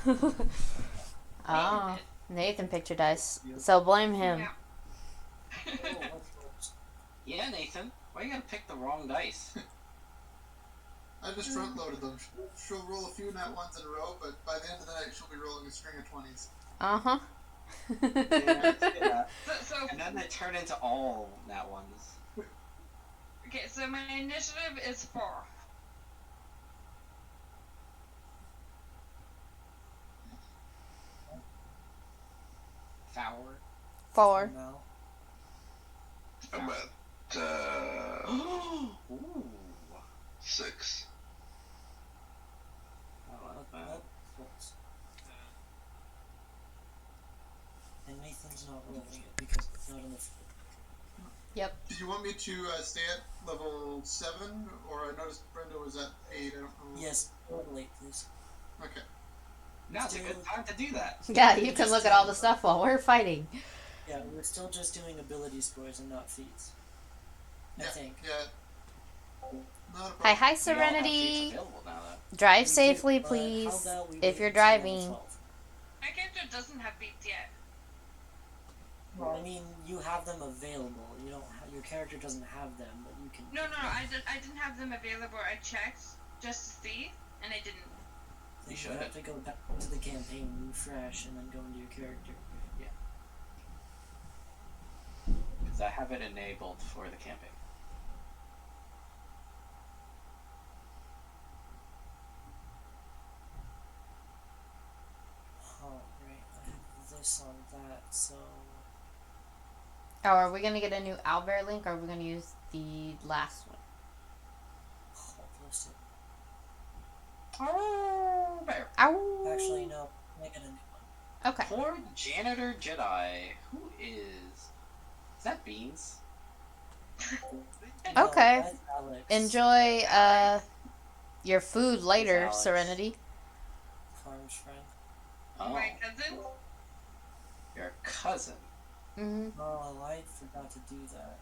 Oh, Nathan Nathan picked your dice, so blame did. him. Yeah. Oh, what's Yeah, Nathan. Why you gotta pick the wrong dice? I just front loaded them. She'll roll a few nat ones in a row, but by the end of the night, she'll be rolling a string of 20s. Uh huh. Yeah. So And then they turn into all nat ones. okay, so my initiative is 4. Four. Four. now? I'm at Ooh. 6. Oh, not bad. What? And Nathan's not rolling it because it's not enough. Yep. Did you want me to stay at level 7? Or I noticed Brenda was at 8. I don't know. Yes, totally, please. Okay. Now's a good time to do that. Yeah, you can look at all the stuff while we're fighting. Yeah, we're still just doing ability scores and not feats. I think. Yeah. Not a problem. Hi, We all have Serenity. feats available now, though. Drive We do, safely, but please. how about we If wait you're until level driving. 12? My character doesn't have beats yet. Well, I mean, you have them available. You don't. Your character doesn't have them, but you can. No, I didn't have them available. I checked just to see, and I didn't. You should. have to go back to the campaign, refresh, and then go into your character. Because I have it enabled for the campaign. Oh, right. I have this on that, so. Oh, are we gonna get a new Owlbear link, or are we gonna use the last one? I'll post it. Oh, bear. Ow. Actually, no. I get a new one. Okay. Poor janitor Jedi. Who is that? Beans? No, Okay. that's Alex. Enjoy your food later, Alex. Serenity. Farm's friend. Oh, My cousin. your cousin. Mm-hmm. Oh, I forgot to do that.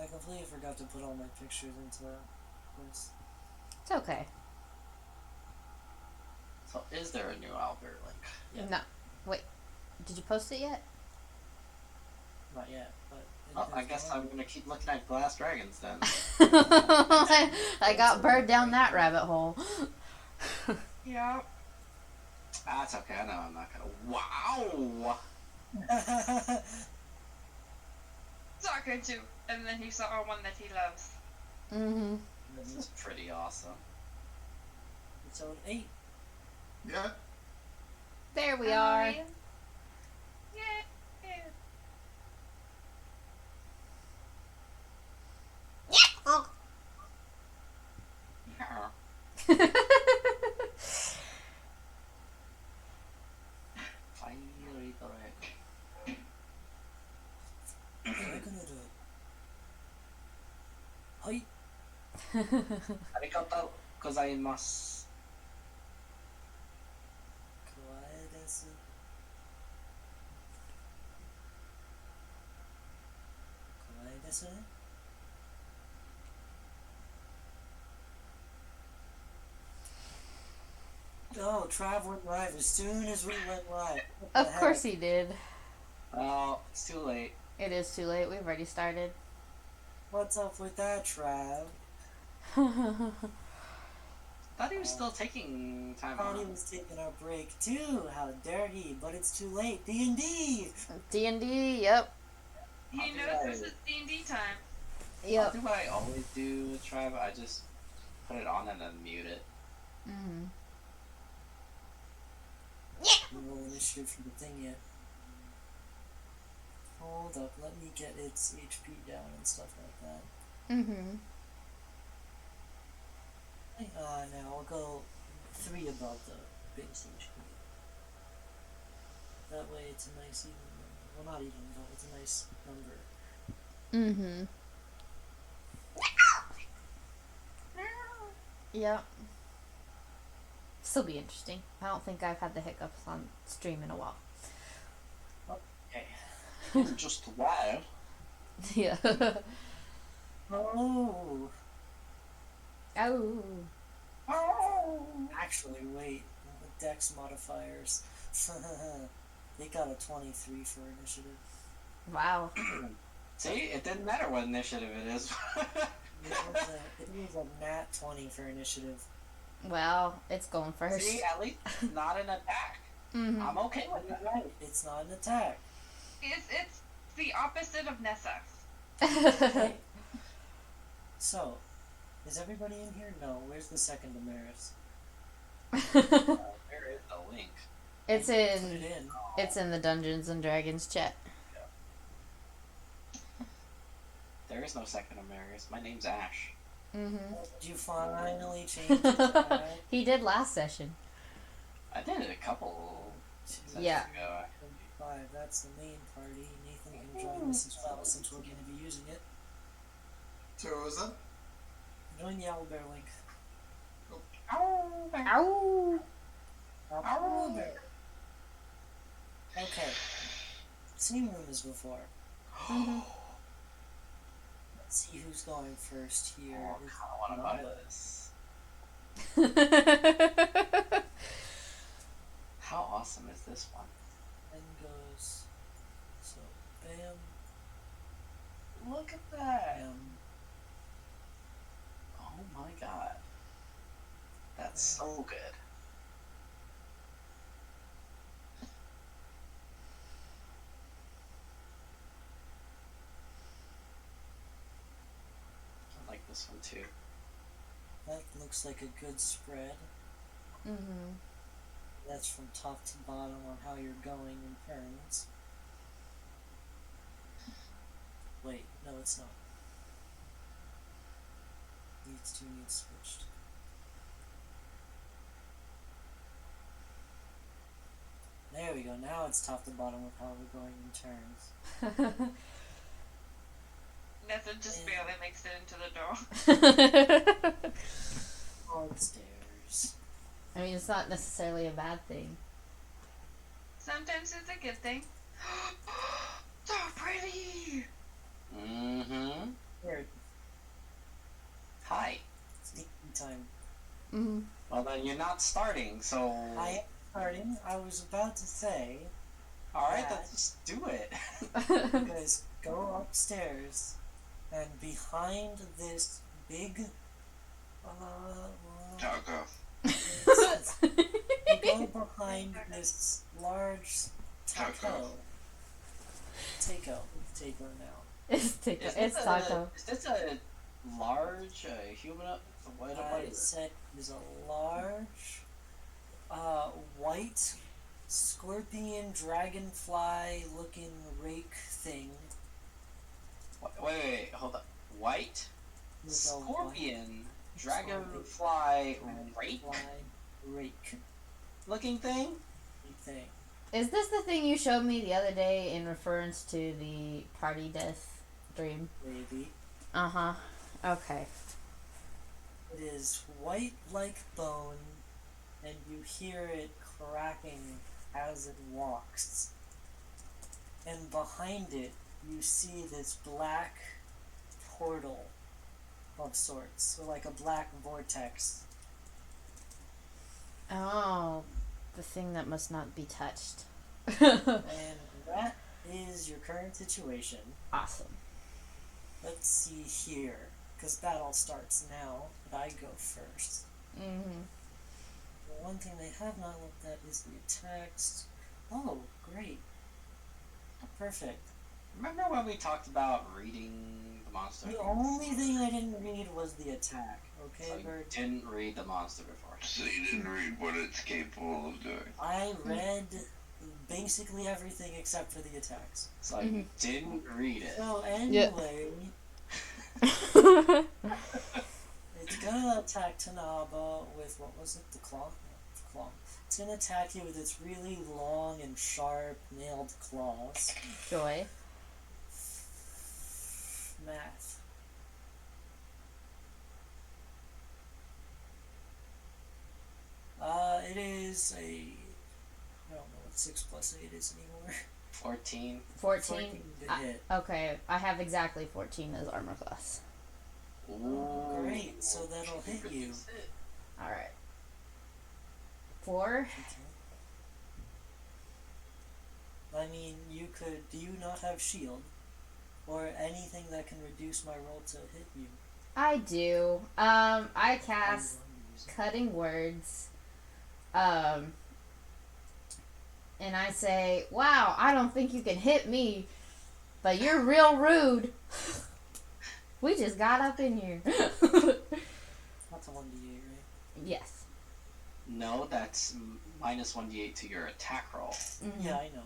I completely forgot to put all my pictures into this. It's okay. So, is there a new Albert link? Yeah. No. Wait. Did you post it yet? Not yet, but. Well, I guess I'm gonna keep looking at glass dragons then. I got bird down that rabbit hole. Yeah. That's okay. I know I'm not gonna. Wow. Soccer too, and then he saw one that he loves. Mm-hmm. This is pretty awesome. Episode 8. Yeah. There we are. Yeah. Oh. Yeah. Finally correct. What am I gonna do? Hi. Arigatou gozaimasu. Kawaii desu. Kawaii desu ne? Oh, Trav went live as soon as we went live. What the Of course heck? he did. Well, it's too late. It is too late. We've already started. What's up with that, Trav? Thought he was still taking time Thought he off. was taking our break too. How dare he? But it's too late. D&D. D&D, yep. He I'll do knows that. this is D&D time. I'll Yep. do what I always do with Tribe. I just put it on and then mute it. Mm-hmm. No initiative for the thing yet. Hold up, let me get its HP down and stuff like that. Mm-hmm. Now I'll go 3 above the base HP. That way it's a nice even number. Well, not even, but it's a nice number. Mm-hmm. Yep. Still be interesting. I don't think I've had the hiccups on stream in a while. Okay. In just a while. Yeah. Oh! Oh. Oh! actually, wait. Dex modifiers. They got a 23 for initiative. Wow. See, it didn't matter what initiative it is. It was a nat 20 for initiative. Well, it's going first. See, at least it's not an attack. Mm-hmm. I'm okay with You're that. right. It's not an attack. It's the opposite of Nessa. Okay. So, is everybody in here? No. Where's the second Damaris? Where is the link? It's Put in it in. it's in the Dungeons and Dragons chat. There is no second Ameris. My name's Ash. Mm-hmm. Did you finally change it to that? He did last session. I did it a couple sessions Yeah. ago. 25. That's the main party. Nathan can join us as well since we're going to be using it. So what was that? Join the Owlbear link. Ow! Owlbear. Okay. Same room as before. Mhm. Let's see who's going first here. Oh, I kind of want to buy this. How awesome is this one? Then goes. So, bam, Look at that! bam. Oh my god. That's so good. I like this one too. That looks like a good spread. Mm-hmm. That's from top to bottom on how you're going in turns. Wait, no, it's not. These two need switched. There we go. Now it's top to bottom of how we're going in turns. Nessa just barely makes it into the door. Upstairs. I mean, it's not necessarily a bad thing. Sometimes it's a good thing. So pretty! Mm-hmm. Here, Hi. sneaky time. Mm-hmm. Well then you're not starting, so... I am starting. I was about to say, Alright, Yeah. let's just do it. you guys go upstairs, and behind this big, Taco. you go behind this large taco. Taco now. It's Taco. Is It's this Taco. Is this a large humanoid? What I is it? said is a large, white, scorpion, dragonfly looking rake thing. Wait, hold up. White? with a Scorpion? Dragonfly rake? dragonfly rake Looking thing? thing. Is this the thing you showed me the other day in reference to the party death dream? Maybe. Uh-huh. Okay. It is white like bone, and you hear it cracking as it walks. And behind it, you see this black portal of sorts, so like a black vortex. Oh, the thing that must not be touched. And that is your current situation. Awesome. Let's see here, because that all starts now, but I go first. Mm-hmm. The one thing they have not looked at is the attacks. Oh, great. Perfect. Remember when we talked about reading the monster? The only thing I didn't read was the attack, okay, So you Bert? didn't read the monster before. So you didn't read what it's capable of doing. I read basically everything except for the attacks. So you didn't read it. So anyway, it's gonna attack Tanaba with, what was it, the claw? No, the claw. It's gonna attack you with its really long and sharp nailed claws. Joy. Math. It is a, I don't know what 6 plus 8 is anymore. 14. 14. to hit. Okay, I have exactly 14 as armor class. Ooh. Great, so that'll hit you. Alright. 4. I mean, you could. Do you not have shield? Or anything that can reduce my roll to hit you? I do. I Are you cast going to use it? Cutting Words. And I say, wow, I don't think you can hit me, but you're real rude. We just got up in here. That's a 1d8, right? Yes. No, that's minus 1d8 to your attack roll. Mhm. Yeah, I know.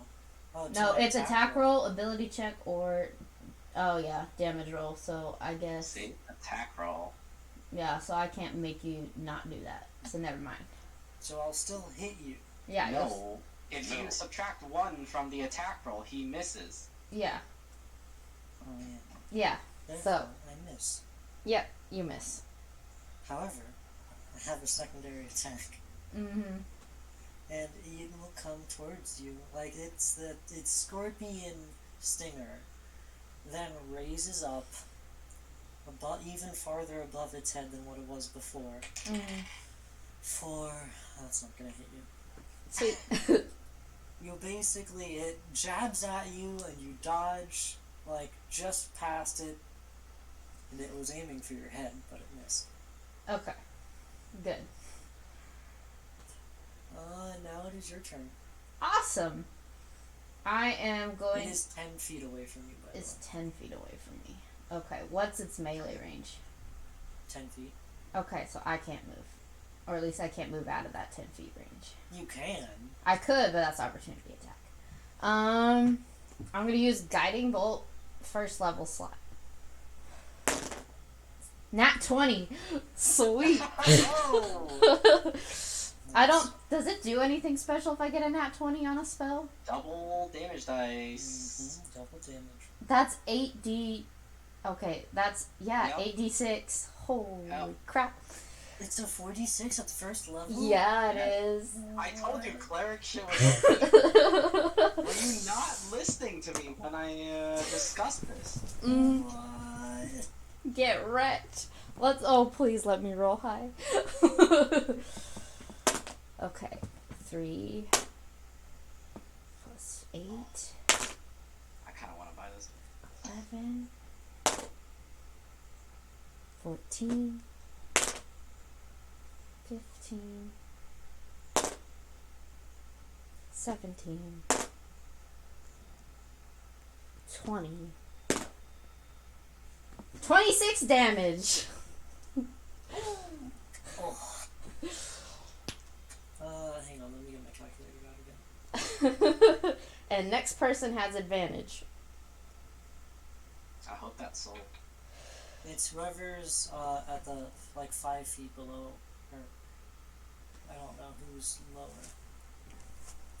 Oh, No, my it's attack roll, ability check, or damage roll. So I guess See? Attack roll. yeah. So I can't make you not do that. So never mind. So I'll still hit you. Yeah. No. If No. you subtract 1 from the attack roll, he misses. Yeah. Oh yeah. Yeah. Therefore, I miss. Yep. You miss. However, I have a secondary attack, Mm-hmm. and it will come towards you. Like it's Scorpion Stinger, then raises up, even farther above its head than what it was before. Mm-hmm. That's not gonna hit you. Sweet. You basically, it jabs at you and you dodge, like, just past it, and it was aiming for your head, but it missed. Okay. Good. Now it is your turn. Awesome. I am going. It is 10 feet away from you, by the way. It's 10 feet away from me. Okay. What's its melee range? 10 feet. Okay, so I can't move. Or at least I can't move out of that 10 feet range. You can. I could, but that's opportunity attack. I'm gonna use Guiding Bolt, first level slot. Nat 20. Sweet. Oh! I don't. Does it do anything special if I get a nat 20 on a spell? Double damage dice. Double damage. That's 8d. Okay, that's. Yeah, Yep. 8d6. Holy Yep. crap. It's a 46 at the first level? Yeah, it Yeah. is. I told you cleric shit was OP. Were you not listening to me when I discussed this? Mm, What? get wrecked. Let's. Oh, please let me roll high. Okay, 3 plus 8, I kind of want to buy this. 11, 14, 15, 17, 20, 26 damage. Oh. Hang on, let me get my calculator out again. And next person has advantage. I hope that's sold. It's whoever's at the 5 feet below, or I don't know who's lower.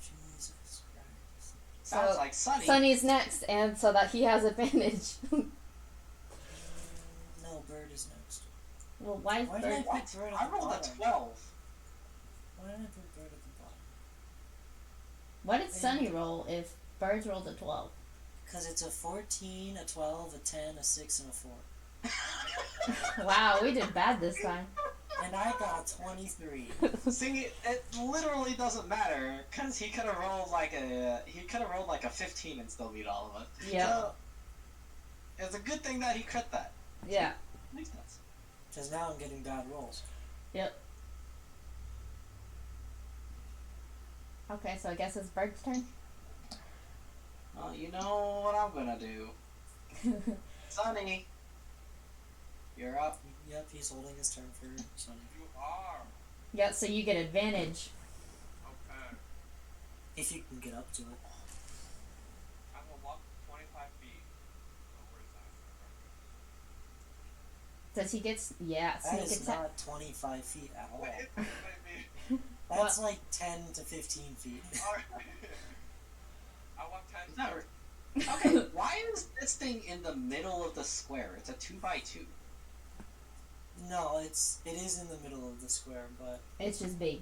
Jesus Christ. Sounds So, like Sunny. Sunny's next, and so that he has advantage. No, Bird is next. Well, why is Why did I Bird? put Bird at I the rolled a bottom? 12. Why did I put Bird at the bottom? What did Sunny roll if Bird's rolled a 12? Because it's a 14, a 12, a 10, a 6, and a 4. Wow, we did bad this time. And I got 23. See, it literally doesn't matter because he could have rolled like a 15 and still beat all of us. Yeah. So, it's a good thing that he crit that. Yeah. Makes sense. Because now I'm getting bad rolls. Yep. Okay, so I guess it's Bird's turn. Well, you know what I'm gonna do. Sunny, you're up. Yep, he's holding his turn for Sunny. You are. Yeah, so you get advantage. Okay. If you can get up to it. I'm gonna walk 25 feet. Oh, where's that? Does he get... Yeah, That sneak is attack. not 25 feet at all. Wait, maybe. That's like 10 to 15 feet. Alright. I walk 10 Is that feet. Okay, why is this thing in the middle of the square? It's a 2x2. No, it is in the middle of the square, but It's just big.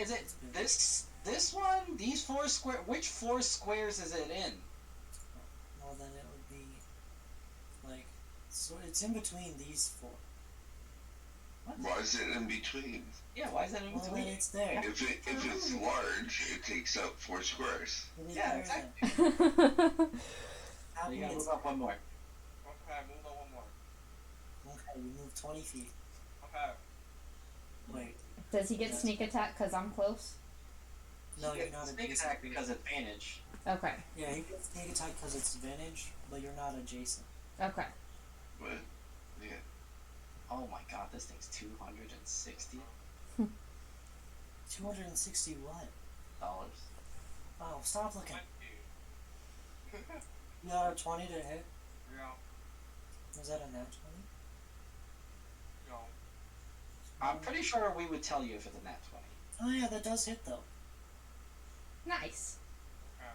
Is it this one? These 4 square? Which 4 squares is it in? well then it would be like so it's in between these 4. Why is it in between? Yeah, why is that in Well, then between? it's there. If it's large, it takes up 4 squares. It is Yeah, there exactly. then. So Happy you gotta it's- move up one more. Okay, move on one more. Okay, you move 20 feet. Okay. Wait, Does he get Yes. sneak attack because I'm close? no, you're not Sneak adjacent. attack because advantage. Okay. Yeah, he gets sneak attack because it's advantage, but you're not adjacent. Okay. But, yeah. Oh my god, this thing's 260 260 what? dollars. Oh, stop looking. 20. You got a 20 to hit? Yeah. Was that a nat 20? No. I'm pretty sure we would tell you if it's a nat 20. Oh yeah, that does hit though. Nice. Okay.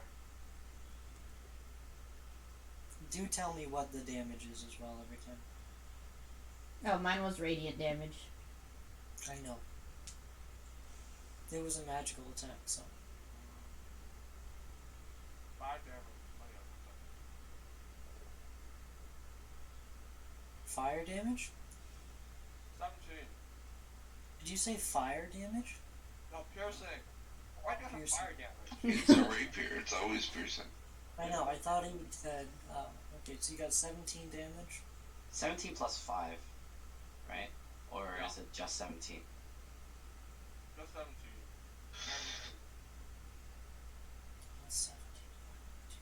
Do tell me what the damage is as well every time. Oh, mine was radiant damage. I know. It was a magical attack, so. 5 damage. Oh, yeah. Fire damage? 17. Did you say fire damage? No, piercing. Why do you have Piercing. fire damage? It's a rapier. It's always piercing. I know, I thought he said, okay, so you got 17 damage? 17 plus 5, right? Or Yeah. is it just 17? Just 17. That's 17.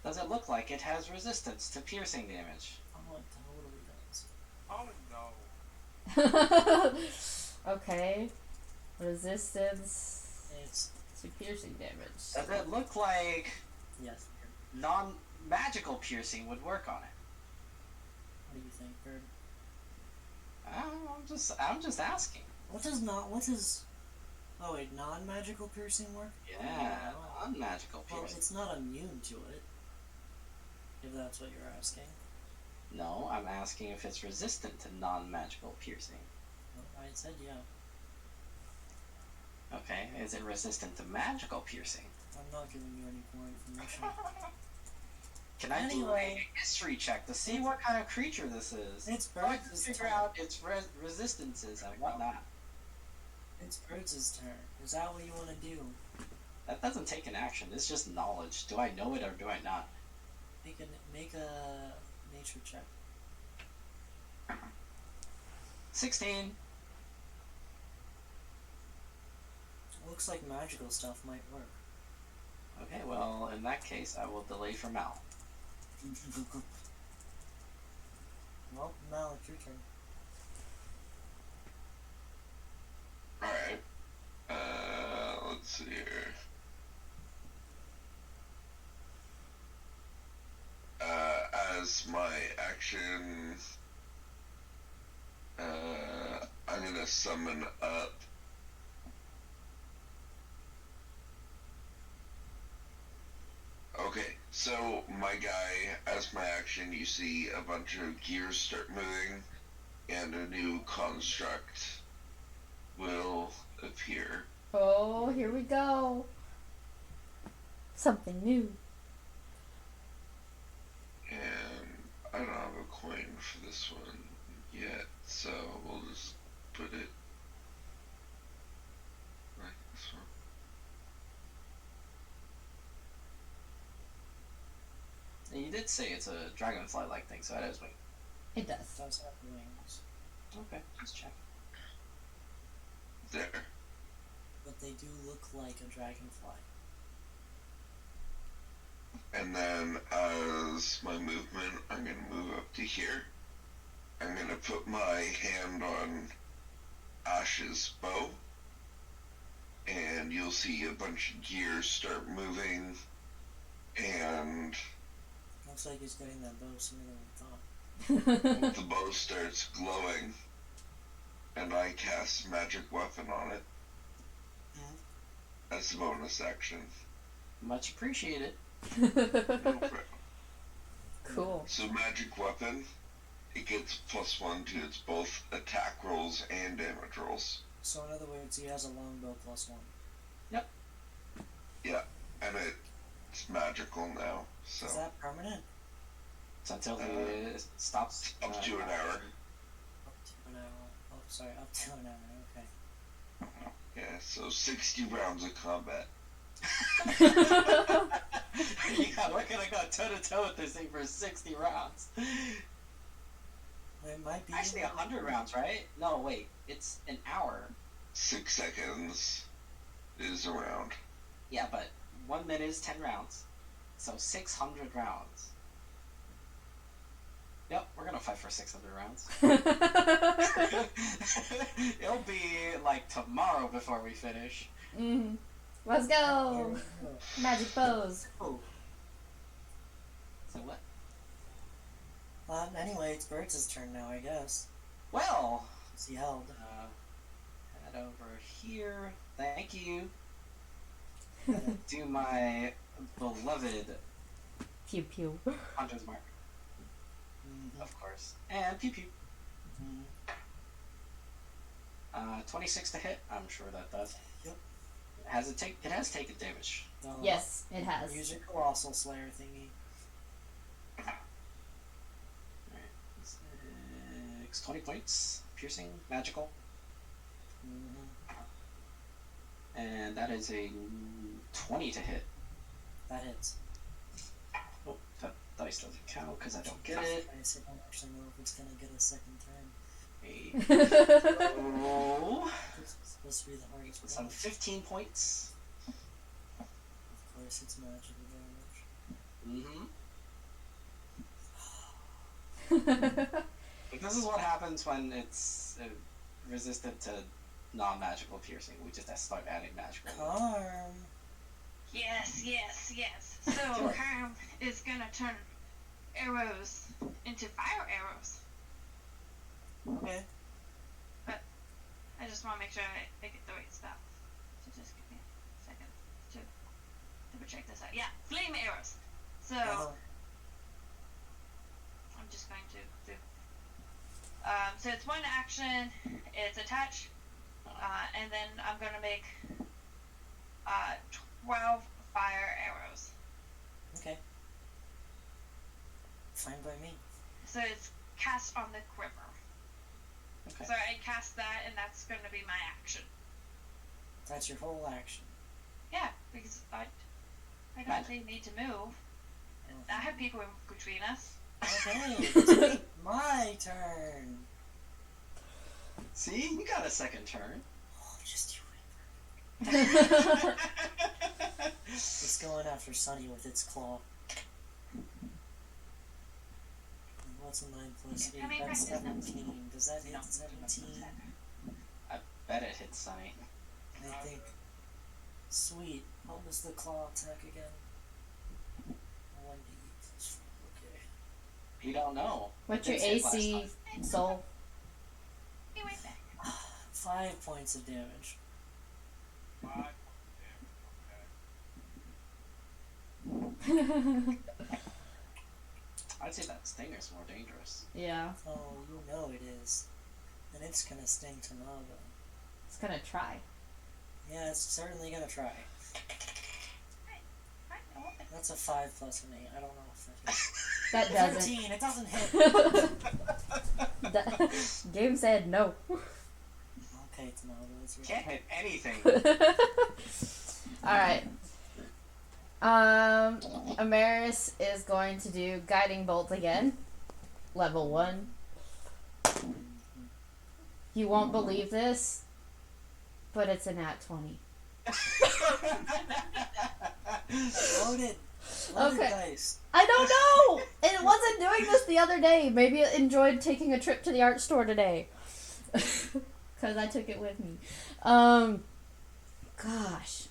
Does it look like it has resistance to piercing damage? Oh, it totally does. Oh no. Okay. Resistance It's, to piercing damage. Does it look like yes. non-magical piercing would work on it? What do you think, Bird? I'm just asking. What does, oh wait, non-magical piercing work? Yeah, non-magical Well, piercing. it's not immune to it. If that's what you're asking. No, I'm asking if it's resistant to non-magical piercing. Well, I said yeah. Okay, is it resistant to magical piercing? I'm not giving you any more information. Can I do Anyway. a history check to see what kind of creature this is? It's So I can Bird's figure turn. out its resistances and whatnot. It's Bird's turn. Is that what you want to do? That doesn't take an action. It's just knowledge. Do I know it or do I not? Make a nature check. 16. Looks like magical stuff might work. Okay, well, in that case, I will delay for Mal. Well, now it's your turn. Alright. Let's see here. As my action, I'm gonna summon up Okay, so my guy, as my action, you see a bunch of gears start moving, and a new construct will appear. Oh, here we go. Something new. And I don't have a coin for this one yet, so we'll just put it like this one. You did say it's a dragonfly-like thing, so that is wing. It does. It does have wings. Okay, just check. There. But they do look like a dragonfly. And then as my movement, I'm gonna move up to here. I'm gonna put my hand on Ash's bow. And you'll see a bunch of gears start moving. And Looks like he's getting that bow sooner than we thought. the bow starts glowing. And I cast magic weapon on it. As a bonus action. Much appreciated. No problem. Cool. So magic weapon, it gets +1 to its both attack rolls and damage rolls. So in other words, he has a longbow +1. Yeah, and it's magical now, so Is that permanent? It's until it stops. up to an hour. Up to an hour. Up sorry, up to an hour. Okay. Yeah, so 60 rounds of combat. Yeah, we're gonna go toe to toe with this thing for 60 rounds. It might be Actually, 100 rounds, right? No, wait. It's an hour. 6 seconds is a round. Yeah, but 1 minute is 10 rounds. So 600 rounds. Yep, we're gonna fight for 600 rounds. It'll be like tomorrow before we finish. Mm-hmm. Let's go! Magic pose. Oh. So what? Anyway, it's Birds' turn now, I guess. Well, Is he held? head over here. Thank you. Do my beloved Pew pew. Hunter's Mark, Mm-hmm. of course. And pew pew. Mm-hmm. 26 to hit. I'm sure that does. Yep. It has taken damage. Yes, it has. Use your Colossal Slayer thingy. Alright. 20 points. Piercing, magical. Mm-hmm. And that is a 20 to hit. That hits. Oh, that dice doesn't count because I don't get it. I don't actually know if it's gonna get a second turn. Oh, It's supposed to be the hardest some one. 15 points. Of course, it's magical damage. This is what happens when it's resistant to non-magical piercing. We just have to start adding magical. Harm. Yes, yes, yes. So Harm is gonna turn arrows into fire arrows. Okay. I just want to make sure I get the right stuff. So just give me a second to double check this out. Yeah, flame arrows. So I'm just going to do. So it's one action. It's attach, and then I'm going to make 12 fire arrows. Okay. Fine by me. So it's cast on the quiver. Okay. So I cast that, and that's going to be my action. That's your whole action. Yeah, because I don't think need to move. I have people in between us. Okay, it's my turn. See, you got a second turn. Oh, just you wait. It's going after Sunny with its claw. What's a 9 plus 8? How many That's practice 17. Does that hit 17? I bet it hits Sunny. I think. Sweet. What was the claw attack again? 1d plus 4. Okay. You don't know. What's It your didn't hit last AC, time. Soul? Be right back. 5 points of damage. 5 points of damage. Okay. I'd say that Stinger's more dangerous. Yeah, Oh, you know it is. And it's gonna sting Tanaga. it's gonna try. Yeah, it's certainly gonna try. That's a 5 plus an 8. I don't know if that hits. That doesn't. 13! It doesn't hit! Game said no. Okay, Tanaga, it's your Can't hit anything. Alright. Amaris is going to do Guiding Bolt again. Level 1. You won't believe this, but it's a nat 20. Loaded Okay. dice. I don't know! It wasn't doing this the other day. Maybe it enjoyed taking a trip to the art store today. Because I took it with me. Gosh.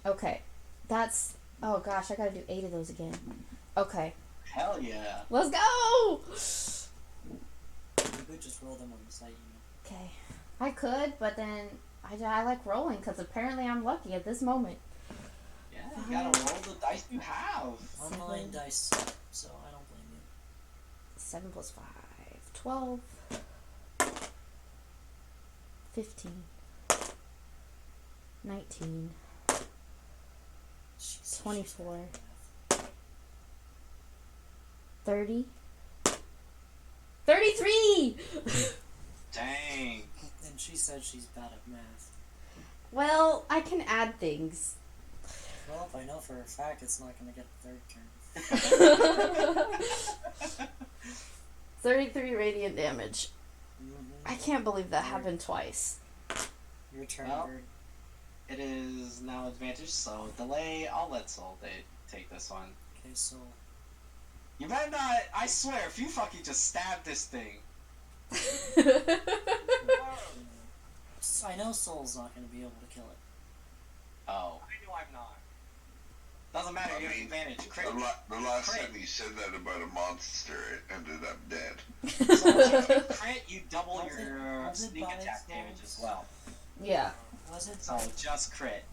Okay. That's... Oh gosh, I gotta do 8 of those again. Okay. Hell yeah. Let's go! You could just roll them on the site, you know. Okay. I could, but then I like rolling because apparently I'm lucky at this moment. Yeah, you gotta roll the dice you have. Online 7. dice suck, so I don't blame you. 7 plus 5. 12. 15. 19. Jesus, 24. she's 30. 33! Dang. And She said she's bad at math. Well, I can add things. Well, if I know for a fact it's not gonna get the third turn. 33 radiant damage. Mm-hmm. I can't believe that happened twice. Your turn, Well. Bird. It is now advantage, so delay. I'll let Soul take this one. Okay, so You better not. I swear, if you fucking just stab this thing. I know Soul's not gonna be able to kill it. Oh. I know I'm not. Doesn't matter, you have I mean, advantage. Crit. The last Crit. time you said that about a monster, it ended up dead. So if you crit, you double Was it- your was it sneak by attack damage Souls? as well. Yeah. Was it? So just crit.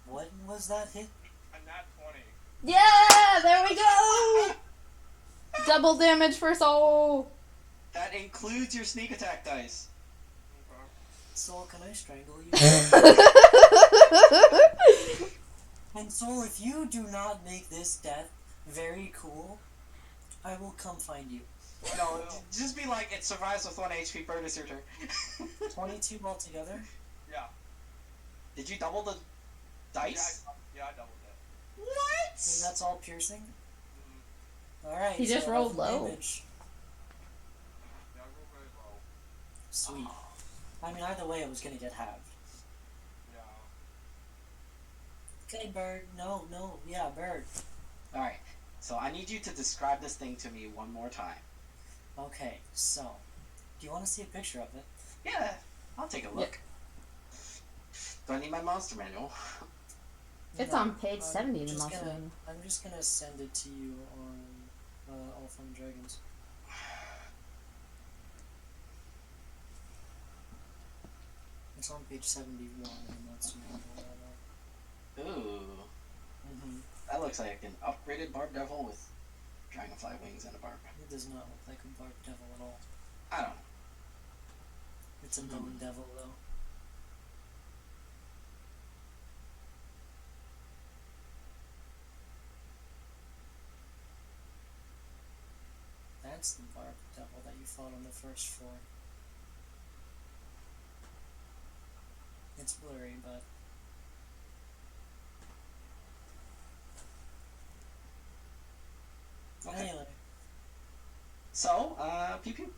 What was that hit? I'm not 20. Yeah, there we go. Double damage for Soul. That includes your sneak attack dice. Okay. Soul, can I strangle you? And Soul, if you do not make this death very cool, I will come find you. No, just be like, it survives with 1 HP. Bird, it's your turn. 22 altogether? Yeah. Did you double the dice? Yeah, I doubled it. And What? that's all piercing? Mm-hmm. Alright. He just so rolled that's low. damage. Yeah, I rolled very low. Sweet. I mean, either way, it was gonna get halved. Yeah. Okay, Bird. No, yeah, Bird. Alright, so I need you to describe this thing to me one more time. Okay, so, do you want to see a picture of it? Yeah, I'll take a look. Do I need my monster manual? It's No, on page I'm 70 in the just monster gonna- manual. I'm just gonna send it to you on All Fun Dragons. It's on page 71 in the monster manual. Ooh, Mm-hmm. that looks like an upgraded Barb Devil with dragonfly wings and a barb. It does not look like a barb devil at all. I don't know. It's a bone devil, though. That's the barb devil that you fought on the first floor. It's blurry, but Okay. anyway. So, pew pew.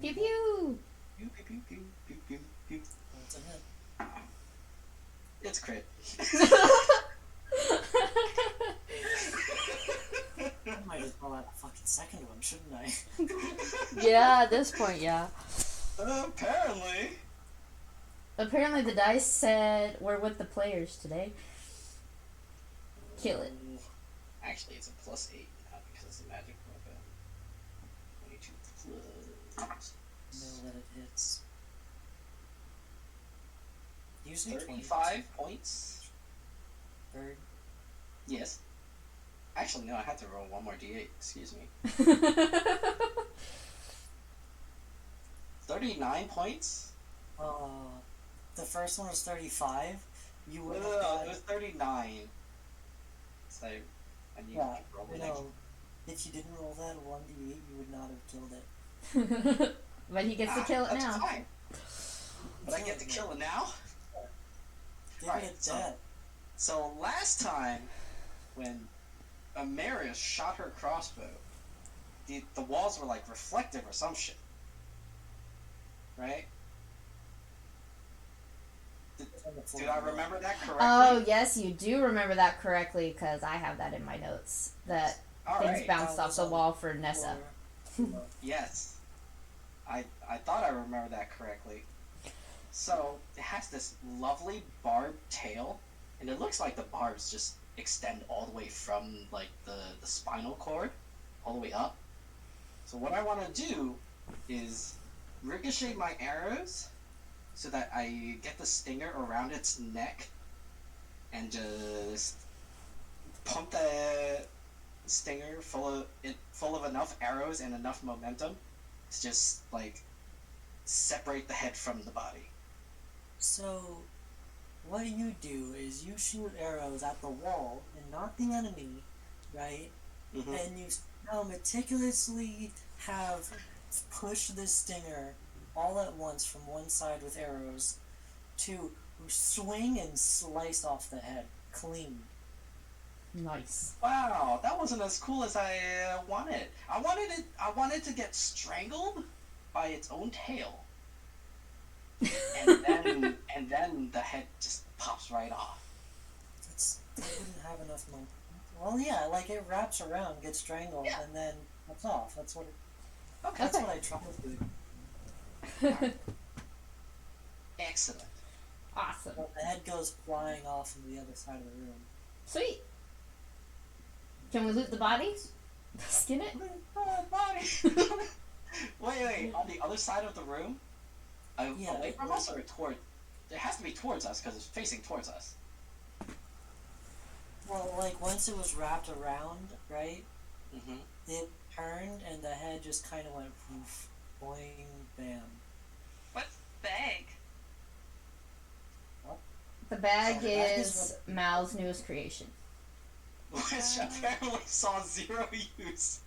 Pew pew. Pew pew pew pew pew pew pew. That's a hit. It's crit. I might as well add a fucking second one, shouldn't I? Yeah, at this point, yeah. Apparently. Apparently the dice said we're with the players today. Kill it. Actually, it's a +8 now because it's a magic weapon. 22 plus. Know that it hits. Usually 35 points. Bird. Yes. Actually, no, I had to roll one more d8. Excuse me. 39 points? The first one was 35. You would have It got. was 39. So I need Yeah, to roll the next. no. If you didn't roll that 1d8, you would not have killed it. But he gets to kill it That's now. fine. But I get to kill it now? Give Right, it so- dead. So last time, when Amaris shot her crossbow, the walls were like reflective or some shit. Right? Did I remember that correctly? Oh, yes, you do remember that correctly, because I have that in my notes. That things Alright. bounced that off was the on wall for Nessa. Yes. I thought I remember that correctly. So, it has this lovely barbed tail, and it looks like the barbs just extend all the way from, like, the spinal cord, all the way up. So what I want to do is ricochet my arrows so that I get the stinger around its neck and just pump the stinger full of enough arrows and enough momentum to just like separate the head from the body. So, what you do is you shoot arrows at the wall and not the enemy, right? Mm-hmm. And you now meticulously have push the stinger all at once from one side with arrows, two who swing and slice off the head clean. Nice. Wow, that wasn't as cool as I wanted. I wanted to get strangled by its own tail, and then the head just pops right off. I wouldn't have enough moment. Well, yeah, like it wraps around, gets strangled, Yeah. and then pops off. That's what. Okay, That's Okay. what I tried to do. excellent. Awesome. But the head goes flying off into the other side of the room. Sweet. Can we loot the bodies? Skin it? Body. Wait, on the other side of the room? Yeah. Away from us or toward? It has to be towards us because it's facing towards us. Well, like once it was wrapped around, right? Mm-hmm. It turned and the head just kind of went poof, boing, bam. What's bag? The bag Oh, the bag is Mal's newest creation. Which apparently saw zero use.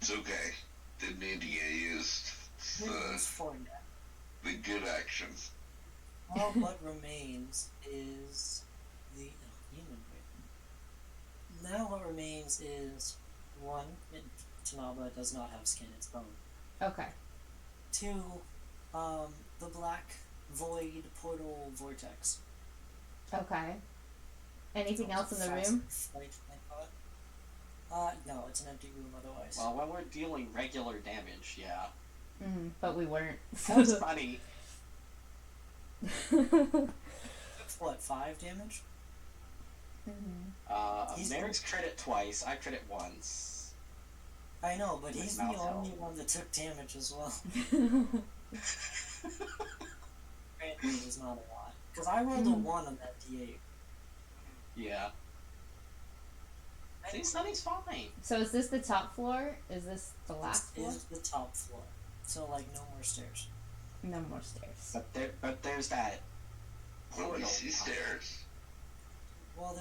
It's okay. Didn't need to get used. It was for that. The good action. All what remains is the human brain. Now what remains is one, Tanaba does not have skin, it's bone. Okay. Two, the black void portal vortex. Okay. Anything else in the room? No, it's an empty room otherwise. Well, when we're dealing regular damage, yeah. But we weren't. That's funny. What, 5 damage? He's- Merrick's crit it twice, I crit it once. I know, but With he's the mouth only health. one that took damage as well. Granted, it was not a lot. Because I rolled a 1 on that d8. Yeah. See, Sunny's fine. So is this the top floor? Is this the last This floor? is the top floor. So, like, no more stairs. No more stairs. But there's that. Well, we portal see behind. stairs. Well,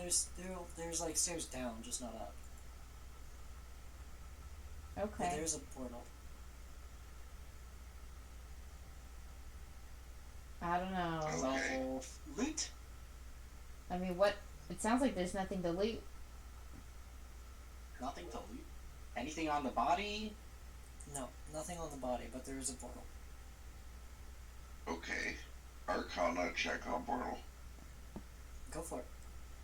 there's like stairs down, just not up. But Okay. there's a portal. I don't know. So, loot. I mean, what? It sounds like there's nothing to loot. Nothing to loot. Anything on the body? No, nothing on the body, but there is a portal. Okay. Arcana check on portal. Go for it.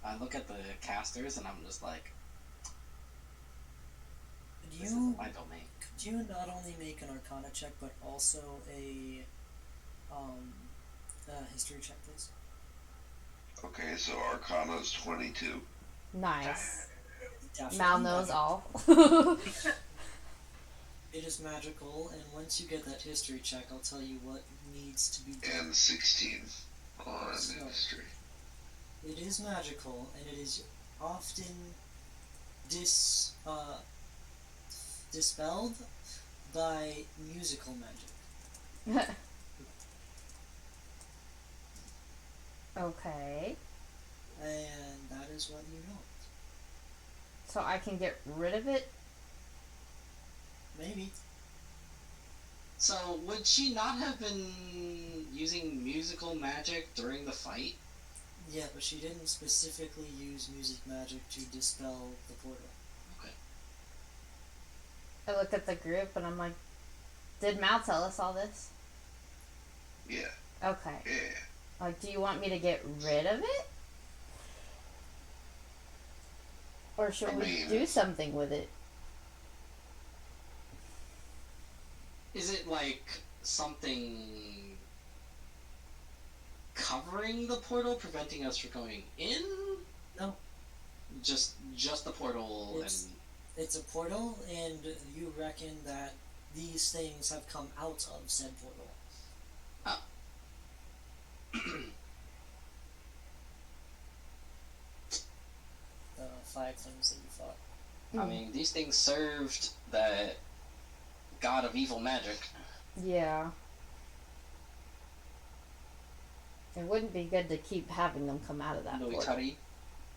I look at the casters and I'm just like, Could this you is my domain. could you not only make an Arcana check, but also a history check, please? Okay, so Arcana's 22. Nice. Definitely Mal knows magic. all. It is magical, and once you get that history check, I'll tell you what needs to be done. And 16 on So- history. It is magical, and it is often dispelled by musical magic. Okay. And that is what you know. So I can get rid of it? Maybe. So, would she not have been using musical magic during the fight? Yeah, but she didn't specifically use music magic to dispel the portal. I look at the group and I'm like, did Mal tell us all this? Yeah. Okay. Yeah. Like, do you want me to get rid of it? Or should I we mean- do something with it? Is it like something covering the portal, preventing us from going in? No. Just the portal It's- It's a portal, and you reckon that these things have come out of said portal. The 5 things that you thought. I mean, these things served the god of evil magic. Yeah. It wouldn't be good to keep having them come out of that portal. Noitari.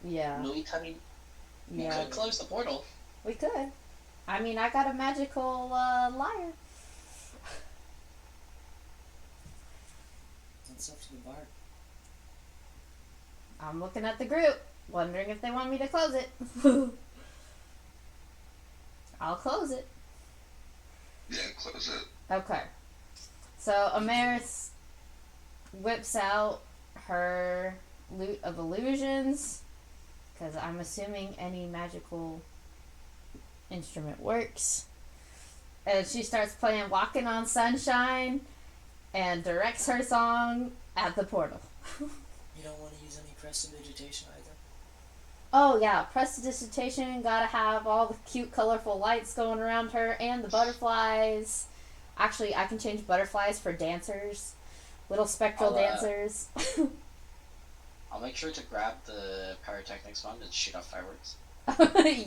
Yeah. Noitari. We Yeah. could close the portal. We could. I mean, I got a magical lyre. It's up to the bar. I'm looking at the group, wondering if they want me to close it. I'll close it. Yeah, close it. Okay. So Amaris whips out her Lute of Illusions, because I'm assuming any magical instrument works. And she starts playing Walking on Sunshine and directs her song at the portal. You don't want to use any prestidigitation either. Oh yeah, prestidigitation, gotta have all the cute colorful lights going around her and the butterflies. Actually, I can change butterflies for dancers. Little spectral dancers. I'll make sure to grab the pyrotechnics one and shoot off fireworks.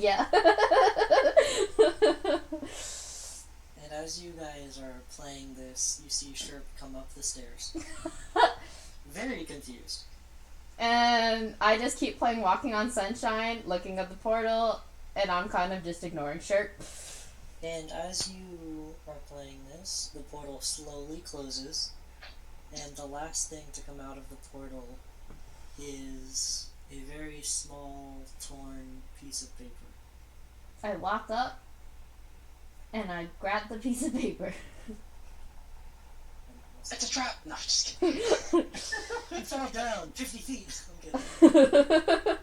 Yeah. And as you guys are playing this, you see Sherp come up the stairs. Very confused. And I just keep playing Walking on Sunshine, looking at the portal, and I'm kind of just ignoring Shirt. And as you are playing this, the portal slowly closes, and the last thing to come out of the portal is a very small, torn piece of paper. I lock up, and I grab the piece of paper. It's a trap! No, I'm just kidding. It fell down 50 feet. I'm kidding.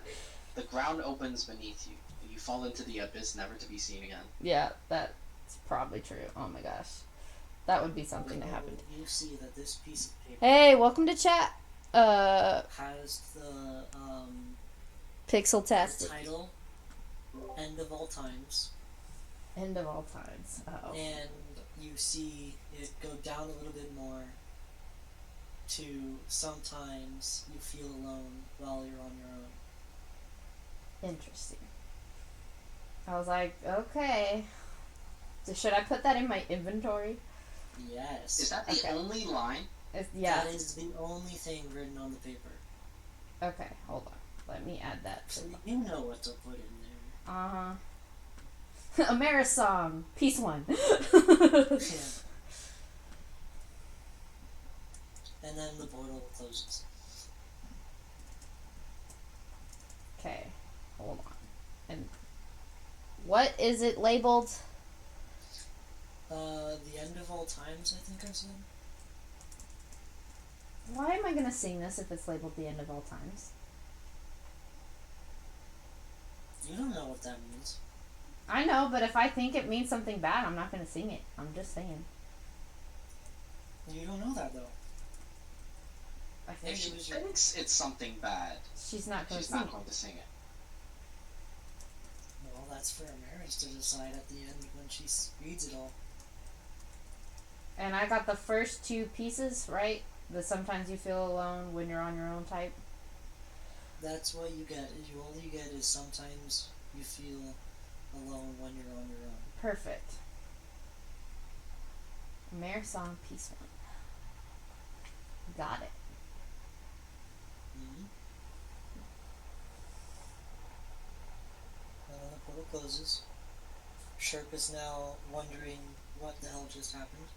The ground opens beneath you. You fall into the abyss, never to be seen again. Yeah, that's probably true. Oh my gosh. That would be something that happened. You see that this piece of paper Hey, welcome to chat. has the Pixel-tastic. title End of All Times, End of all times. Uh-oh. and you see it go down a little bit more to sometimes you feel alone while you're on your own. Interesting. I was like, okay. So should I put that in my inventory? Yes. Is that the Okay. only line? Yeah. That is the only thing written on the paper. Okay, hold on. Let me add that. So you know what to put in there. Uh-huh. Amaris song. Piece 1. Yeah. And then the portal closes. Okay, hold on. And what is it labeled? The End of All Times, I think I said. Why am I gonna sing this if it's labeled the end of all times? You don't know what that means. I know, but if I think it means something bad, I'm not gonna sing it. I'm just saying. You don't know that, though. I think If she it was your- thinks it's something bad, she's not gonna she's sing not it. going to sing it. Well, that's for Amaris to decide at the end when she reads it all. And I got the first 2 pieces, right? The sometimes you feel alone when you're on your own type. That's what you get. All you get is sometimes you feel alone when you're on your own. Perfect. Mare song, piece 1. Got it. Mm-hmm. And then the portal closes. Sherp is now wondering what the hell just happened.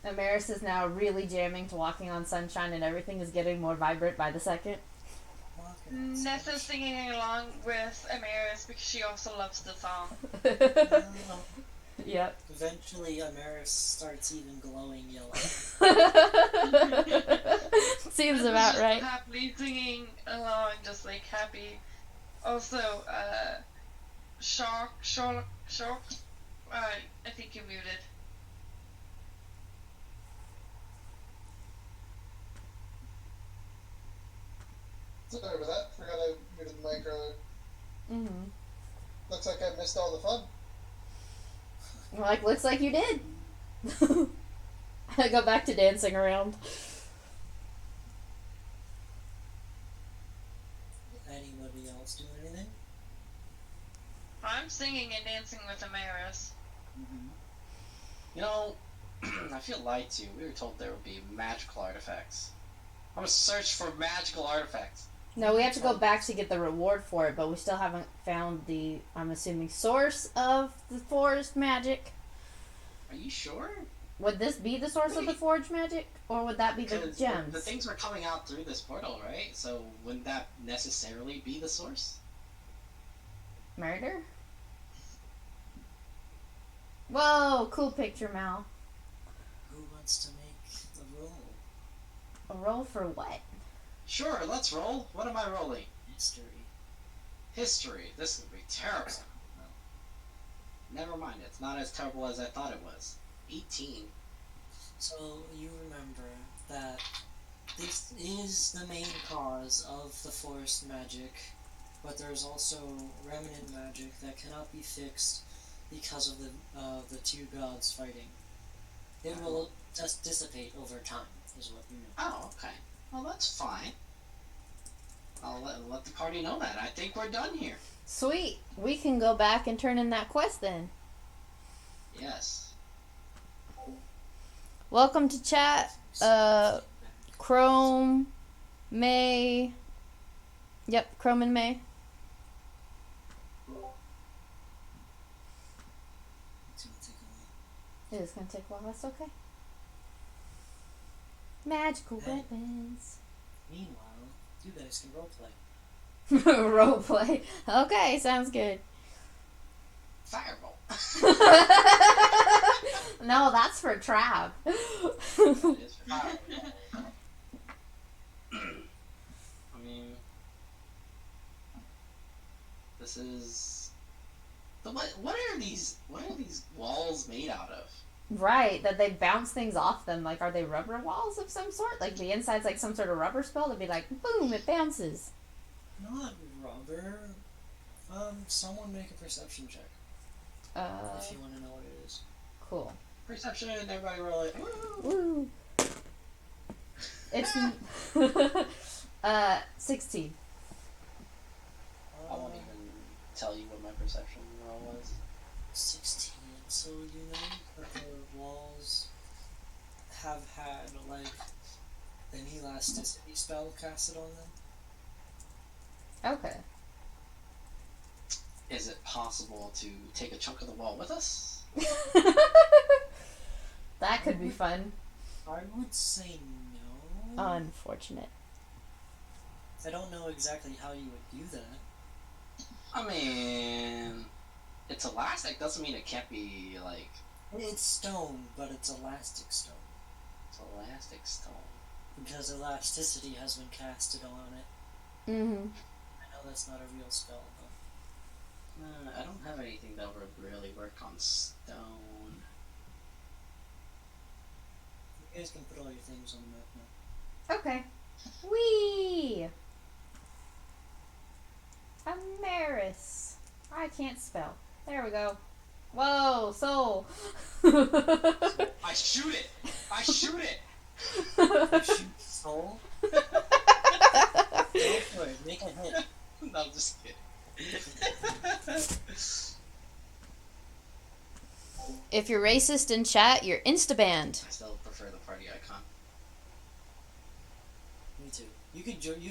Amaris is now really jamming to Walking on Sunshine, and everything is getting more vibrant by the second. Nessa's singing along with Amaris because she also loves the song. Yep. Eventually, Amaris starts even glowing yellow. Seems about right. Happily singing along, just like happy. Also, Shark. I think you're muted. Sorry about that. Forgot I muted the mic earlier. Mm-hmm. Looks like I missed all the fun. Like, looks like you did. I go back to dancing around. Anybody else do anything? I'm singing and dancing with Amaris. Mm-hmm. You know, I feel lied to. We were told there would be magical artifacts. I'm gonna search for magical artifacts. No, we have to go back to get the reward for it, but we still haven't found the, I'm assuming, source of the forest magic. Are you sure? Would this be the source of the forge magic, or would that be the Because gems? the things were coming out through this portal, right? So wouldn't that necessarily be the source? Murder? Whoa, cool picture, Mal. Who wants to make the roll? A roll for what? Sure, let's roll. What am I rolling? History. History. This would be terrible. Never mind, it's not as terrible as I thought it was. 18. So you remember that this is the main cause of the forest magic, but there's also remnant magic that cannot be fixed because of the two gods fighting. It will just dissipate over time, is what you know. Oh, okay. Well, that's fine. I'll let the party know that. I think we're done here. Sweet. We can go back and turn in that quest then. Yes. Welcome to chat. Chrome, May. Yep, Chrome and May. It's gonna take a while. It is gonna take a while. That's okay. Magical weapons. Meanwhile, you guys can roleplay. Roleplay. Okay, sounds good. Fireball. No, that's for Trav. That is fireball. I mean, this is what are these walls made out of? Right, that they bounce things off them. Like, are they rubber walls of some sort? Like, the inside's like some sort of rubber spell? It'd be like, boom, it bounces. Not rubber. Someone make a perception check if you want to know what it is. Cool. Perception, and everybody roll it. Woo. It's 16. I won't even tell you what my perception roll was. 16. So you know that the walls have had like an elasticity spell casted on them. Okay. Is it possible to take a chunk of the wall with us? That could be fun. I would say no. Unfortunate. I don't know exactly how you would do that. I mean, it's elastic. Doesn't mean it can't be like It's stone, but it's elastic stone. it's elastic stone. Because elasticity has been casted on it. Mm-hmm. I know that's not a real spell, but I don't have anything that would really work on stone. you guys can put all your things on the map now. Okay. Whee! Amaris. I can't spell. There we go. Whoa, soul. I shoot it! I shoot it! Shoot soul. Go for it. Make a hit. No, I'm just kidding. If you're racist in chat, you're insta-banned. I still prefer the party icon. Me too. You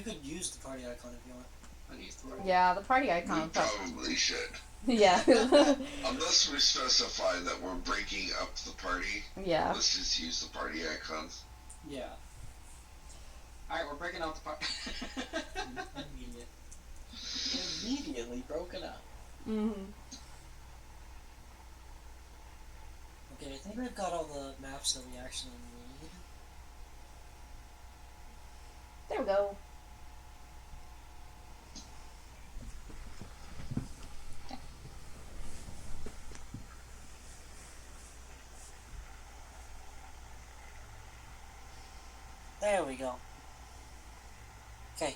could use the party icon if you want. I use the party. Yeah, the party We icon. probably should. Yeah. Unless we specify that we're breaking up the party, Yeah. let's just use the party icon. Yeah. Alright, we're breaking out the party. Immediate. Immediately broken up. Mm-hmm. Okay, I think I've got all the maps that we actually need. There we go. There we go. Okay.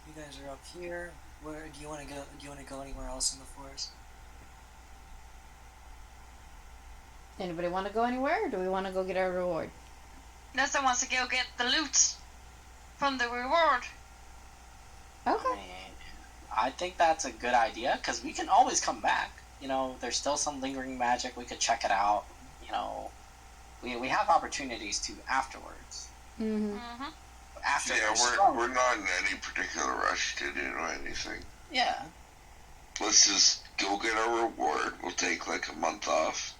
You guys are up here. Where do you want to go? Do you want to go anywhere else in the forest? Anybody want to go anywhere, or do we want to go get our reward? Nessa wants to go get the loot from the reward. Okay. I think that's a good idea, because we can always come back. You know, there's still some lingering magic. We could check it out. You know, we have opportunities to afterwards. Mm-hmm. Mm-hmm. After Yeah, they're strong. we're not in any particular rush to do anything. Yeah. Let's just go get our reward. We'll take like a month off.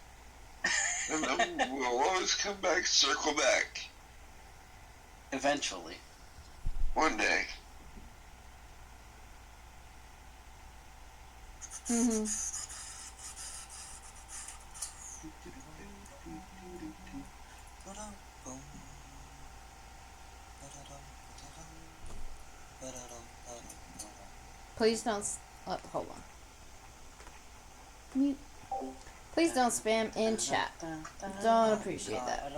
And then we'll always come back, circle back. Eventually. One day. Mm-hmm. Please don't. Oh, hold on. Mute. Please don't spam in chat. Don't appreciate that.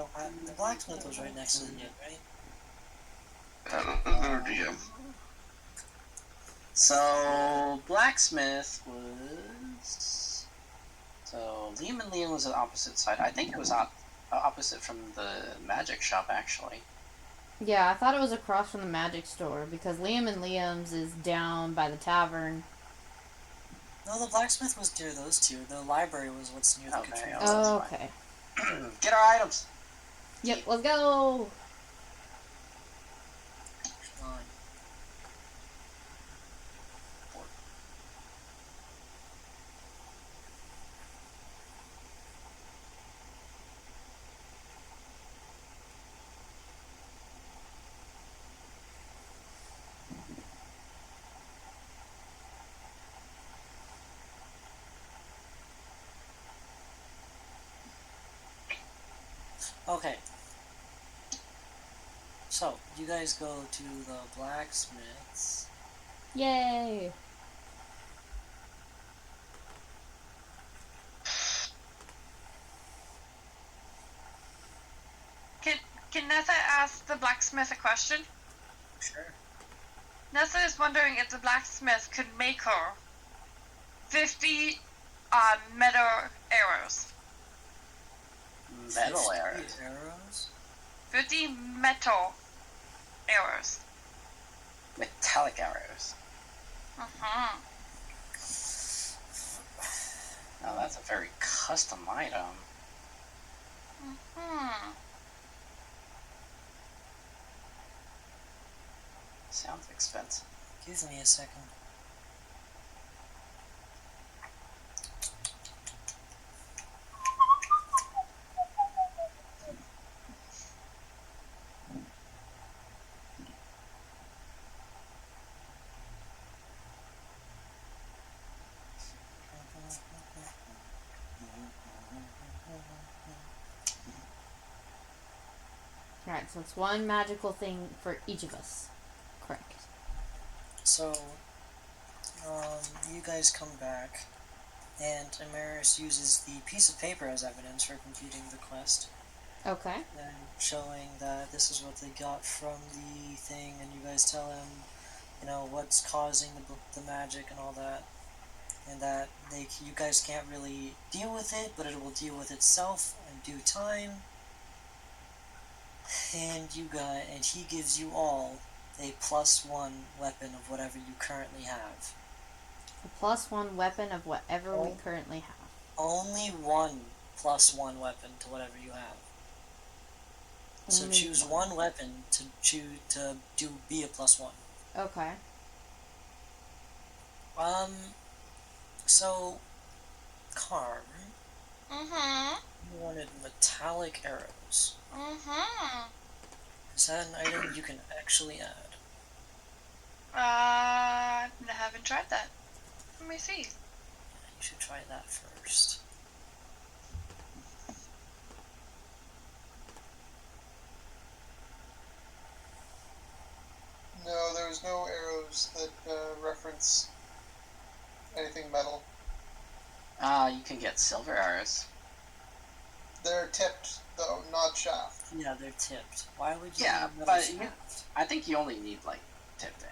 The blacksmith was right next to the inn, right? I don't know, DM. So blacksmith was. So Liam and Liam was on the opposite side. I think it was opposite from the magic shop actually. Yeah, I thought it was across from the magic store because Liam and Liam's is down by the tavern. No, the blacksmith was near those two. The library was what's near the Okay, Katrina. oh, Okay. Get our items. Yep, let's go. Come on. Okay. So, you guys go to the blacksmith's. Yay. Can Nessa ask the blacksmith a question? Sure. Nessa is wondering if the blacksmith could make her 50 metal arrows. Metal 50 arrows. arrows? 50 metal arrows. Metallic arrows. Uh-huh. Now that's a very custom item. Uh-huh. Sounds expensive. Give me a second. Alright, so it's one magical thing for each of us. Correct. So, you guys come back, and Amaris uses the piece of paper as evidence for completing the quest, Okay. and showing that this is what they got from the thing, and you guys tell him, you know, what's causing the magic and all that, and that you guys can't really deal with it, but it will deal with itself in due time, and he gives you all a +1 weapon of whatever you currently have. A +1 weapon of whatever we currently have. Only one +1 weapon to whatever you have. So Only choose one weapon to be a +1. Okay. So, Carm, Uh-huh. you wanted metallic arrows. Uh-huh. Is that an item you can actually add? I haven't tried that. Let me see. You should try that first. No, there's no arrows that reference anything metal. You can get silver arrows. They're tipped, though, not shaft. Yeah, they're tipped. Why would you Yeah, need metal but shaft? I think you only need like tipping.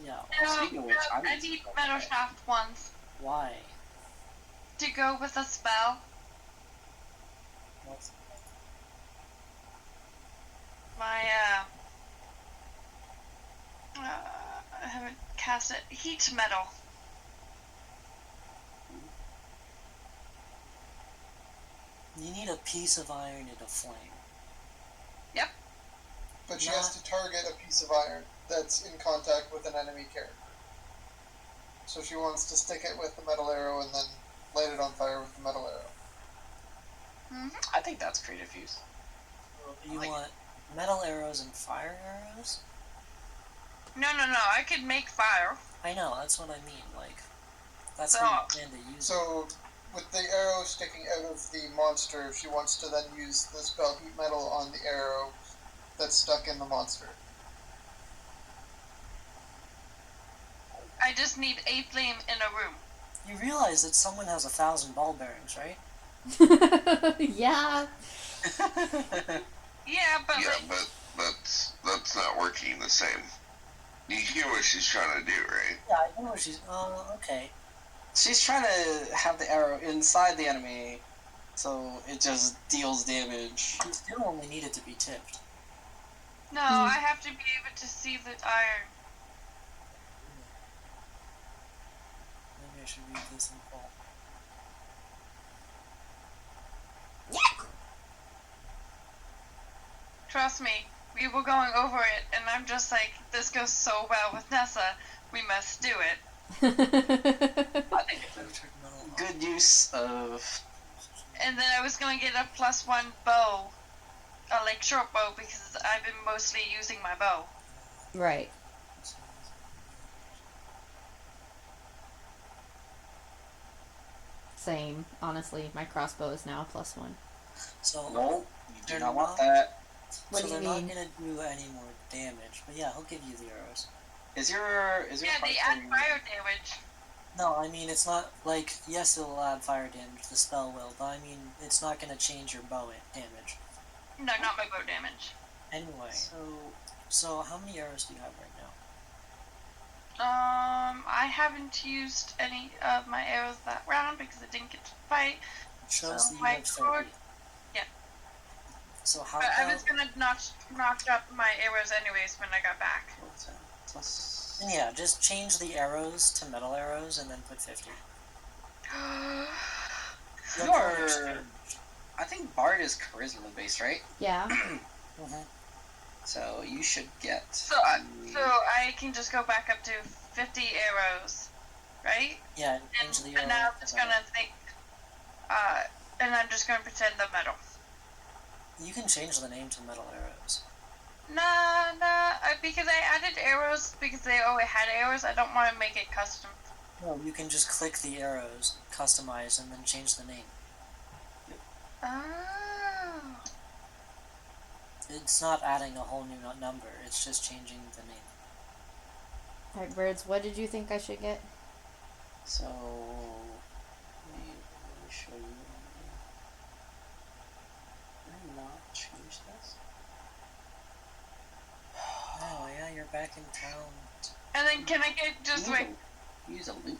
Yeah, Speaking of which, I'm I need metal shaft ones why? to go with a spell. What's- My, I haven't cast it. Heat metal. You need a piece of iron and a flame. But she has to target a piece of iron that's in contact with an enemy character. So she wants to stick it with the metal arrow and then light it on fire with the metal arrow. I think that's creative use. You Like- want metal arrows and fire arrows? No. I could make fire. I know, that's what I mean. Like, that's So- how you plan to use it. So, with the arrow sticking out of the monster, she wants to then use the spell Heat Metal on the arrow that's stuck in the monster. I just need a flame in a room. You realize that someone has 1,000 ball bearings, right? Yeah. Yeah, but Yeah, like, but that's not working the same. You hear what she's trying to do, right? Yeah, I know what she's. Oh, okay. She's trying to have the arrow inside the enemy, so it just deals damage. You still only need it to be tipped. no, I have to be able to see the iron. Maybe I should read this in full. Trust me, we were going over it, and I'm just like, this goes so well with Nessa. We must do it. I think it's Electric metal. a good use of. And then I was going to get a +1 bow, like short bow, because I've been mostly using my bow. Right. Same. Honestly, my crossbow is now a +1. So, No, you do They're not want not- that. What so do you they're not mean? gonna do any more damage. But yeah, he'll give you the arrows. Is your Yeah, they add person- fire damage. No, I mean it's not like yes, it'll add fire damage. The spell will, but I mean it's not gonna change your bow damage. No, not my bow damage. Anyway, So so how many arrows do you have right now? I haven't used any of my arrows that round because I didn't get to fight. It shows So that you my have 30. sword- yeah. So how But I about was gonna notch up my arrows anyways when I got back. plus. yeah, just change the arrows to metal arrows and then put 50. They'll You're- probably exchange. I think Bard is charisma based, right? Yeah. Mhm. So you should get. So I can just go back up to 50 arrows, right? Yeah, And, change the and now arrow. I'm just gonna think, and I'm just gonna pretend the metal. You can change the name to metal arrows. Nah, because I added arrows because they already had arrows. I don't want to make it custom. No, you can just click the arrows, customize, and then change the name. Oh. It's not adding a whole new number, it's just changing the name. Alright, birds, what did you think I should get? So let me show you. Did I not change this? Oh, yeah, you're back in town. And then can I get just like, Use a loop.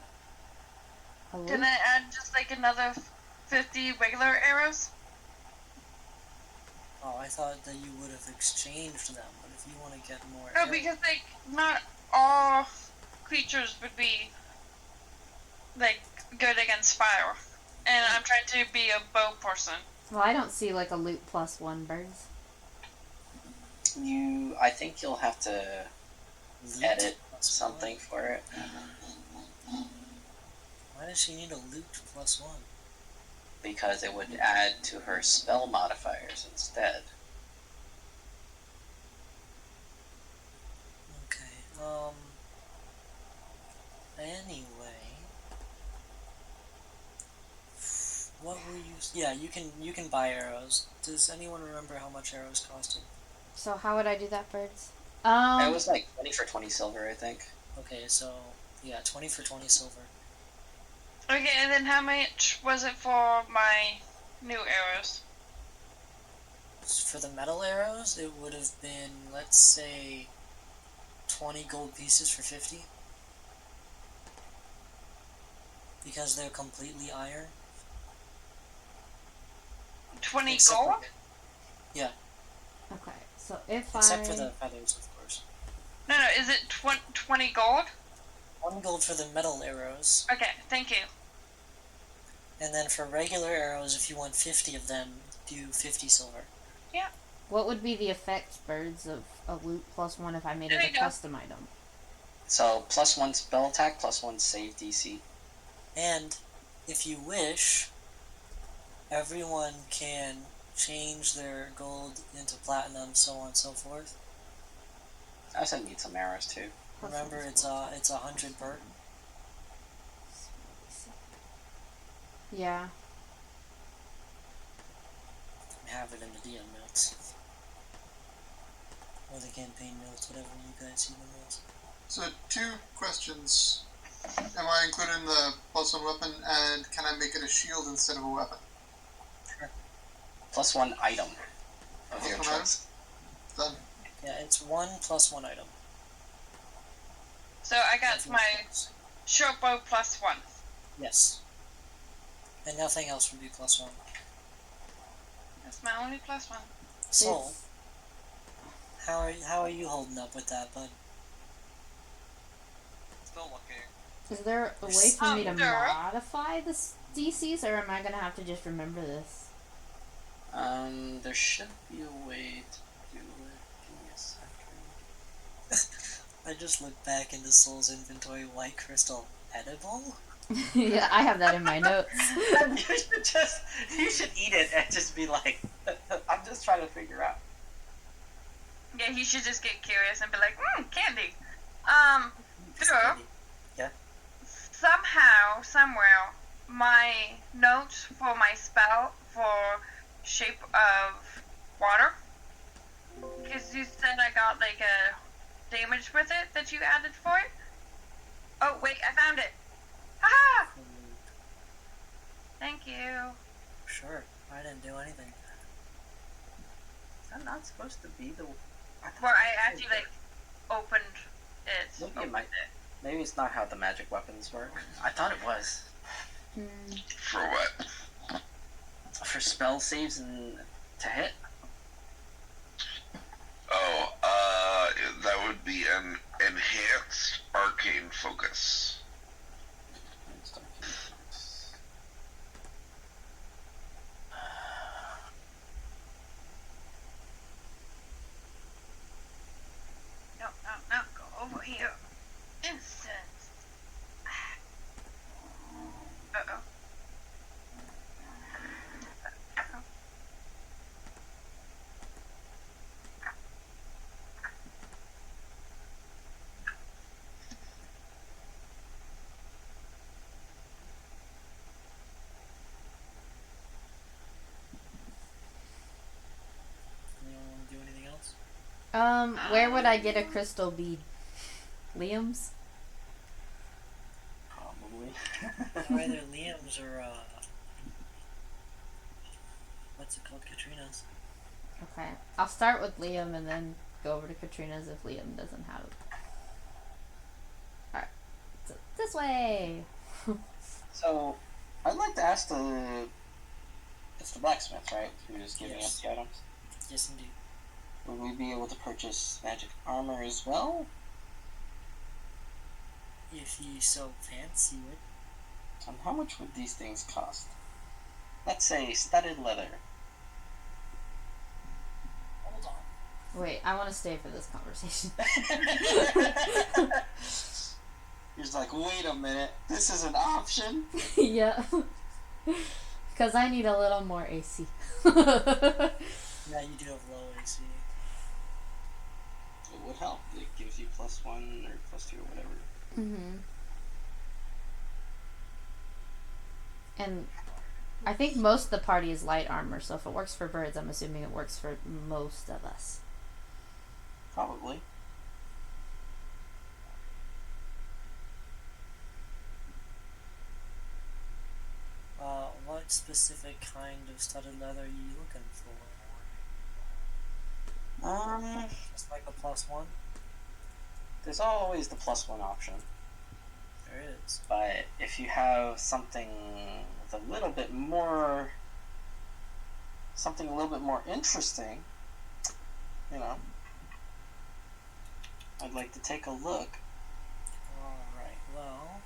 A can loop? I add just like another 50 regular arrows? Oh, I thought that you would have exchanged them, but if you want to get more No, arrows- because like not all creatures would be like good against fire, and I'm trying to be a bow person. Well, I don't see like a loot +1 birds. I think you'll have to Loot edit plus something for it. one? Why does she need a loot +1? Because it would add to her spell modifiers instead. Okay, anyway. What were you... Yeah, you can buy arrows. Does anyone remember how much arrows costed? So how would I do that, birds? It was like 20 for 20 silver, I think. Okay, so, yeah, 20 for 20 silver. Okay, and then how much was it for my new arrows? For the metal arrows, it would have been, let's say, 20 gold pieces for 50. Because they're completely iron. 20 Except for- gold? Yeah, Okay, so if except I... for the feathers, of course. No, is it 20 gold? 1 gold for the metal arrows, Okay, thank you. and then for regular arrows, if you want 50 of them, do 50 silver. What would be the effect, birds, of a loot +1 if I made There it you a go. custom item? So +1 spell attack, +1 save DC. And, if you wish, everyone can change their gold into platinum, so on and so forth. I said need some arrows too. Remember, it's 100 per. Yeah. I have it in the DM notes. Or the campaign notes, whatever you guys see them as. So 2 questions. Am I including the +1 weapon, and can I make it a shield instead of a weapon? +1 item of Plus your one item? choice. Done. Yeah, it's 1 + 1 item. So I got Nothing my else. short bow +1. Yes. And nothing else would be +1. That's my only +1. So, It's- how are you holding up with that, bud? Still looking. Is there a way for me to Sure. modify the DCs, or am I gonna have to just remember this? There should be a way to do it. Give me a second. I just looked back into Soul's inventory. White crystal edible? Yeah, I have that in my notes. you should eat it and just be like, I'm just trying to figure out. Yeah, he should just get curious and be like, candy. Sure. Somehow, somewhere, my notes for my spell for shape of water, because you said I got like a damage with it that you added for it. Oh wait, I found it. Haha! Thank you. Sure, I didn't do anything. Is that not supposed to be the? Where I actually like opened it. Maybe it Opened might. Maybe it's not how the magic weapons work. I thought it was. For what? For spell saves and to hit. Oh, that would be an enhanced arcane focus. No, go over here. Instance. Uh-oh. Anyone want to do anything else? Where would I get a crystal bead? Liam's? Probably. Either Liam's or, what's it called? Katrina's. Okay. I'll start with Liam and then go over to Katrina's if Liam doesn't have it. Alright. So, this way! So, I'd like to ask it's the blacksmith, right? Who's giving Yes. us the items. Yes, indeed. Would we be able to purchase magic armor as well? If you so fancy it. And how much would these things cost? Let's say studded leather. Hold on. Wait, I want to stay for this conversation. He's like, wait a minute, this is an option? Yeah. Because I need a little more AC. Yeah, you do have low AC. It would help. It gives you +1 or +2 or whatever. Mm-hmm. And I think most of the party is light armor, so if it works for birds, I'm assuming it works for most of us. Probably. What specific kind of studded leather are you looking for? Just like a +1? There's always the +1 option. There is. But if you have something with a little bit more, something a little bit more interesting, you know, I'd like to take a look. Alright, well.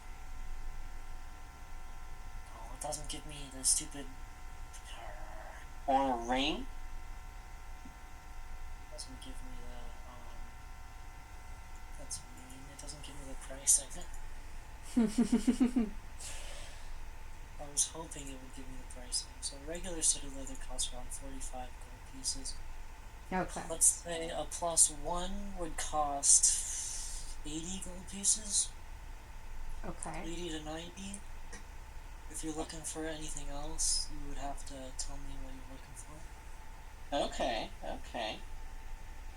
Oh, it doesn't give me the stupid. Or a ring. Doesn't give me the, that's mean. It doesn't give me the price. A was hoping it would give me the pricing. So regular studded leather costs around 45 gold pieces. Okay. Let's say a +1 would cost 80 gold pieces. Okay. 80 to 90. If you're looking for anything else, you would have to tell me what you're looking for. Okay, okay.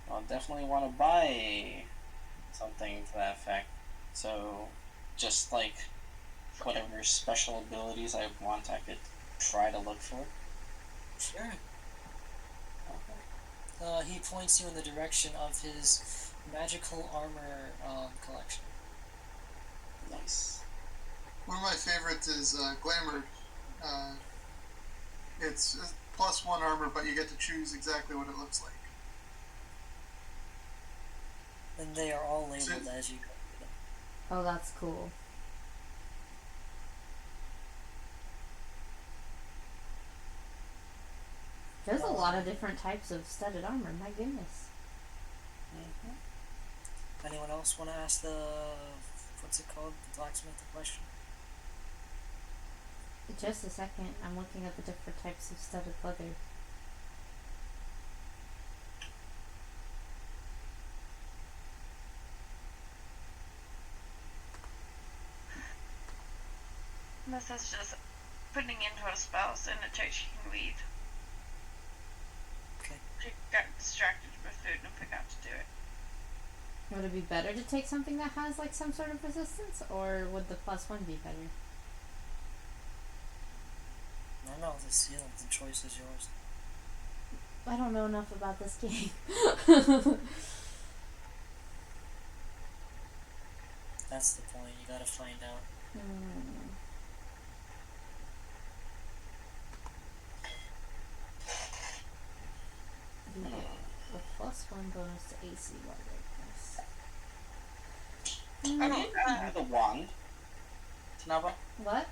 I'll definitely want to buy something to that effect. So, just like whatever special abilities I want, I could try to look for. Sure. Okay. He points you in the direction of his magical armor collection. Nice. One of my favorites is Glamour. It's +1 armor, but you get to choose exactly what it looks like. And they are all labeled as you go through them. Oh, that's cool. There's a lot of different types of studded armor. My goodness. Anyone else want to ask the what's it called? The blacksmith a question? Just a second. I'm looking at the different types of studded leather. This is just putting into a spell so in a church she can read. Okay. She got distracted with food and forgot to do it. Would it be better to take something that has like some sort of resistance, or would the +1 be better? I don't know. The choice is yours. I don't know enough about this game. That's the point. You gotta find out. You get a +1 bonus to AC while Are you able to use a wand, Tanaba? What?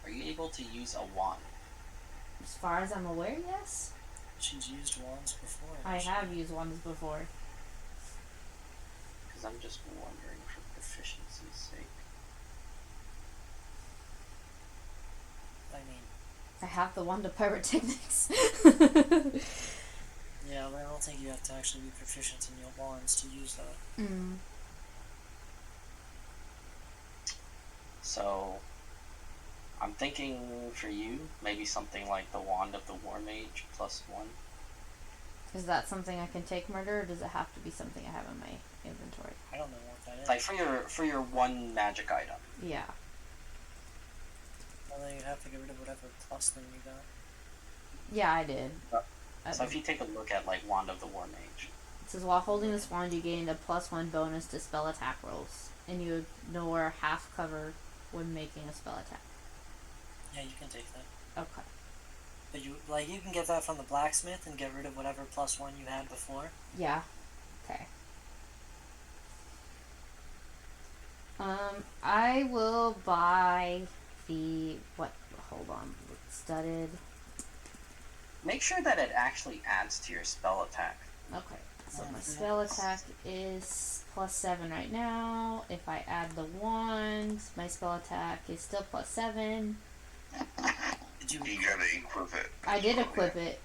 Are you able to use a wand? As far as I'm aware, yes. She's used wands before. I have used wands before. Because I'm just wondering for proficiency's sake. I mean, I have the wand of pyrotechnics. yeah, but I don't think you have to actually be proficient in your wands to use that. So, I'm thinking for you, maybe something like the Wand of the War Mage +1. Is that something I can take, Murder, or does it have to be something I have in my inventory? I don't know what that is. Like for your one magic item. Yeah. Well, then you'd have to get rid of whatever plus thing you got. Yeah, I did. So if you take a look at like Wand of the War Mage. It says, while holding this wand, you gain a +1 bonus to spell attack rolls, and you ignore half cover when making a spell attack. Yeah, you can take that. Okay. But you can get that from the blacksmith and get rid of whatever +1 you had before. Yeah. Okay. I will buy the hold on, studded. Make sure that it actually adds to your spell attack. Okay. So my spell attack is +7 right now. If I add the wand, my spell attack is still +7. You gotta equip it. I did equip it.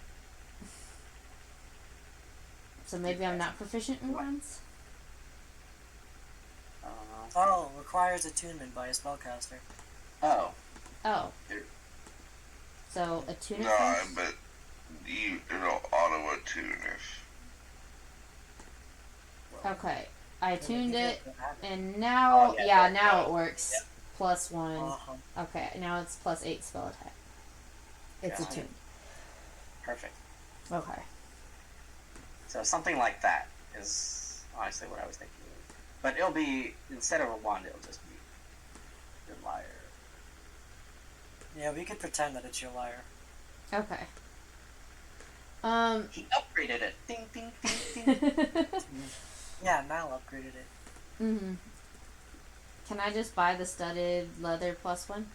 So maybe I'm not proficient in wands? Oh, requires attunement by a spellcaster. Oh. Oh. Here. So attunement No, first? but it'll auto attune if. Okay. I tuned it, And and now, Oh, yeah, yeah, there you now go. it works. Yep. +1. uh-huh. Okay, now it's +8 spell attack. It's Got it. attuned. Perfect. Okay. So something like that is honestly what I was thinking. But it'll be, instead of a wand, it'll just be your lyre. Yeah, we could pretend that it's your lyre. Okay. He upgraded it. Ding, ding, ding, ding. Yeah, Mal upgraded it. Mhm. Can I just buy the studded leather +1?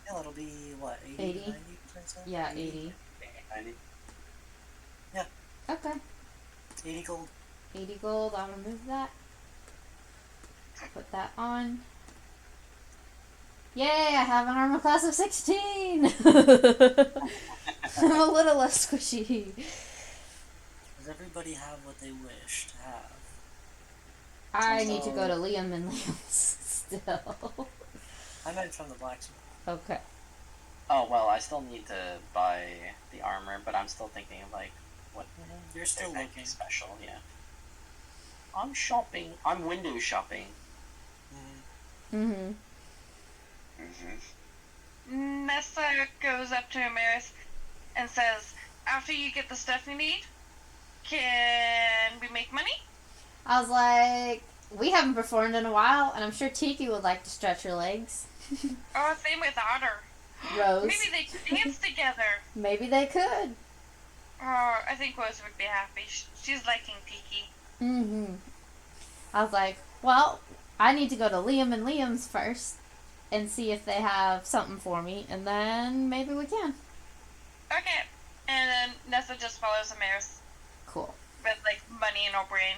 Yeah, it'll be, what, 80? 80? 90%? Yeah, 80. 90. Okay. 80 gold. 80 gold, I'll remove that. Put that on. Yay, I have an armor class of 16! I'm a little less squishy. Does everybody have what they wish to have? I need to go to Liam and Liam's still. I meant from the blacksmith. Okay. Oh, well, I still need to buy the armor, but I'm still thinking of, like, what You're still there might be looking. special, yeah. I'm shopping. I'm window shopping. Mm-hmm. Nessa goes up to Amaris and says, after you get the stuff you need, can we make money? I was like, we haven't performed in a while, and I'm sure Tiki would like to stretch her legs. Oh, same with Otter. Rose. Maybe they could dance together. Maybe they could. Oh, I think Rose would be happy. She's liking Tiki. Mm-hmm. I was like, well, I need to go to Liam and Liam's first and see if they have something for me, and then maybe we can. Okay. And then Nessa just follows Amaris Cool. with, like, money in her brain.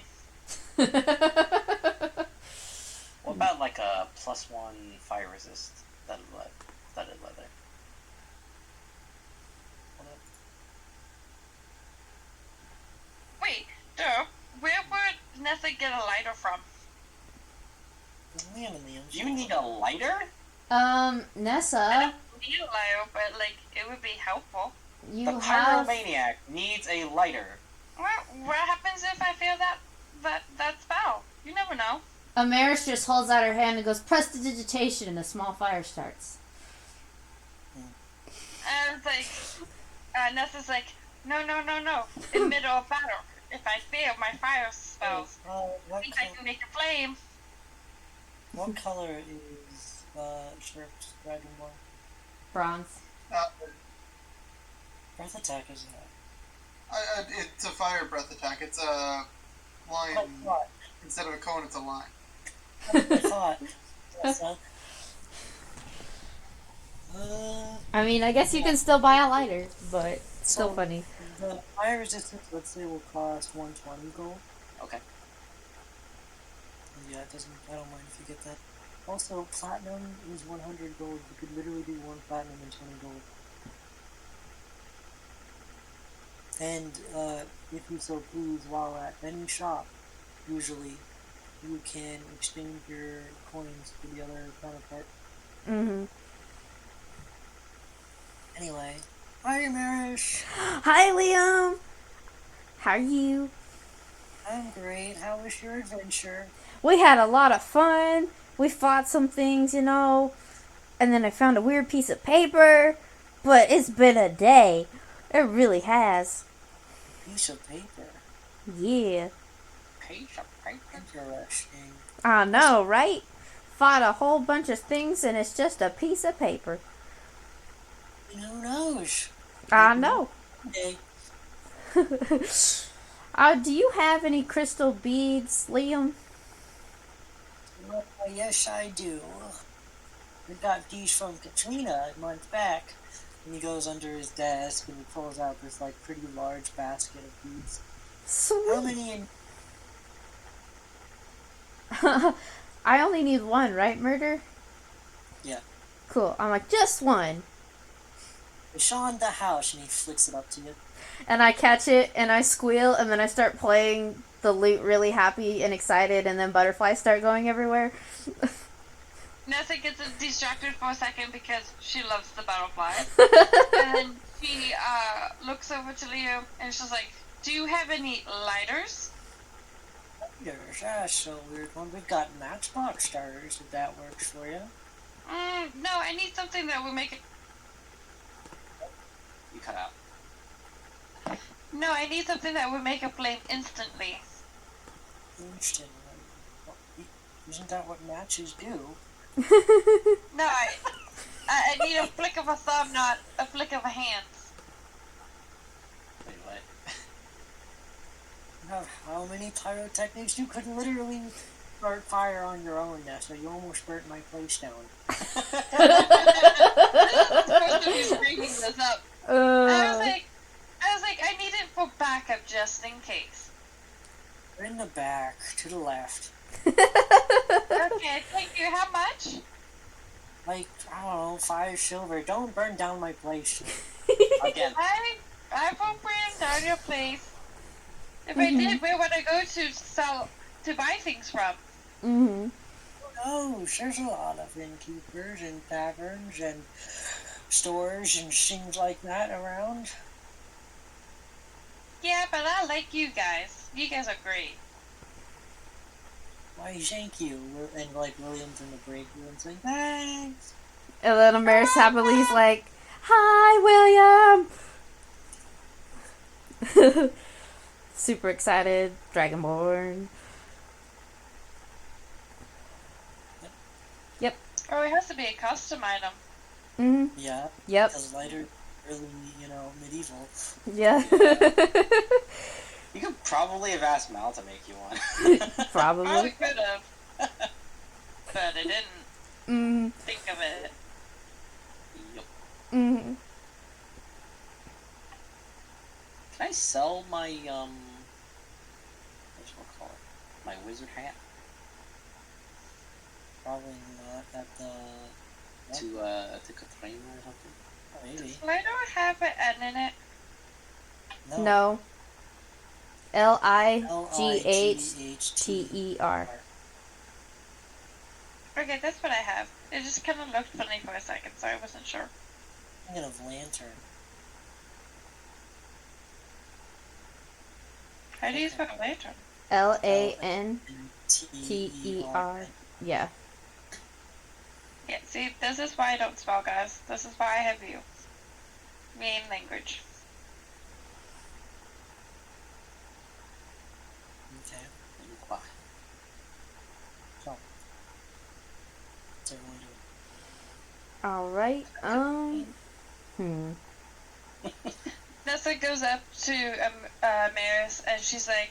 What about, like, a +1 fire resist studded leather? Wait, Joe, where would Nessa get a lighter from? Liam and Liam. You need a lighter? I Nessa, don't need a lighter, but, like, it would be helpful. you The have... pyromaniac needs a lighter. What happens if I fail that spell? You never know. Amaris just holds out her hand and goes, prestidigitation, and a small fire starts. And it's like, Nessa's like, no. In the middle of battle, if I fail my fire spells, I What, think I can make a flame. what color is Shirk's Dragonborn? Bronze. Breath attack is that? It's a fire breath attack. It's a line. Oh, what? Instead of a cone, it's a line. I thought. Tessa. I mean, I guess you can still buy a lighter, but it's still So- funny. The fire resistance, let's say, will cost 120 gold. Okay. Yeah, it doesn't. I don't mind if you get that. Also, platinum is 100 gold. You could literally do 1 platinum and 20 gold. And if you so please, while at any shop, usually you can exchange your coins for the other counterpart. Mm-hmm. Anyway, hi Marish. Hi, Liam. How are you? I'm great. How was your adventure? We had a lot of fun. We fought some things, you know. And then I found a weird piece of paper. But it's been a day. It really has. Piece of paper. Yeah. Page of paper. Interesting. I know, right? Fought a whole bunch of things and it's just a piece of paper. Who knows? I know. Okay. Do you have any crystal beads, Liam? Well, yes, I do. We got these from Katrina a month back. And he goes under his desk and he pulls out this like pretty large basket of beads. How Sweet. many in I only need one, right, Murder? Yeah. Cool. I'm like, just one. Sean the house? And he flicks it up to you. And I catch it and I squeal and then I start playing the lute really happy and excited and then butterflies start going everywhere. Nessa gets distracted for a second because she loves the butterflies. And then she looks over to Leo and she's like, do you have any lighters? There's that's a weird one. We've got Matchbox starters if that works for you. No, I need something that will make it. You cut out. No, I need something that would make a flame instantly. Interesting. Isn't that what matches do? No, I need a flick of a thumb, not a flick of a hand. Wait, what? You have how many pyrotechnics? You could literally start fire on your own, Nessa. You almost burnt my place down. Who's bringing this up? I was like, I need it for backup just in case. We're in the back, to the left. Okay, thank you. How much? like, I don't know, 5 silver. Don't burn down my place. Again, I won't bring down your place. If I Mhm. did, where would I go to buy things from? Mm-hmm. Oh, there's a lot of innkeepers and taverns and stores and things like that around. Yeah, but I like you guys. You guys are great. Why, thank you. And like William's in the break room saying, thanks. And then Amaris happily is like, "Hi, William." Super excited, Dragonborn. Oh, it has to be a custom item. Mm-hmm. Yeah, Yep. because lighter, early, medieval. Yeah. you could probably have asked Mal to make you one. Probably Probably. could have. But I didn't Mm-hmm. think of it. Yup. Mm-hmm. Can I sell my what's it call it? My wizard hat Probably not at the. to Katrina or something? Oh, maybe. I don't have an N in it. No. Lightter. Lightter. Okay, that's what I have. It just kind of looked funny for a second, so I wasn't sure. Thinking of lantern. How do you spell lantern? Lanter. Yeah. Yeah, see, this is why I don't spell, guys. This is why I have you. Main language. Okay. Why? So. What's everyone doing? All right. Nessa goes up to Maris and she's like,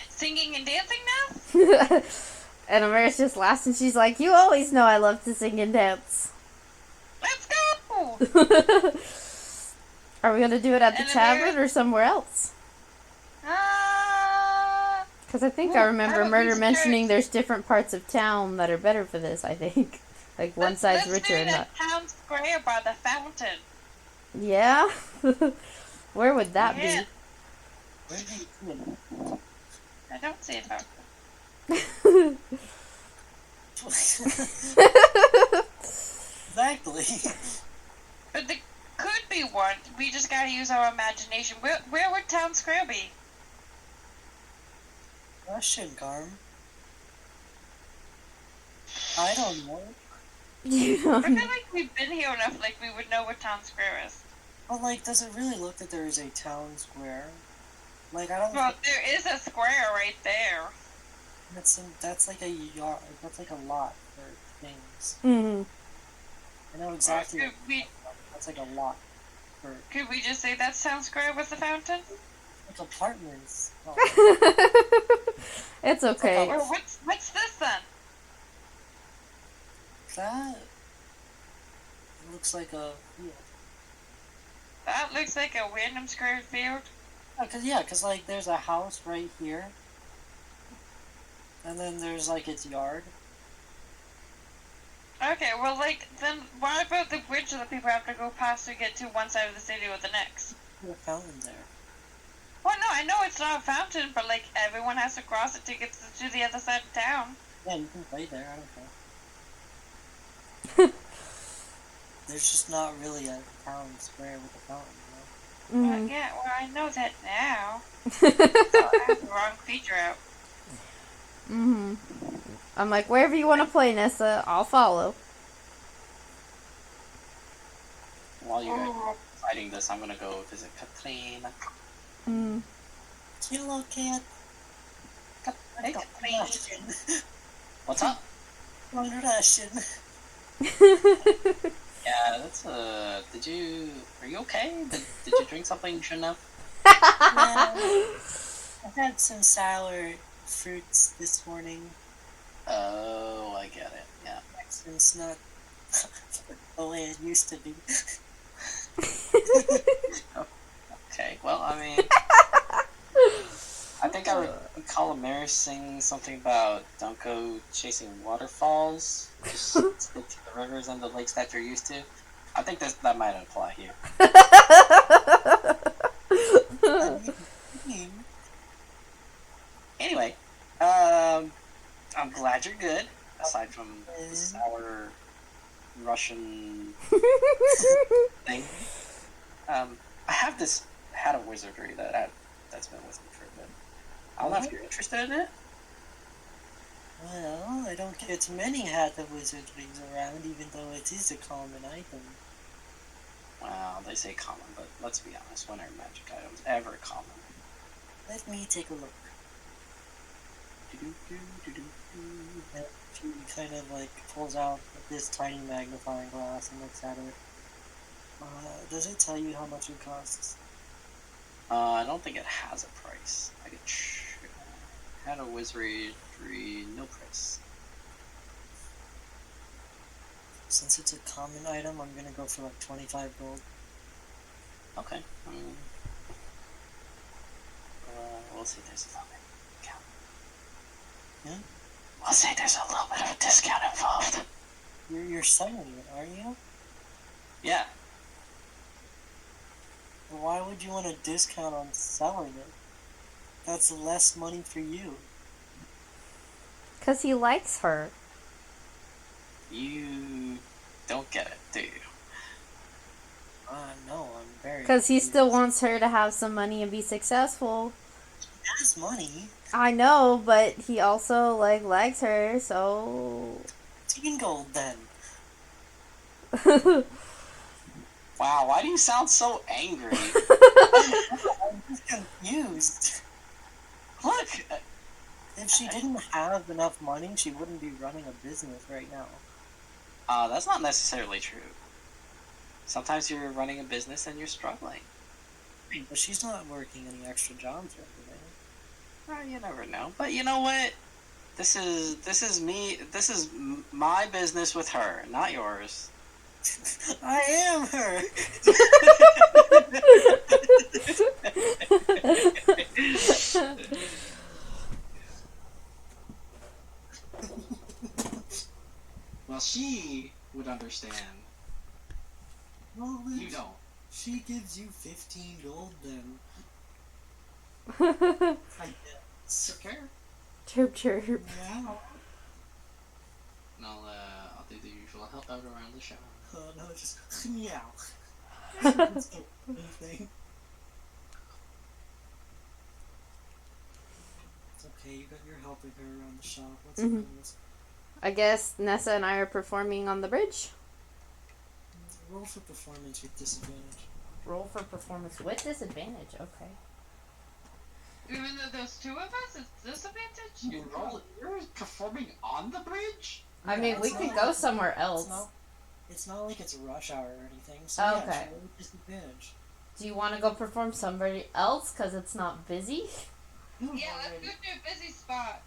singing and dancing now? And Amaris just laughs and she's like, "You always know I love to sing and dance." Let's go! Are we gonna do it at the And tavern Amaris- or somewhere else? Because I think I Ooh, remember how about Murder we mentioning start- there's different parts of town that are better for this, I think. Like one side's let's richer do and it not. at Town Square by the fountain. Yeah? Where would that Yeah. Where did you I don't see a fountain. be? Exactly. But there could be one. We just gotta use our imagination. Where would Town Square be? Question, Carm. I don't know. You I don't feel know. like we've been here enough, like we would know where Town Square is. But like, does it really look that there is a town square? Like, I don't. Well, there is a square right there. That's like a yard. That's like a lot for things. Mm-hmm. I know exactly. Could we, That's like a lot for could we just say that's Town Square with the fountain? like apartments. Oh, It's okay. Or what's this then? that looks like a field. That looks like a random square field. Oh, cause like there's a house right here, and then there's like its yard. Okay, well, like, then what about the bridge that people have to go past to get to one side of the city or the next? There's a fountain there. Well, no, I know it's not a fountain, but, like, everyone has to cross it to get to the other side of town. Yeah, you can play there. I don't care. There's just not really a town square with a fountain. Mm-hmm. Yeah, well, I know that now. So I have the wrong feature out. Mm-hmm. I'm like, wherever you want to play, Nessa, I'll follow. While you're fighting this, I'm gonna go visit Katrina. Mm. Hello, cat. Hey, Katrina. What's up? One Russian. Yeah, that's are you okay? Did you drink something you shouldn't have? I had some sour fruits this morning. Oh, I get it. Yeah. It's not the way it used to be. Okay. Well, I mean, I think I recall Amaris saying something about don't go chasing waterfalls. Just stick to the rivers and the lakes that you're used to. I think that might apply here. Anyway, I'm glad you're good. Aside from the sour Russian thing, I have this hat of wizardry that's been with me for a bit. I don't know if you're interested in it. Well, I don't get many hat of wizardries around, even though it is a common item. Well, they say common, but let's be honest, when are magic items ever common? Let me take a look. And she kind of like pulls out this tiny magnifying glass and looks at it. Does it tell you how much it costs? I don't think it has a price. I could had a wizardry, no price. Since it's a common item, I'm gonna go for like 25 gold. Okay. We'll see. There's a little bit of discount. Yeah? We'll see. There's a little bit of a discount involved. You're selling it, are you? Yeah. Why would you want a discount on selling it? That's less money for you. Because he likes her. You don't get it, do you? No, I'm very Because he confused. still wants her to have some money and be successful. He has money. I know, but he also likes her, so 10 gold then. Wow, why do you sound so angry? I'm just confused. Look, If she didn't have enough money, she wouldn't be running a business right now. that's not necessarily true. Sometimes you're running a business and you're struggling. But she's not working any extra jobs or anything. Well, you never know. But you know what? This is me. This is my business with her, not yours. I am her! Well, she would understand. Well, You don't. she gives you 15 gold then. I guess. Okay. Chirp chirp. Yeah. And I'll do the usual help out around the shop. Oh no, just meow. Anything. It's okay, you got your helping her around the shop. What's Mhm. the bonus? I guess Nessa and I are performing on the bridge. Roll for performance with disadvantage. Roll for performance with disadvantage. Okay. Even though there's two of us, it's disadvantage? You're performing on the bridge? I mean, we it's could not- go somewhere else. It's not like it's rush hour or anything, so Oh, yeah, okay. roll with disadvantage. Do you want to go perform somebody else because it's not busy? You've Yeah, let's already, go to a busy spot.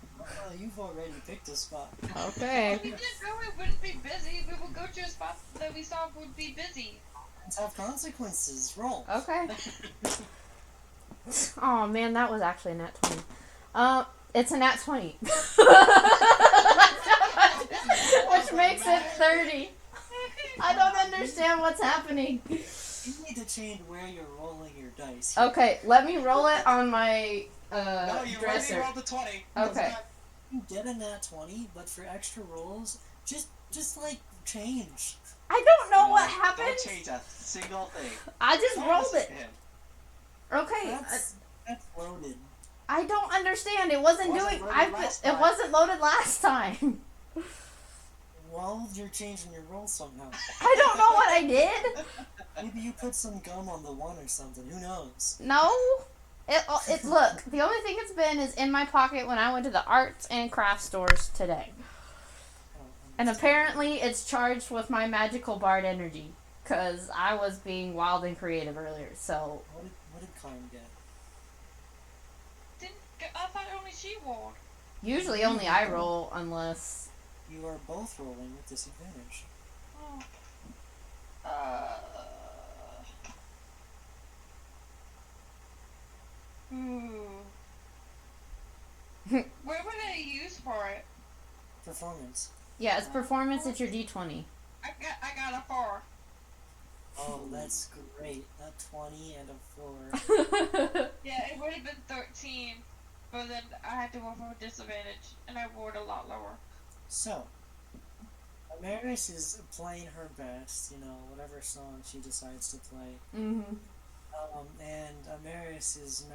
you've already picked a spot. Okay. We didn't know it wouldn't be busy. We would go to a spot that we saw would be busy. Let's have consequences. Roll. Okay. Oh man, that was actually a nat 20. It's a nat 20. Which makes it 30. I don't understand what's happening. You need to change where you're rolling your dice. Okay, let me roll it on my No, you already dresser. rolled the 20. Okay. You get a nat 20, but for extra rolls, just like change. I don't know what Don't happened. change a single thing. I just Don't rolled listen it. to him. Okay. That's loaded. I don't understand. It wasn't Wasn't doing. loaded last It time. wasn't loaded last time. Well, you're changing your roll somehow. I don't know what I did. Maybe you put some gum on the one or something. Who knows? No. It look. The only thing it's been is in my pocket when I went to the arts and crafts stores today. I don't And understand. apparently it's charged with my magical bard energy. Because I was being wild and creative earlier. So, What did Karn get? I thought only she rolled. usually only I roll unless... You are both rolling with disadvantage. Oh. Hmm. What would I use for it? Performance. Yeah, it's performance. It's your D20. I got a 4. Oh, that's great. A 20 and a 4. Yeah, it would have been 13, but then I had to roll for a disadvantage, and I rolled a lot lower. So, Amaris is playing her best, whatever song she decides to play. Mm-hmm. And Amaris is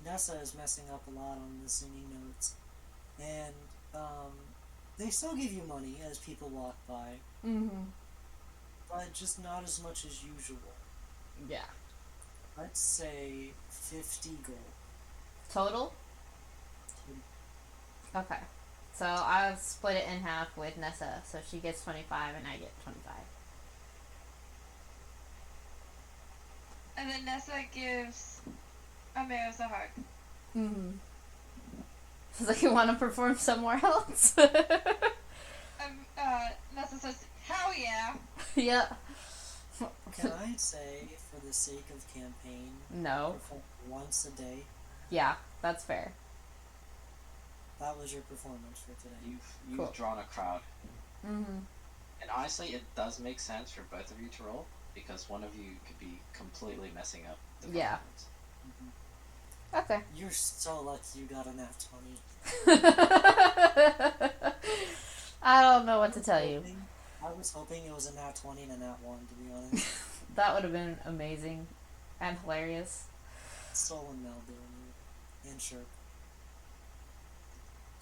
Nessa is messing up a lot on the singing notes. And, they still give you money as people walk by, Mm-hmm. but just not as much as usual. Yeah. Let's say 50 gold. Total? Okay. So I'll split it in half with Nessa, so she gets 25 and I get 25. And then Nessa gives Amaris a hug. Mm-hmm. It's like you want to perform somewhere else. Nessa says, "Hell yeah!" Yep. Can I say, for the sake of campaign, No. perform once a day? Yeah, that's fair. That was your performance for today. You've Cool. drawn a crowd. Mm-hmm. And honestly, it does make sense for both of you to roll, because one of you could be completely messing up the Yeah. performance. Okay. You're so lucky you got a nat 20. I don't know what to tell you. I was hoping it was a nat 20 and a nat 1, to be honest. That would have been amazing and hilarious. Soul and Mel doing it. And Sherp.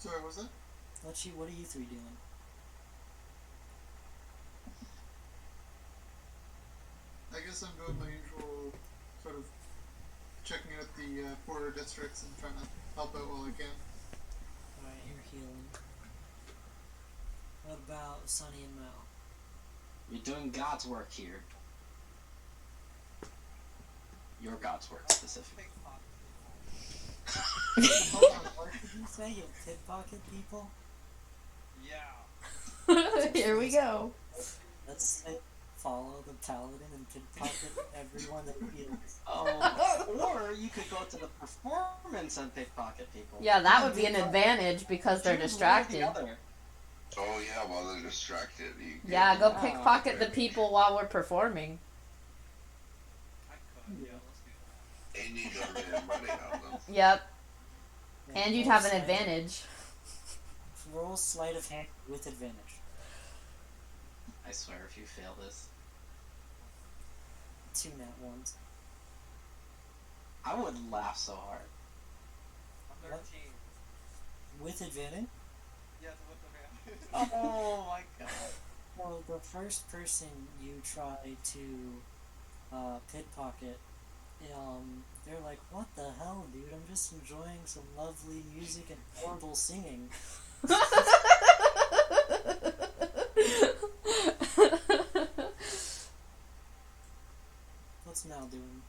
Sorry, what was that? What are you three doing? I guess I'm doing my usual sort of checking out the border districts and trying to help out while I can. Alright, you're healing. What about Sunny and Mel? You're doing God's work here. Your God's work, specifically. Hold on, what did you say? You pickpocket people? Yeah. Here we go. Let's say follow the paladin and pickpocket everyone that heals. Oh, or you could go to the performance and pickpocket people. Yeah, that would be an advantage because they're Choose one or the distracted. other. Oh yeah, while they're distracted. You Yeah, go Ah, pickpocket the people while we're performing. I could. Yeah, let's do that. And you don't get money on them. Yep. Yeah, And you'd roll have an sleight- advantage. Roll sleight of hand with advantage. I swear, if you fail this, 2 nat 1s. I would laugh so hard. I'm What? 13. With advantage? Yes, with the man. Oh my god. Well, the first person you try to pickpocket, they're like, "What the hell, dude? I'm just enjoying some lovely music and horrible singing." What's Mal doing?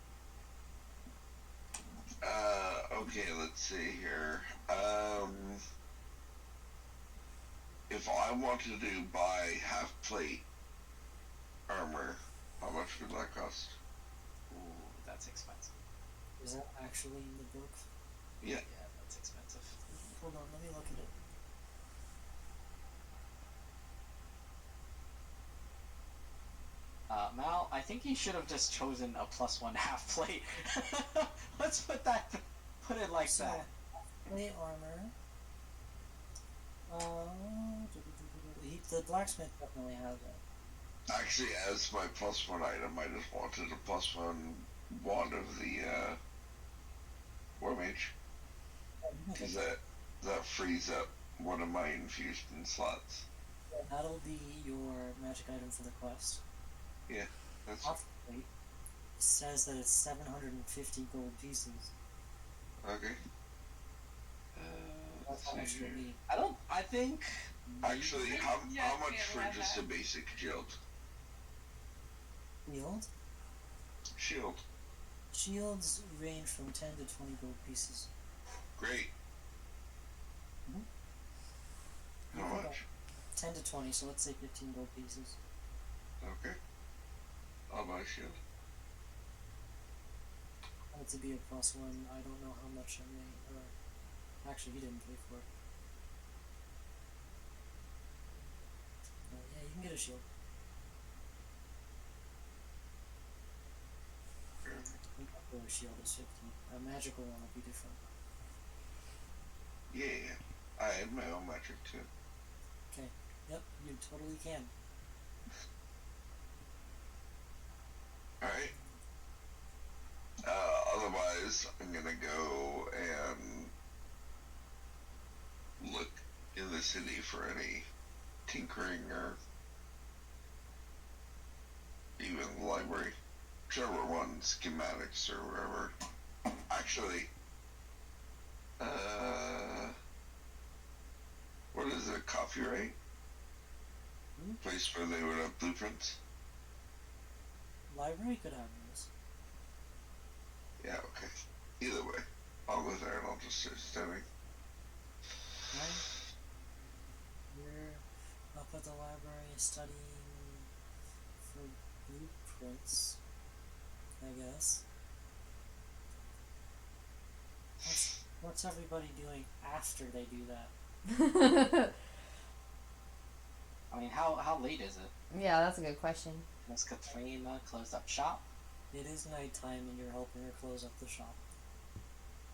Okay, let's see here. If I wanted to buy half plate armor, how much would that cost? Ooh, that's expensive. Is that actually in the book? Yeah. Yeah, that's expensive. Hold on, let me look at it. Mal, I think you should have just chosen a +1 half plate. Let's put it like So, that. plate armor. The blacksmith definitely has it. Actually, as my +1 item, I just wanted a +1 wand of the War Mage. Because that frees up one of my infusion slots. That'll be your magic item for the quest. That's Off the plate, it says that it's 750 gold pieces. okay. That's how much Let's see you here. need. I think. Actually, how Yes, much we for have just that. a basic shield? Shield? Shield. Shields range from 10 to 20 gold pieces. Great. Mhm. How Hold on. much? 10 to 20, so let's say 15 gold pieces. Okay. I'll buy a shield. Want it to be a +1, I don't know how much I may, or Actually, he didn't pay for it. Yeah, you can get a shield. A shield is 50. A magical one will be different. Yeah, I had my own metric too. Okay. Yep, you totally can. Alright. Otherwise, I'm gonna go and look in the city for any tinkering or even the library. Whichever one, schematics or whatever. Actually, what is it, copyright? Place where they would have blueprints? Library could have those. Yeah, okay. Either way, I'll go there and I'll just start studying. Right? You're up at the library studying for blueprints, I guess. What's everybody doing after they do that? I mean, how late is it? Yeah, that's a good question. Has Katrina closed up shop? It is nighttime and you're helping her close up the shop.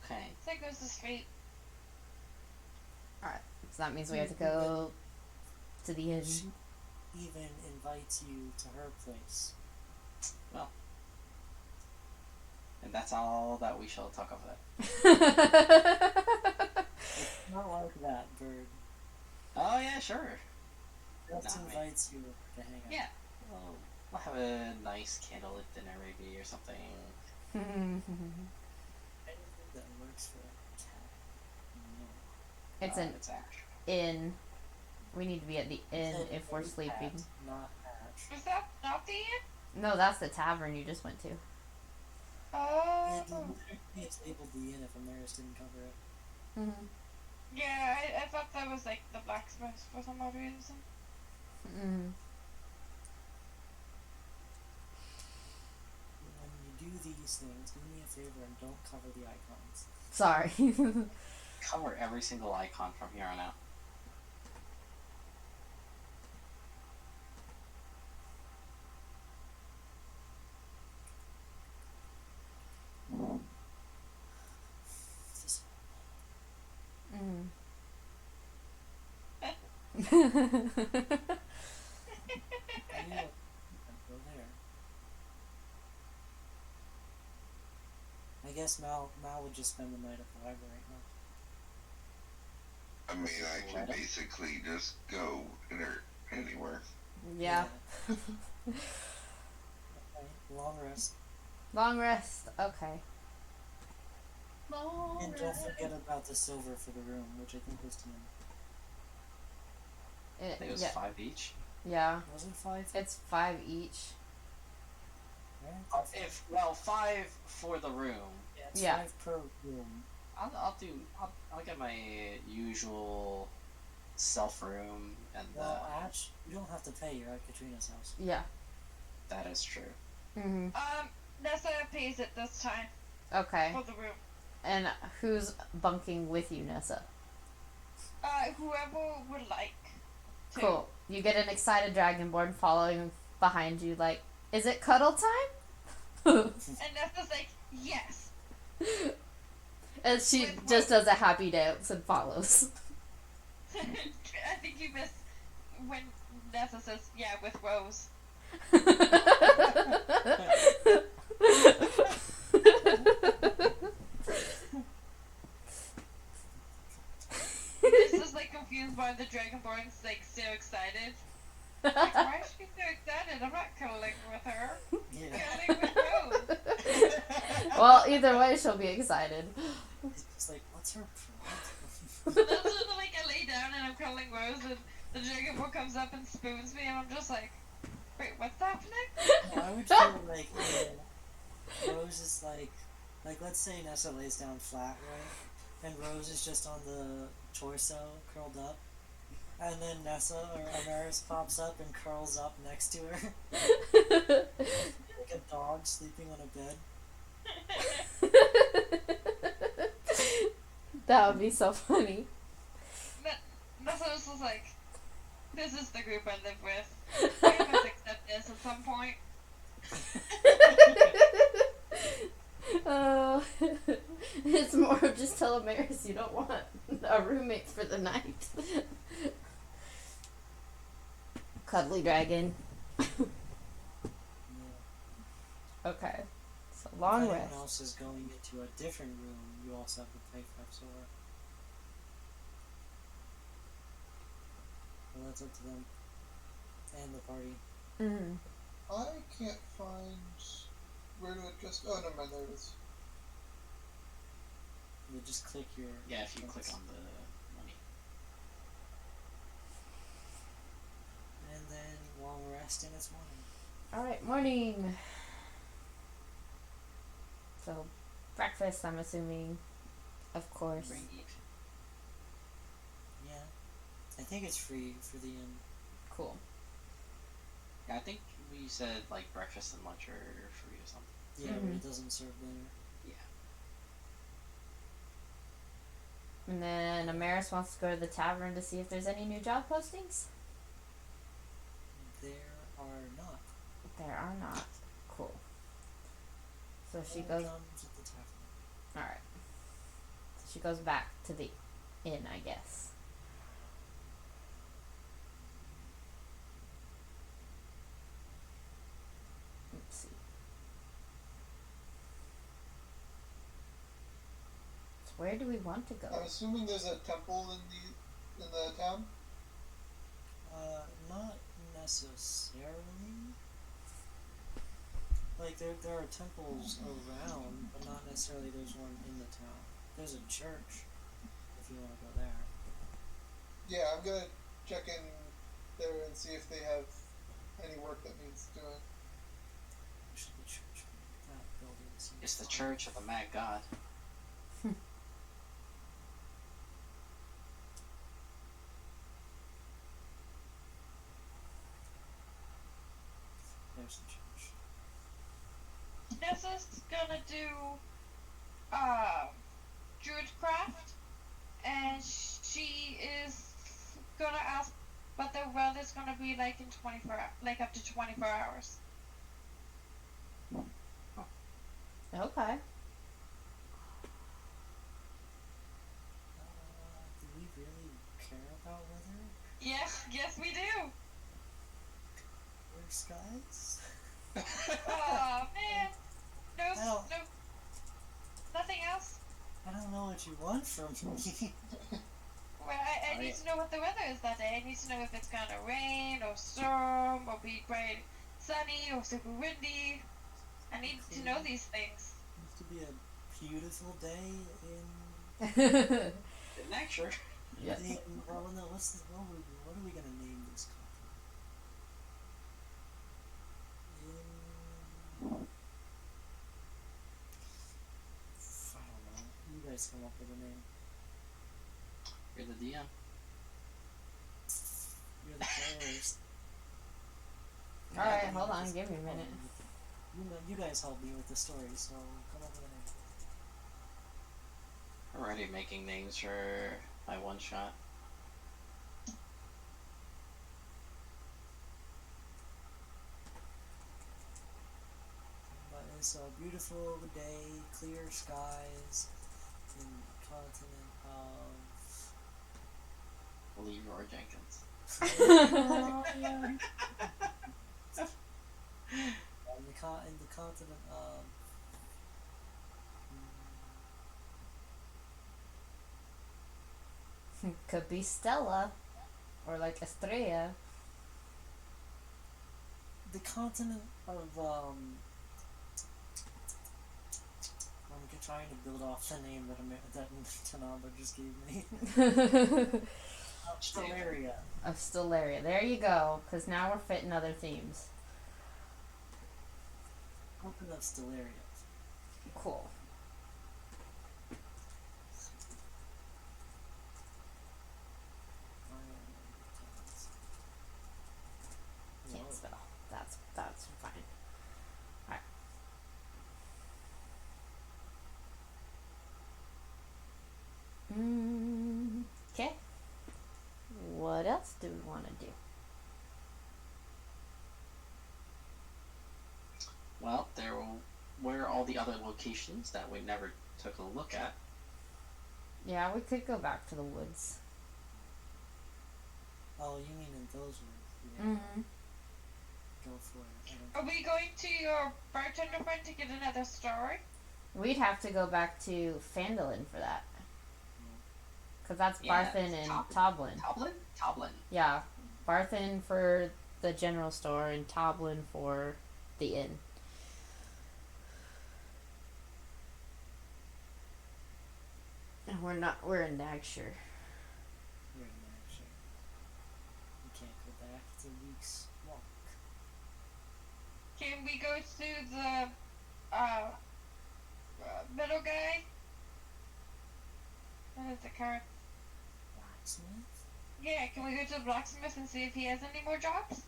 Okay. So it goes to sleep. Alright, so that means we have to go to the inn. She even invites you to her place. And that's all that we shall talk of that. It's not like that, Bird. Oh yeah, sure. Just Nah, invites you to hang out. Yeah. Well, we'll have a nice candlelit dinner maybe or something. Anything that works for a cat. No. It's an It's Ash. inn. We need to be at the inn Said if we're a sleeping. cat, not Ash. Is that not the end? No, that's the tavern you just went to. Oh. It's labeled the inn if Amaris didn't cover it. Yeah, I thought that was like the blacksmith for some odd reason. Mm. When you do these things, do me a favor and don't cover the icons. Sorry. Cover every single icon from here on out. Just Mm. go there. I guess Mal would just spend the night at the library, huh? I mean, I can basically just go anywhere. Yeah. Okay, long rest. Long rest. Okay. And don't forget about the silver for the room, which I think was 10. I think it was Yeah. 5 each. Yeah. Was it 5? It's 5 each. Right? 5 for the room. Yeah, it's Yeah. 5 per room. I'll get my usual self room and Well, Ash, you don't have to pay. You're at Katrina's house. Yeah. that is true. Mhm. Nessa pays it this time Okay. for the room. And who's bunking with you, Nessa? Whoever would like to. Cool. You get an excited dragonborn following behind you, like, is it cuddle time? And Nessa's like, yes. And she With just does a happy dance and follows. I think you missed when Nessa says, yeah, with Rose. Nessa's like confused by the dragonborn's like so excited. Like, why is she so excited? I'm not cuddling with her. Yeah. Cuddling with Rose. Well, either way, she'll be excited. It's just like, what's her problem? That's when like I lay down and I'm cuddling Rose and the dragonborn comes up and spoons me and I'm just like, wait, what's happening? I would feel like Rose is like let's say Nessa lays down flat, right? And Rose is just on the torso, curled up. And then Nessa or Amaris pops up and curls up next to her. Like a dog sleeping on a bed. That would be so funny. Nessos was like, this is the group I live with. I must accept this at some point. Oh, it's more of just tell Amaris you don't want a roommate for the night. Cuddly dragon. Yeah. Okay. So If long anyone rest. else is going into a different room, you also have the Type 5 sword. Well, that's up to them. And the party. Mm. I can't find where to adjust. Oh, never mind. There it is. You just click your. Yeah, if you click on the money. And then long rest and it's morning. Alright, morning. So, breakfast, I'm assuming. Of course. Bring it. Yeah. I think it's free for the inn. Cool. Yeah, I think we said like breakfast and lunch are free or something. Yeah, but Mhm. it doesn't serve dinner. And then Amaris wants to go to the tavern to see if there's any new job postings. There are not. There are not. Cool. So she All goes. comes at the tavern. Alright. So she goes back to the inn, I guess. Let's see. So where do we want to go? I'm assuming there's a temple in the town. Not necessarily. Like there are temples around, but not necessarily there's one in the town. There's a church, if you want to go there. Yeah, I'm gonna check in there and see if they have any work that needs doing. Actually, the church, that building seems It's the fine. Church of the Mad God. There's the church. Nessa's gonna do Druidcraft, and she is gonna ask what the weather's gonna be like in 24 like up to 24 hours. Okay. Do we really care about weather? Yes, we do. Clear skies? Oh man, Well- no, nothing else. I don't know what you want from me. Well, I need to know what the weather is that day. I need to know if it's gonna rain or storm or be bright sunny or super windy. I need to know these things. It used to be a beautiful day in Good nature. Yeah. well, no, what are we gonna name this continent? I don't know. You guys come up with a name. You're the DM. You're the players. Alright, hold on, give me a minute. You guys helped me with the story, so come up with a name. I'm already making names for my one shot. But it's a beautiful day, clear skies, in the continent of Leroy Jenkins. in the continent of Could be Stella. Or like Estrella. the continent of I'm trying to build off the name that Tanaba just gave me. Stellaria. Of Stellaria. There you go. Because now we're fitting other themes. Open up Stellaria. Cool. Can't spell. That's fine. Alright. do we want to do? Well, where are all the other locations that we never took a look at? Yeah, we could go back to the woods. Oh, you mean in those ones? Yeah. Mm-hmm. Go for it. Are we going to your bartender friend to get another story? We'd have to go back to Phandalin for that. Because that's Yeah, Barthen and Toblin. Toblin. Toblin. Yeah, Barthen for the general store and Toblin for the inn. And we're in Nagshire. We're in Nagshire. We can't go back. It's a week's walk. Can we go to the middle guy? What is it called? Blacksmith? Yeah, can we go to the blacksmith and see if he has any more jobs?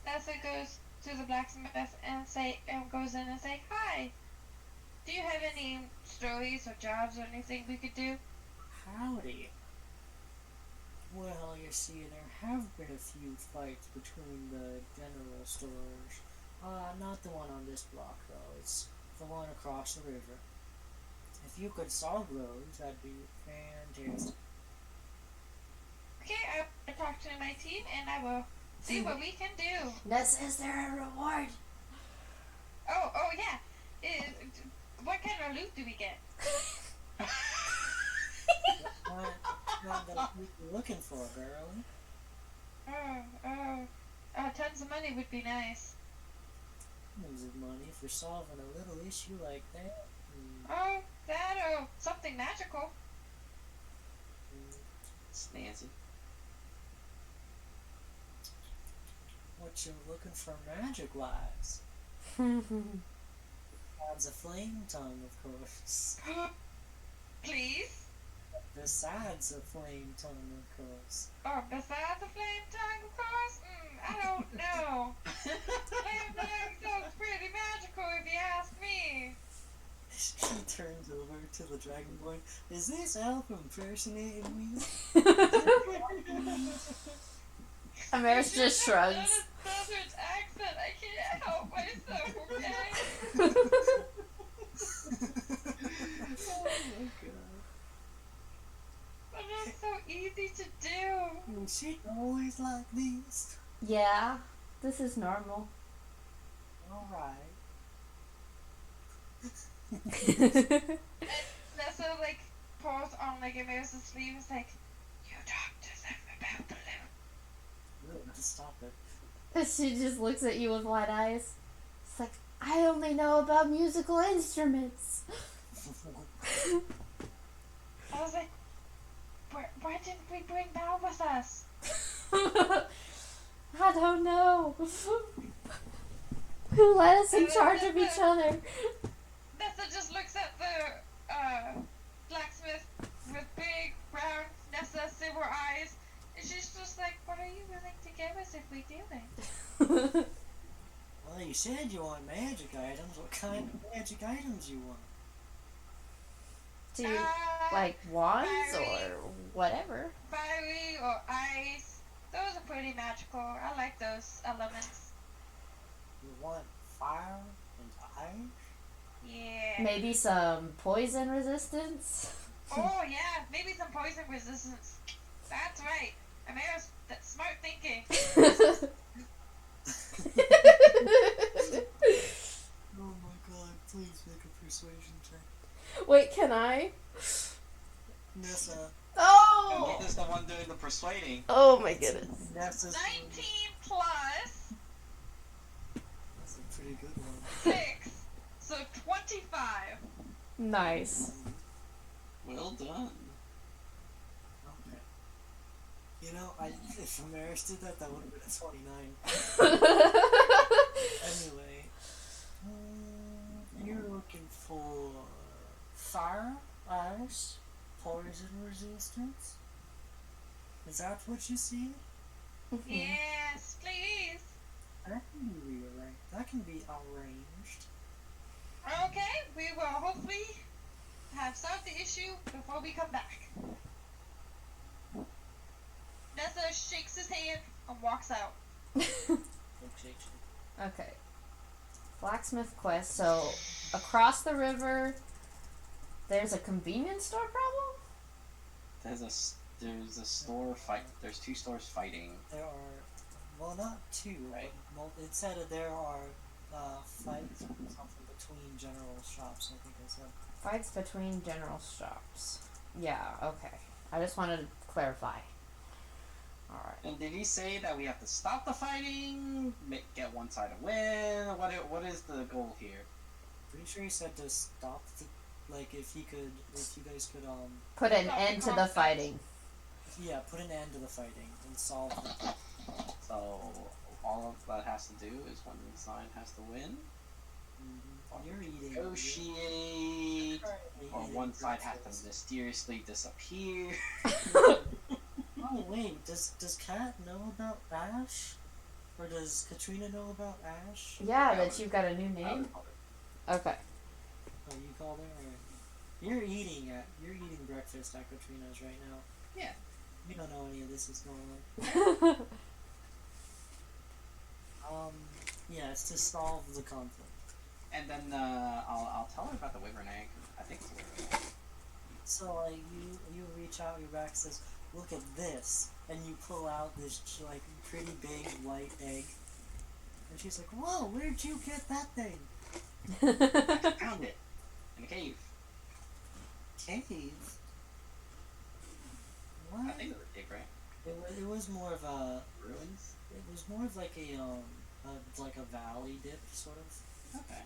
Nessa goes to the blacksmith and goes in and say, "Hi, do you have any stories or jobs or anything we could do?" Howdy. Well, you see, there have been a few fights between the general stores. Not the one on this block, though. It's the one across the river. If you could solve those, that'd be fantastic. Okay, I'll talk to my team and I will see what we can do. Ness, is there a reward? Oh yeah. What kind of loot do we get? Not that you're looking for, girl. Tons of money would be nice. Tons of money for solving a little issue like that. Oh, that or something magical. Snazzy. What you looking for magic-wise? Besides a flame tongue, of course. Please? Besides a flame tongue, of course. Oh, besides the flame tongue, of course? I don't know. Flame tongue sounds pretty magical if you ask me. He turns over to the Dragonborn. Is this elf impersonating me? Amaris just shrugs. That is Southern accent. I can't help myself, okay? Oh my god. But it's so easy to do. Is she always like this? Yeah, this is normal. Alright. Nessa, like, pulls on, like, Amaris' sleeve. It's like, you talk to them about the loot. Really, just stop it. She just looks at you with wide eyes. It's like, I only know about musical instruments. I was like, why didn't we bring Mal with us? I don't know. Who let us in charge of each other? Nessa just looks at the blacksmith with big, brown, Nessa silver eyes, and she's just like, what are you willing to give us if we do it? Well, you said you want magic items. What kind of magic items you want? Do you like wands or whatever? Fiery or ice. Those are pretty magical. I like those elements. You want fire and ice? Yeah. Maybe some poison resistance? Oh yeah, maybe some poison resistance. That's right. Amira's smart thinking. Oh my god, please make a persuasion check. Wait, can I? Nessa. Oh! Is the one doing the persuading? Oh my goodness. Nessa's 19 plus That's a pretty good one. 6, so 25. Nice. Well done. Okay. You know, if Amaris did that, that would have been a 29. Anyway, you're looking for fire, ice, poison resistance? Is that what you see? Yes, please. That can be rearranged. That that can be arranged. Okay, we will hopefully have solved the issue before we come back. Nessa shakes his hand and walks out. Okay. Blacksmith quest. So, across the river, there's a convenience store problem? There's a store fight. There's two stores fighting. There are, well, not two, Right. It said that there are fights something between general shops, I think I said. Fights between general shops. Yeah, okay. I just wanted to clarify. Alright. And did he say that we have to stop the fighting, get one side a win? What is the goal here? Pretty sure he said to stop the, like, if you guys could, Put an Stop the end to the conflict. fighting. yeah, put an end to the fighting and solve the So all of that has to do is one side has to win. You're eating. Negotiate. you're Or eating one side has breakfast. to mysteriously disappear. Oh wait, does Kat know about Ash? Or does Katrina know about Ash? Yeah, that you've got a new name? Okay. Oh, you called her? Alright. You're eating breakfast at Katrina's right now. Yeah. You don't know any of this is going on. Yeah, it's to solve the conflict. And then I'll tell her about the wyvern egg. I think it's a wyvern egg. So like you reach out your back, says, "Look at this," and you pull out this like pretty big white egg. And she's like, "Whoa, where'd you get that thing?" I found it in a cave. Cave. What? I think it was a cave, right? It was more of a. Ruins. It was more of like a like a valley dip sort of. Okay.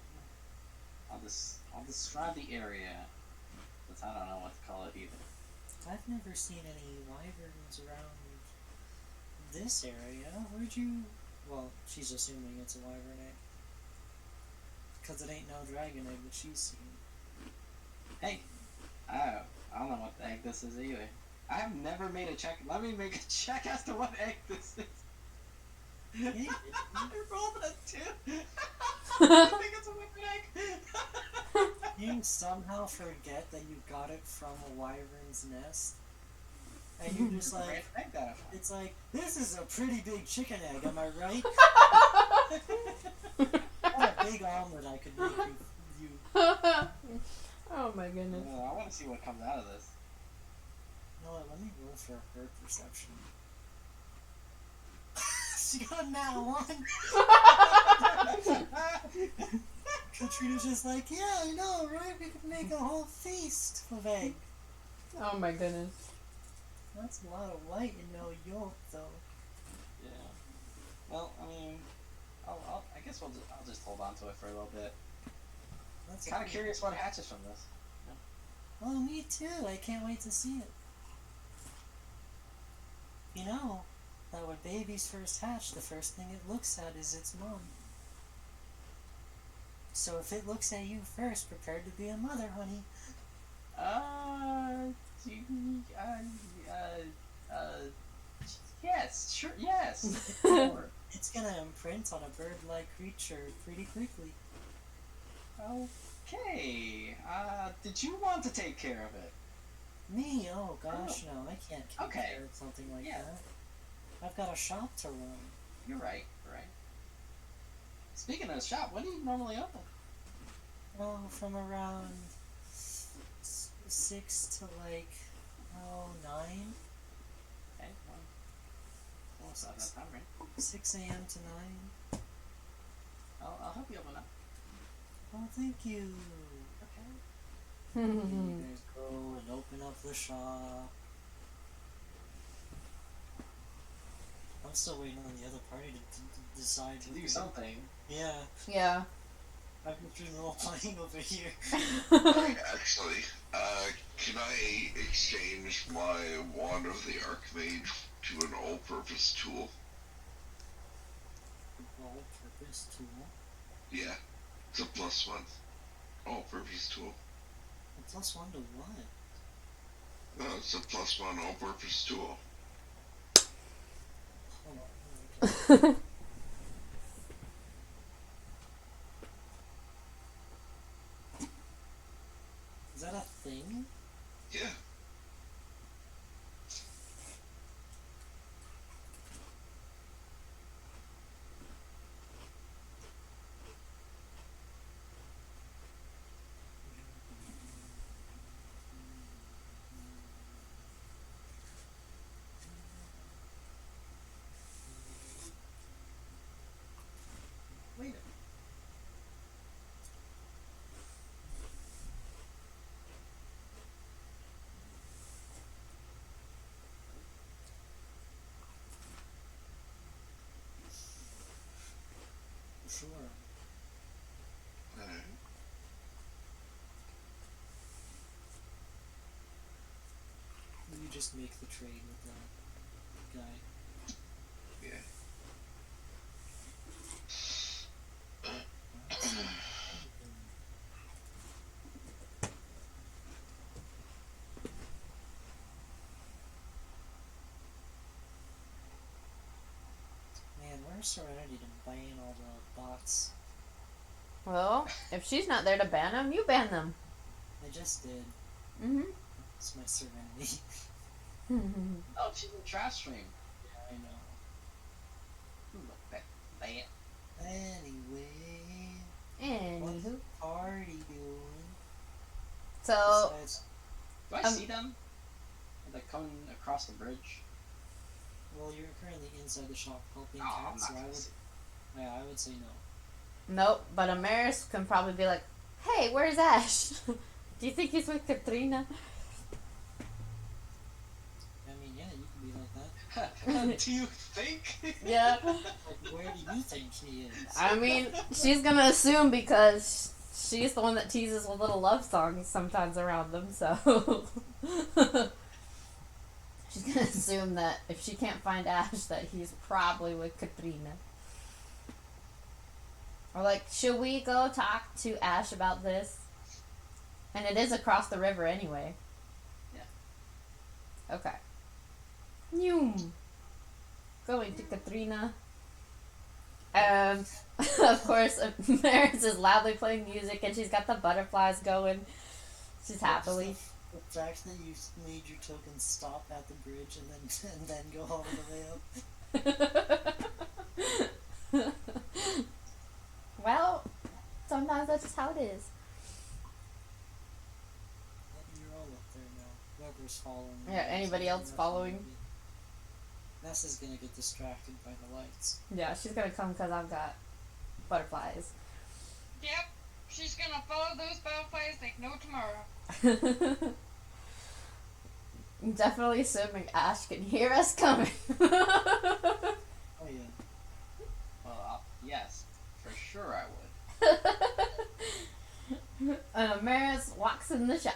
I'll describe the area, but I don't know what to call it either. I've never seen any wyverns around this area. Where'd you? Well, she's assuming it's a wyvern egg. Because it ain't no dragon egg that she's seen. Hey, I don't know what the egg this is either. I have never made a check. Let me make a check as to what egg this is. Yeah, I rolled a 2. I think it's a wyvern egg. you somehow forget that you got it from a wyvern's nest. And you're just like, Random egg that I found. it's like, this is a pretty big chicken egg, am I right? What a big omelet I could make you. Oh my goodness. I want to see what comes out of this. You know what, let me roll for her perception. She got a nat 1! Katrina's just like, yeah, I know, right? We could make a whole feast of egg. Oh my goodness. That's a lot of white and no yolk, though. Yeah. Well, I mean, I guess I'll just hold on to it for a little bit. That's Kind of curious what hatches from this. Oh, me too. I can't wait to see it. You know, that when babies first hatch, the first thing it looks at is its mom. So if it looks at you first, prepare to be a mother, honey. Yes, sure, yes. Sure. It's gonna imprint on a bird-like creature pretty quickly. Okay. Did you want to take care of it? Me? Oh gosh, no, I can't take Okay. care of something like Yeah. that. I've got a shop to run. You're right. You're right. Speaking of the shop, when do you normally open? Oh, from around 6 to like 9. Okay. Well, it's not that time, right? 6 a.m. to 9. I'll help you open up. Oh, thank you. Okay. You guys go and open up the shop. I'm still waiting on the other party to decide To do something. Yeah, Yeah. I've been doing role playing over here. Actually, can I exchange my Wand of the Archmage to an all-purpose tool? All-purpose tool. Yeah, it's a +1 all-purpose tool. A +1 to what? No, it's a +1 all-purpose tool. Hold on. Is that a thing? Yeah. Wait a minute. Sure. Alright. You just make the trade with that guy. Yeah. Man, where's Serenity to ban all the bots? Well, if she's not there to ban them, you ban them. I just did. Mm-hmm. It's my Serenity. Oh, she's a trash stream. I know. Look at that. Anyway, what's Anywho. the party doing? So, Besides, Do I see them? Are they coming across the bridge? well, you're currently inside the shop helping Oh, I'm Kat, not so gonna see. I would say no. nope, but Amaris can probably be like, hey, where's Ash? Do you think he's with Katrina? I mean, yeah, you can be like that. Do you think? Yeah. Like, where do you think he is? I mean, she's gonna assume because she's the one that teases with little love songs sometimes around them, so. She's gonna assume that if she can't find Ash, that he's probably with Katrina. Or like, should we go talk to Ash about this? And it is across the river anyway. Yeah. Okay. Noom. Going to Katrina. And, of course, Maris is loudly playing music and she's got the butterflies going. She's happily. The fact that you made your token stop at the bridge and then go all the way up. Well, sometimes that's just how it is. You're all up there now. Whoever's following. Yeah, anybody else following? Nessa's gonna get distracted by the lights. Yeah, she's gonna come because I've got butterflies. Yep, she's gonna follow those butterflies like no tomorrow. I'm definitely assuming Ash can hear us coming. Oh yeah. Well, yes, for sure I would. Maris walks in the shop.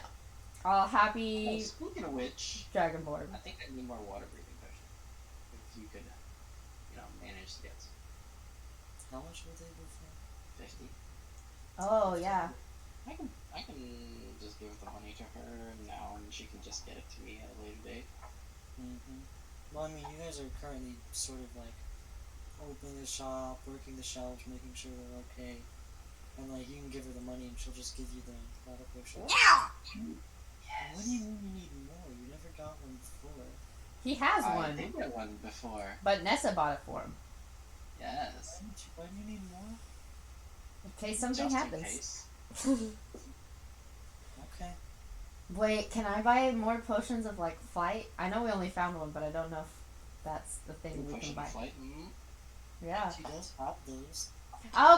All Oh, happy speaking of which, Dragonborn. I think I need more water breathing potion. If you could, manage to get How much were they before? 50. Oh, yeah. I can just give the money to her now, and she can just get it to me at a later date. Mm-hmm. Well, I mean, you guys are currently sort of like opening the shop, working the shelves, making sure they're okay. And like, you can give her the money and she'll just give you the water potion. What do you mean you need more? You never got one before. He has I one, did get one before. but Nessa bought it for him. Yes. Why do you need more? In case something Just in happens. case. Okay. Wait, can I buy more potions of like flight? I know we only found one, but I don't know if that's the thing we can Potion buy. of flight. Mm. Yeah. She does have those.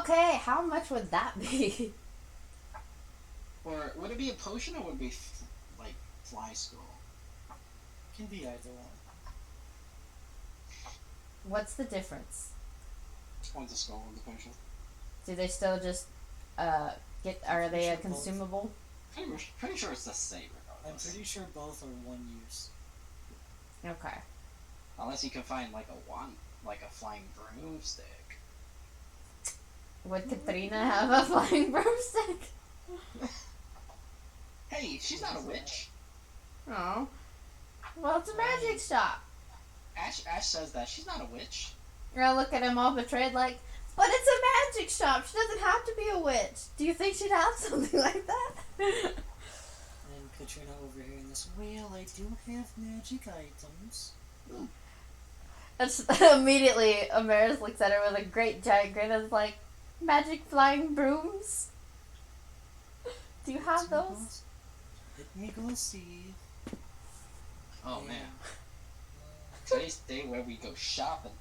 Okay, how much would that be? Or would it be a potion or would it be like fly scroll? Can be either one. What's the difference? One's a scroll, one's a potion. Do they still just get? Are they a Sure, both. consumable? Pretty sure it's the same I'm regardless. pretty sure both are one use. Okay. Unless you can find like a wand, like a flying broomstick. Would Katrina have a flying broomstick? Hey, she's not a witch. Oh. Well, it's a magic shop. Ash says that she's not a witch. You're gonna look at him all betrayed, like, but it's a magic shop. She doesn't have to be a witch. Do you think she'd have something like that? that you're not overhearing this. Well, I do have magic items. It's immediately Amaris looks at her with a great giant grin and is like, magic flying brooms? Do you have those? Let me go see. Oh man. Today's the day where we go shopping.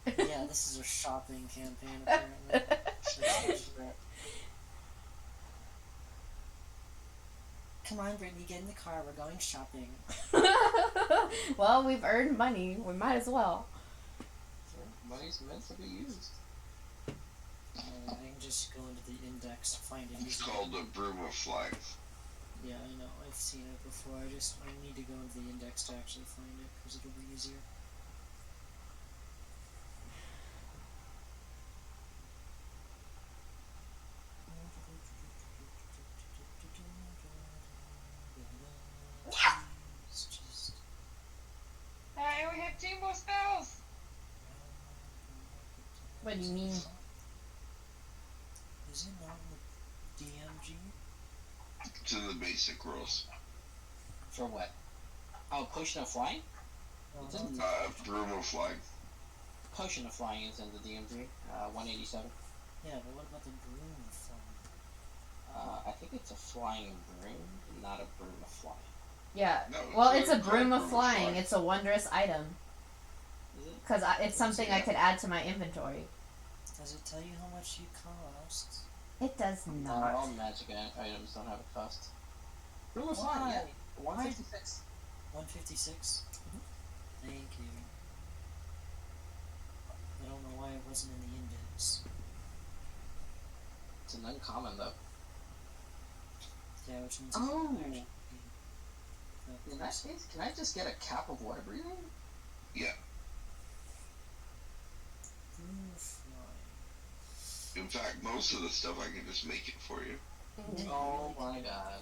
Yeah, this is a shopping campaign apparently. Come on, Brittany, get in the car. We're going shopping. Well, we've earned money. We might as well. Money's meant to be used. I can just go into the index to find it. It's called a broom of flying. Yeah, I know. I've seen it before. I need to go into the index to actually find it because it'll be easier. I only have 2 more spells. What do you mean? Is it not in the DMG? It's in the basic rules. For what? Oh, potion of flying? It's in Broom of flying. potion of flying is in the DMG. 187. Yeah, but what about the broom of flying? I think it's a flying broom, not a broom of flying. Yeah. No, Well, it's a called broom of flying. It's a wondrous item. Is it? Because it's something I could add to my inventory. Does it tell you how much you cost? It does Not all not. magic items don't have a cost. Broom of Why? flying, yeah. 156. 156? Thank you. I don't know why it wasn't in the index. It's an uncommon though. Yeah, which means Oh. actually In that case, can I just get a cap of water breathing? Yeah. broom of flying. In fact, most of the stuff I can just make it for you. Oh my god.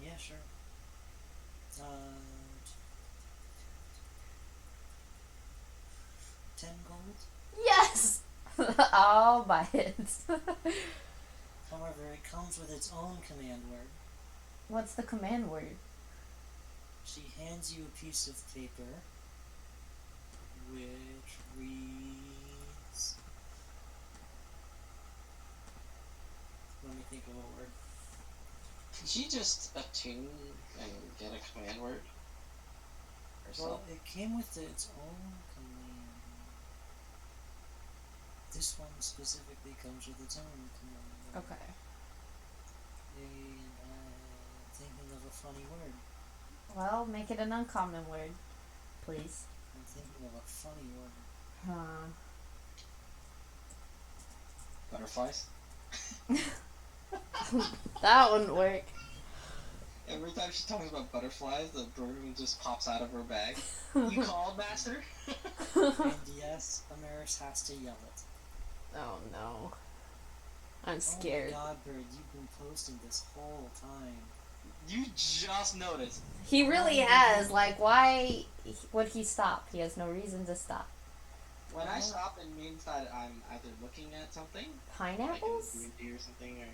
Yeah, sure. 10 gold. Yes! I'll buy it. However, it comes with its own command word. What's the command word? She hands you a piece of paper, which reads. Let me think of a word. Can she just attune and get a command word? Well, it came with its own command. This one specifically comes with its own command. Okay. And I'm thinking of a funny word. Well, make it an uncommon word, please. I'm thinking of a funny word. Huh. Butterflies? That wouldn't work. Every time she talks about butterflies, the broom just pops out of her bag. You called, master? And yes, Amaris has to yell it. Oh no. I'm scared. Oh my god, Bird, you've been posting this whole time. You just noticed. He really has. Like, why would he stop? He has no reason to stop. When I stop, it means that I'm either looking at something, like in Pineapples? D&D or something, or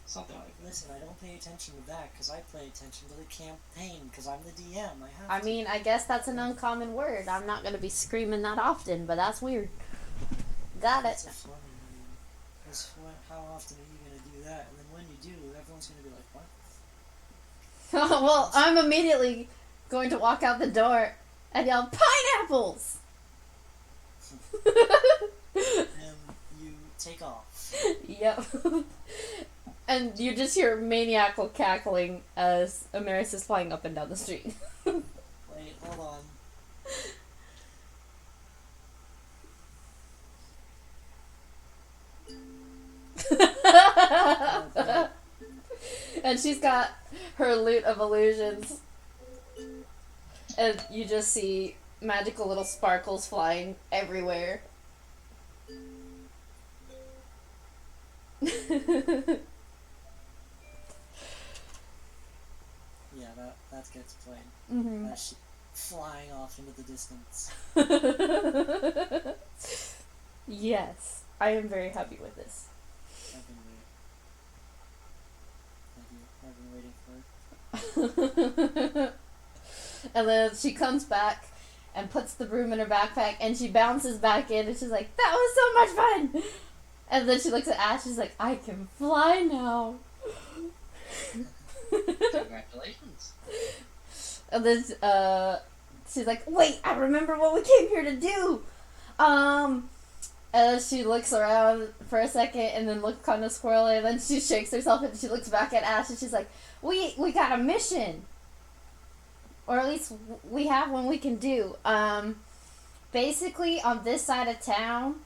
something like that. Listen, I don't pay attention to that because I pay attention to the campaign because I'm the DM. I have I to. mean, I guess that's an uncommon word. I'm not gonna be screaming that often, but that's weird. Got it. That's a funny one. Because how often are you going to do that? And then when you do, everyone's going to be like, what? Well, I'm immediately going to walk out the door and yell, pineapples! And you take off. Yep. And you just hear maniacal cackling as Amaris is flying up and down the street. Wait, hold on. And she's got her loot of illusions. And you just see magical little sparkles flying everywhere. Yeah, that path gets played Mm-hmm. as she's flying off into the distance. Yes, I am very happy with this. I've been waiting. Thank you. I've been waiting for it. And then she comes back and puts the broom in her backpack, and she bounces back in, and she's like, "That was so much fun!" And then she looks at Ash, she's like, "I can fly now." Congratulations. And then she's like, "Wait, I remember what we came here to do." And then she looks around for a second, and then looks kind of squirrely, and then she shakes herself, and she looks back at Ash, and she's like, "We got a mission." Or at least we have one we can do. Basically, on this side of town,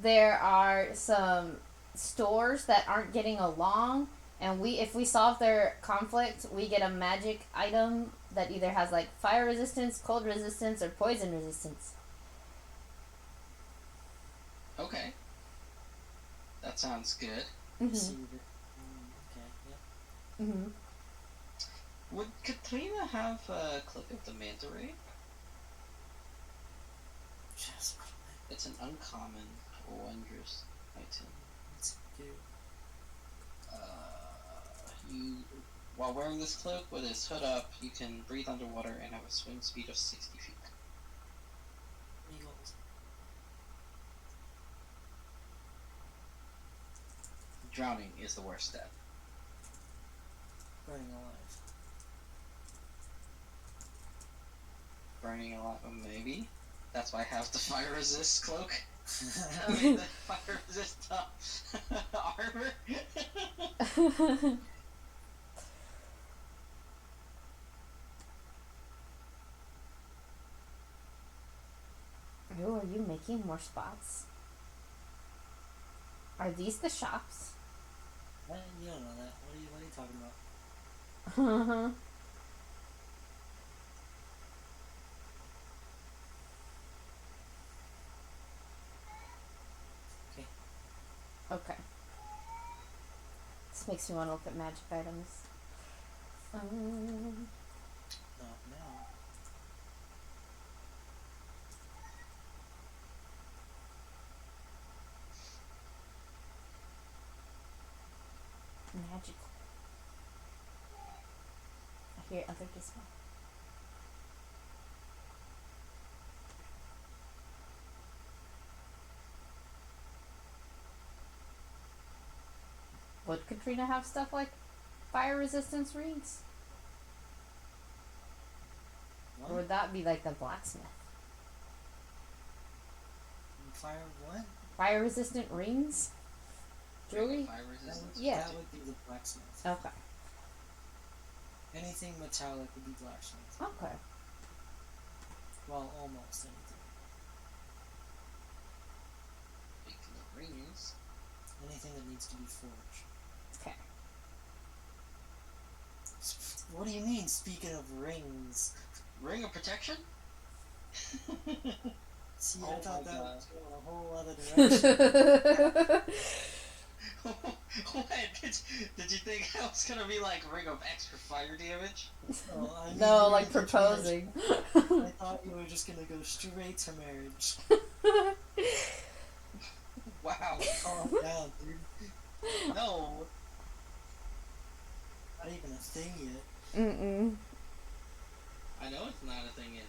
there are some stores that aren't getting along, and if we solve their conflict, we get a magic item that either has like fire resistance, cold resistance, or poison resistance. Okay. That sounds good. Mm-hmm. Okay, yeah. Mm-hmm. Would Katrina have a Cloak of the Manta Ray? Just It's an uncommon or wondrous item. let's do. You, while wearing this cloak with its hood up, you can breathe underwater and have a swim speed of 60 feet. Eagles. Drowning is the worst death. Burning alive. Burning a lot, maybe. That's why I have the fire resist cloak. I mean, the fire resist armor. Ooh, are you making more spots? Are these the shops? You don't know that. What are you talking about? Uh-huh. Okay. Okay. This makes me want to look at magic items. Not now. Magical. I hear other dismal. Would Katrina have stuff like fire resistance rings? What? Or would that be like the blacksmith? Fire what? Fire resistant rings? Jewelry? Fire resistance? Yeah. That would be the blacksmith. Okay. Anything metallic would be blacksmith. Okay. Well, almost anything. Speaking of rings, Anything that needs to be forged. Okay. What do you mean, speaking of rings? ring of protection? See, Oh I thought my that God. was going a whole other direction. What? Did you think I was gonna be like ring of extra fire damage? Oh, I mean, No, you like were just proposing. gonna- I thought you were just gonna go straight to marriage. Wow. Calm down, dude. No. Not even a thing yet. Mm-mm. I know it's not a thing yet.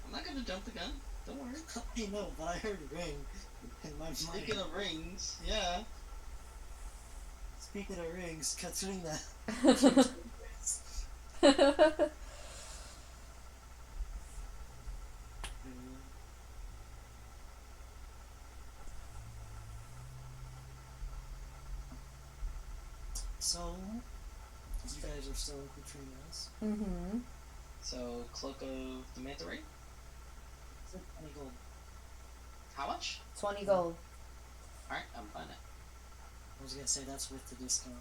I'm not gonna jump the gun. Don't worry. I know, but I heard ring in my mind. Speaking of rings, yeah. Speaking of rings, Katrina. So, you guys are still in Katrina's. Mm-hmm. So, Cloak of the Manta Ray? It's like 20 gold. How much? 20 gold. Alright, I'm buying it. I was gonna say that's with the discount.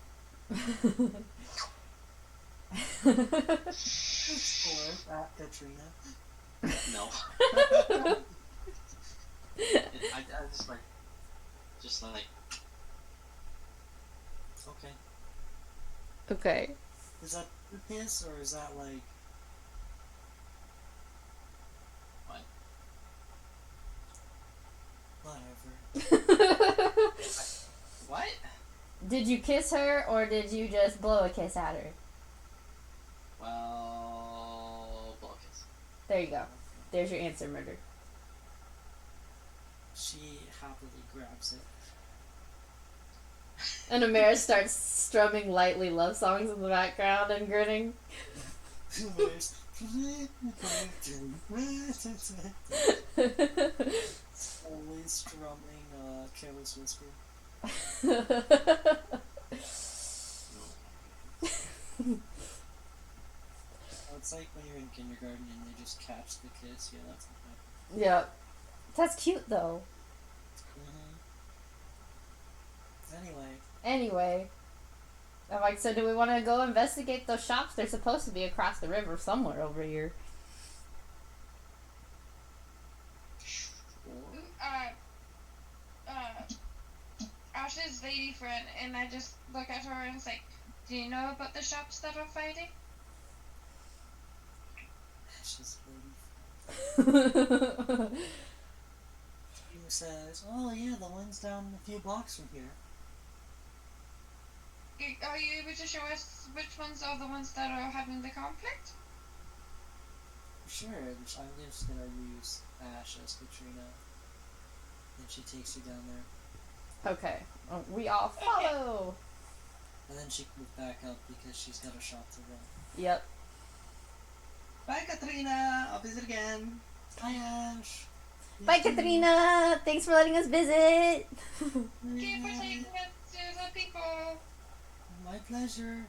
Or at Katrina. No. I just like, Okay. Okay. Is that piss or is that like Did you kiss her or did you just blow a kiss at her? Well, blow a kiss. There you go. There's your answer, Murder. She happily grabs it. And Amara starts strumming lightly love songs in the background and grinning. Always strumming Careless Whisper. Oh, it's like when you're in kindergarten and they just catch the kiss. Yeah, that's what happened. Yep. That's cute though. Anyway. I'm like, so do we want to go investigate those shops? They're supposed to be across the river somewhere over here. Ash's lady friend, and I just look at her and say, do you know about the shops that are fighting? Ash's lady. She says, "Oh yeah, the one's down a few blocks from here." Are you able to show us which ones are the ones that are having the conflict? Sure, I'm just gonna use Ash as Katrina. And she takes you down there. Okay. We all follow. And then she comes back up because she's got a shop to run. Yep. Bye, Katrina. I'll visit again. Hi, Ash. Bye, Katrina. Thanks for letting us visit. Keep taking us to the people. My pleasure.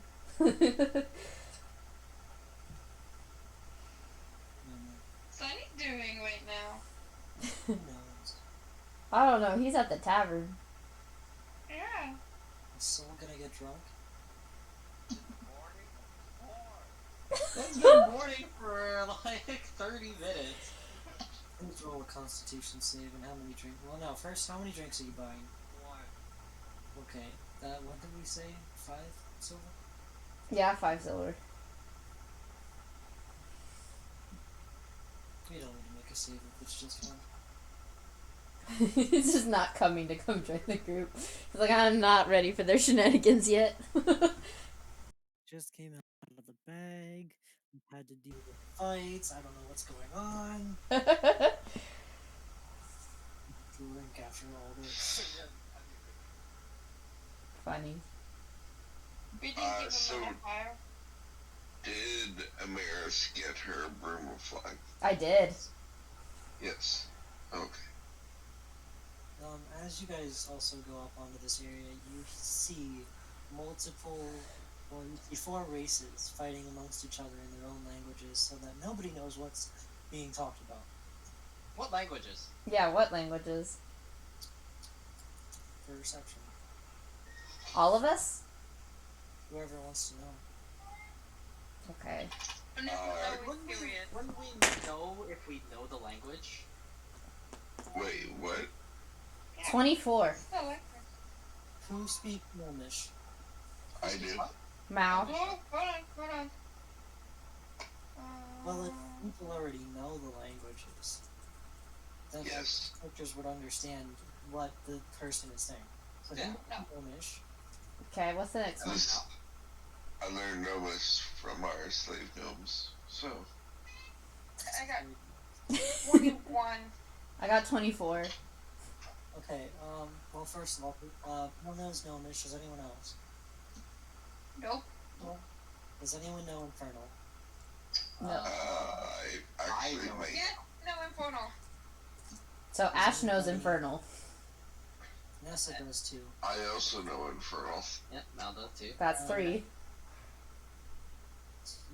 Sunny doing right now? Who knows? I don't know. He's at the tavern. Yeah. Is someone gonna get drunk? It's been morning for like 30 minutes. Let's roll a Constitution save and how many drinks? Well, no. First, how many drinks are you buying? One. Okay. What did we say? 5 silver? Yeah, 5 silver. We don't need to make a save if it's just one. He's just not coming to come join the group. He's like, I'm not ready for their shenanigans yet. Just came out of the bag. Had to deal with fights. I don't know what's going on. Drink after all this. Funny. We didn't give So- him a fire. Did Amaris get her broom of flag? I did. Yes. Okay. As you guys also go up onto this area, you see multiple, well, you see 4 races fighting amongst each other in their own languages so that nobody knows what's being talked about. What languages? Yeah, what languages? Perception. All of us? Whoever wants to know. Okay. And if Wouldn't we know period. wouldn't we know if we know the language? Wait, what? 24. Oh, like Who speaks Gnomish? I did. Mao. oh, hold on. Well, if people already know the languages, then Yes. the characters would understand what the person is saying. So Yeah. who speaks Gnomish? Okay, what's the next one? This, I learned Gnomis from our slave gnomes. So, I got 21. I got 24. Okay, well, first of all, one knows Gnomish. Does anyone else? Nope. Does anyone know Infernal? No. I actually know. might. Yeah, no Infernal. So Ash knows Infernal. Nessa does too. I also know Infernal. Yep, Mal does too. That's 3.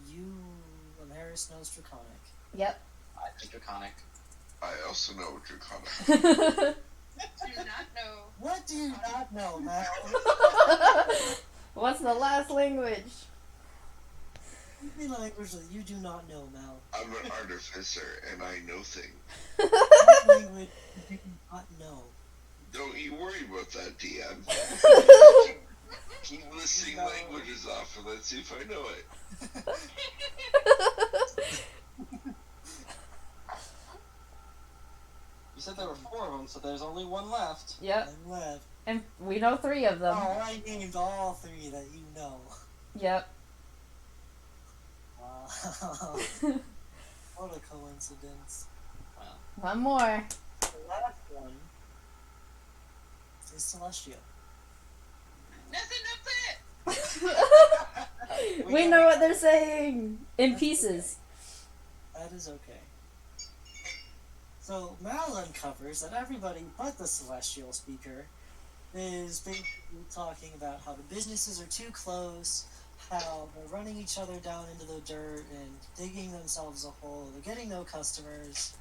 You, Amaris knows Draconic. Yep. I think Draconic. I also know Draconic. Do not know. What do you not know, Mal? What's the last language? Any language that you do not know, Mal. I'm an artificer and I know things. What language do you not know? Don't you worry about that, DM. Keep listing languages off and let's see if I know it. You said there were 4 of them, so there's only one left. Yep. I'm left. And we know 3 of them. Oh, I named all 3 that you know. Yep. Wow. What a coincidence. Well, One more. The last one is Celestial. Nothing up it. We know what they're saying in pieces. That is okay. So Mal uncovers that everybody but the Celestial speaker is basically talking about how the businesses are too close, how they're running each other down into the dirt and digging themselves a hole, they're getting no customers,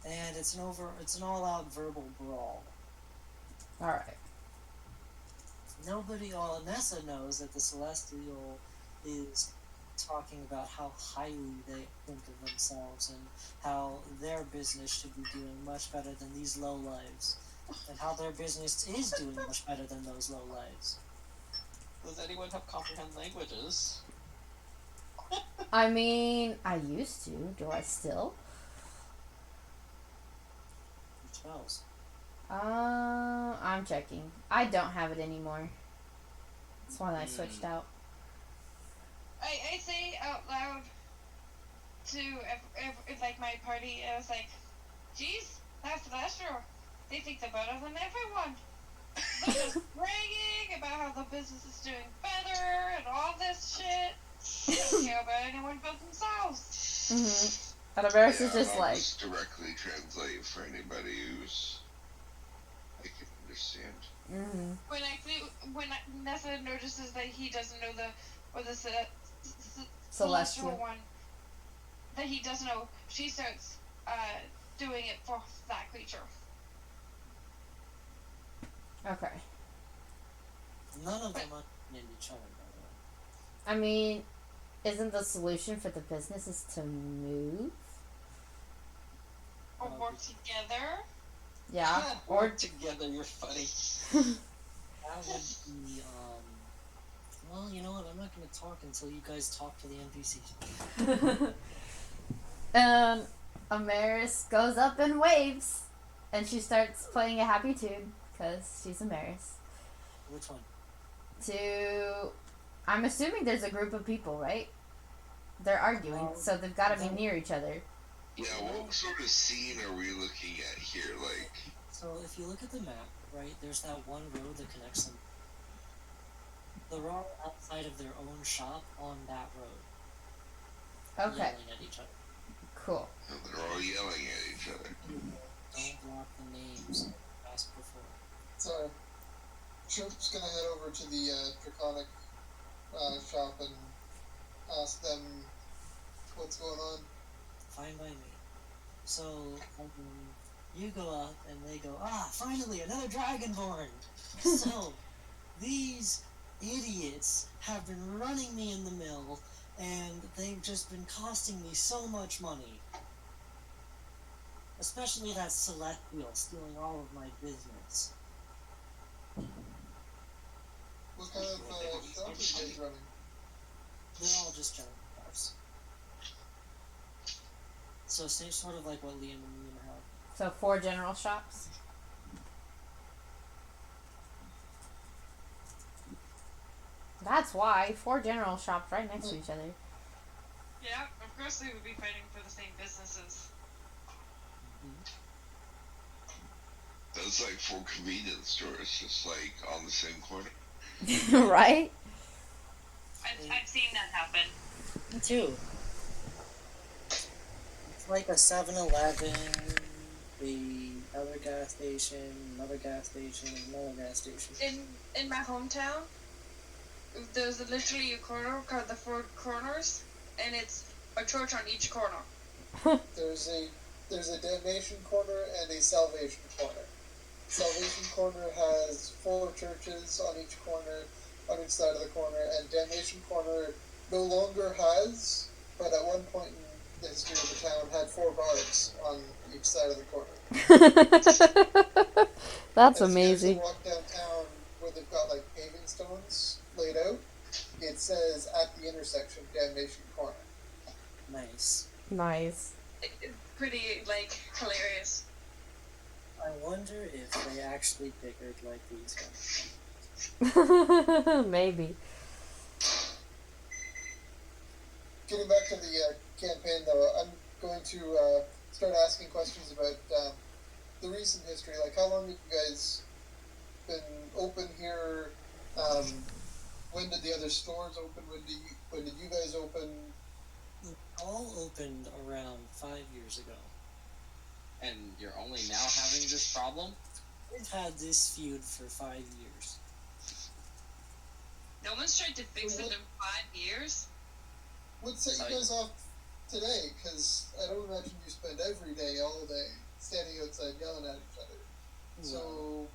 and it's an all-out verbal brawl. Alright. All Nessa knows that the Celestial is talking about how highly they think of themselves and how their business should be doing much better than these lowlives, and how their business is doing much better than those lowlives. does anyone have comprehend languages? I mean, I used to. Do I still? Which spells? I'm checking. I don't have it anymore. That's why I switched out. I say out loud to if like my party, I was like, geez, that's Celestial. They think they're better than everyone. They're just bragging about how the business is doing better and all this shit. They don't care about anyone but themselves. And Amaris is just I'll like, just directly translate for anybody who's I can understand. When Nessa notices that he doesn't know the Celestial. one that he doesn't know, she starts doing it for that creature. Okay. None of them understand each other, by the way. I mean, isn't the solution for the businesses to move? Or work together. Yeah. Or together, you're funny. That would be, well, you know what, I'm not gonna talk until you guys talk to the NPCs. Amaris goes up in waves, and she starts playing a happy tune, because she's Amaris. Which one? I'm assuming there's a group of people, right? They're arguing, so they've got to be near each other. Yeah, what sort of scene are we looking at here? Like, So if you look at the map, right, there's that one road that connects them. They're all outside of their own shop on that road. Okay, Yelling at each other. cool. they're all yelling at each other. Don't block the names as before. So, Chirp's gonna head over to the Draconic shop and ask them what's going on. Fine by me. So, you go up and they go, finally, another Dragonborn! So, these idiots have been running me in the mill, and they've just been costing me so much money. Especially that Celestial stealing all of my business. What kind of shop are you guys running? They're all just giant cars. So same sort of like what Liam and Liam have. So 4 general shops. That's why 4 general shops right next to each other. Yeah, of course they would be fighting for the same businesses. That's like 4 convenience stores, just like on the same corner. Right? I've seen that happen. Me too. It's like a 7-Eleven, another gas station, another gas station, another gas station. In my hometown, there's literally a corner called the 4 Corners, and it's a church on each corner. There's a Damnation corner and a Salvation corner. Salvation corner has 4 churches on each corner, on each side of the corner, and Damnation corner no longer has, but at one point in the history of the town had 4 bars on each side of the corner. That's As amazing. you walk downtown where they've got like paving stones laid out, it says at the intersection Damnation corner. Nice. Nice. It's pretty, like, hilarious. I wonder if they actually bickered like these guys. Maybe. Getting back to the campaign, though, I'm going to start asking questions about the recent history. Like, how long have you guys been open here? When did the other stores open? When did you guys open? All opened around 5 years ago. And you're only now having this problem? We've had this feud for 5 years. No one's tried to fix it in 5 years. What set you guys off today? Because I don't imagine you spend every day, all day, standing outside yelling at each other. So,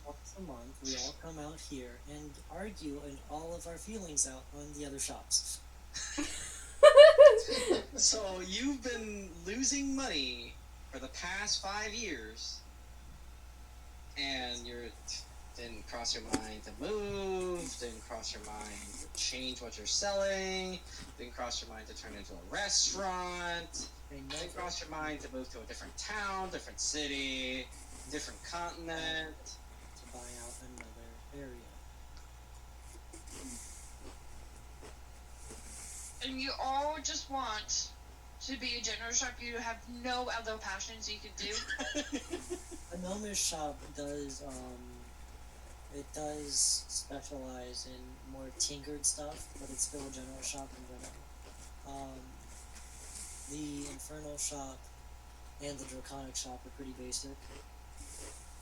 once a month, we all come out here and argue and all of our feelings out on the other shops. So you've been losing money for the past 5 years, and didn't cross your mind to move, didn't cross your mind to change what you're selling, didn't cross your mind to turn into a restaurant, didn't cross your mind to move to a different town, different city, different continent. To buy out another area. And you all just want to be a general shop. You have no other passions you could do. The Gnomish shop does, it does specialize in more tinkered stuff, but it's still a general shop in general. The Infernal shop and the Draconic shop are pretty basic.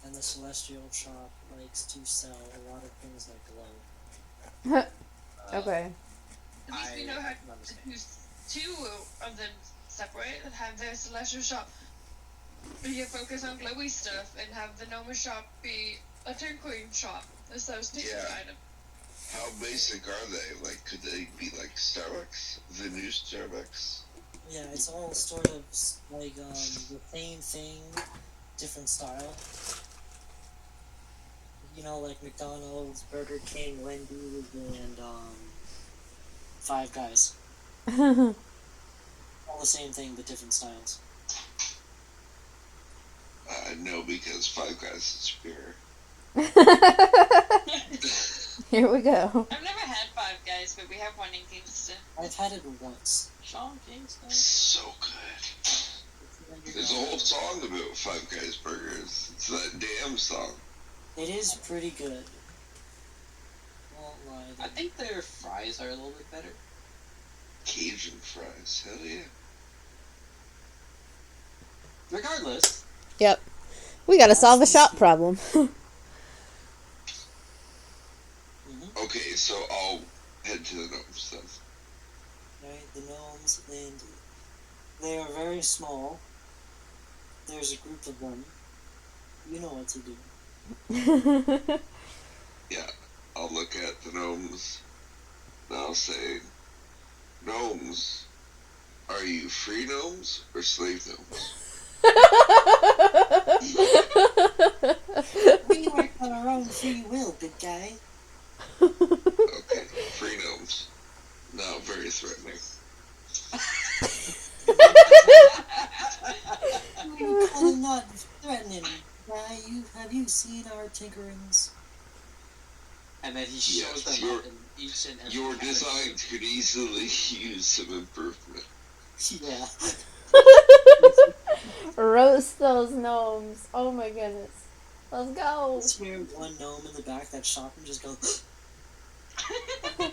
And the Celestial shop likes to sell a lot of things that glow. Okay. At least we know how to do two of them separate and have their celestial shop be a focus on glowy stuff and have the Gnomish shop be a tinkering shop that sells tinkered items. How basic are they? Like, could they be like Starbucks? The new Starbucks? Yeah, it's all sort of like the same thing, different style. You know, like McDonald's, Burger King, Wendy's, and Five Guys. All the same thing, but different styles. No, because Five Guys is superior. Here we go. I've never had Five Guys, but we have one in Kingston. I've had it once. Sean Kingston. So good. There's a whole song about Five Guys burgers. It's that damn song. It is pretty good. Won't lie. I think their fries are a little bit better. Cajun fries, hell yeah. Regardless. Yep. We gotta solve a shop problem. Okay, so I'll head to the gnomes then. Right, the gnomes, and they are very small. There's a group of them. You know what to do. Yeah, I'll look at the gnomes, and I'll say, Gnomes, are you free gnomes or slave gnomes? We work on our own free will, big guy. Okay, free gnomes. Now very threatening. I'm not threatening, guy. Have you seen our tinkerings? And then he shows Yes, them up in each and every Your category. designs could easily use some improvement. Yeah. Roast those gnomes. Oh my goodness. Let's go. Let's hear one gnome in the back that shop and just go. Can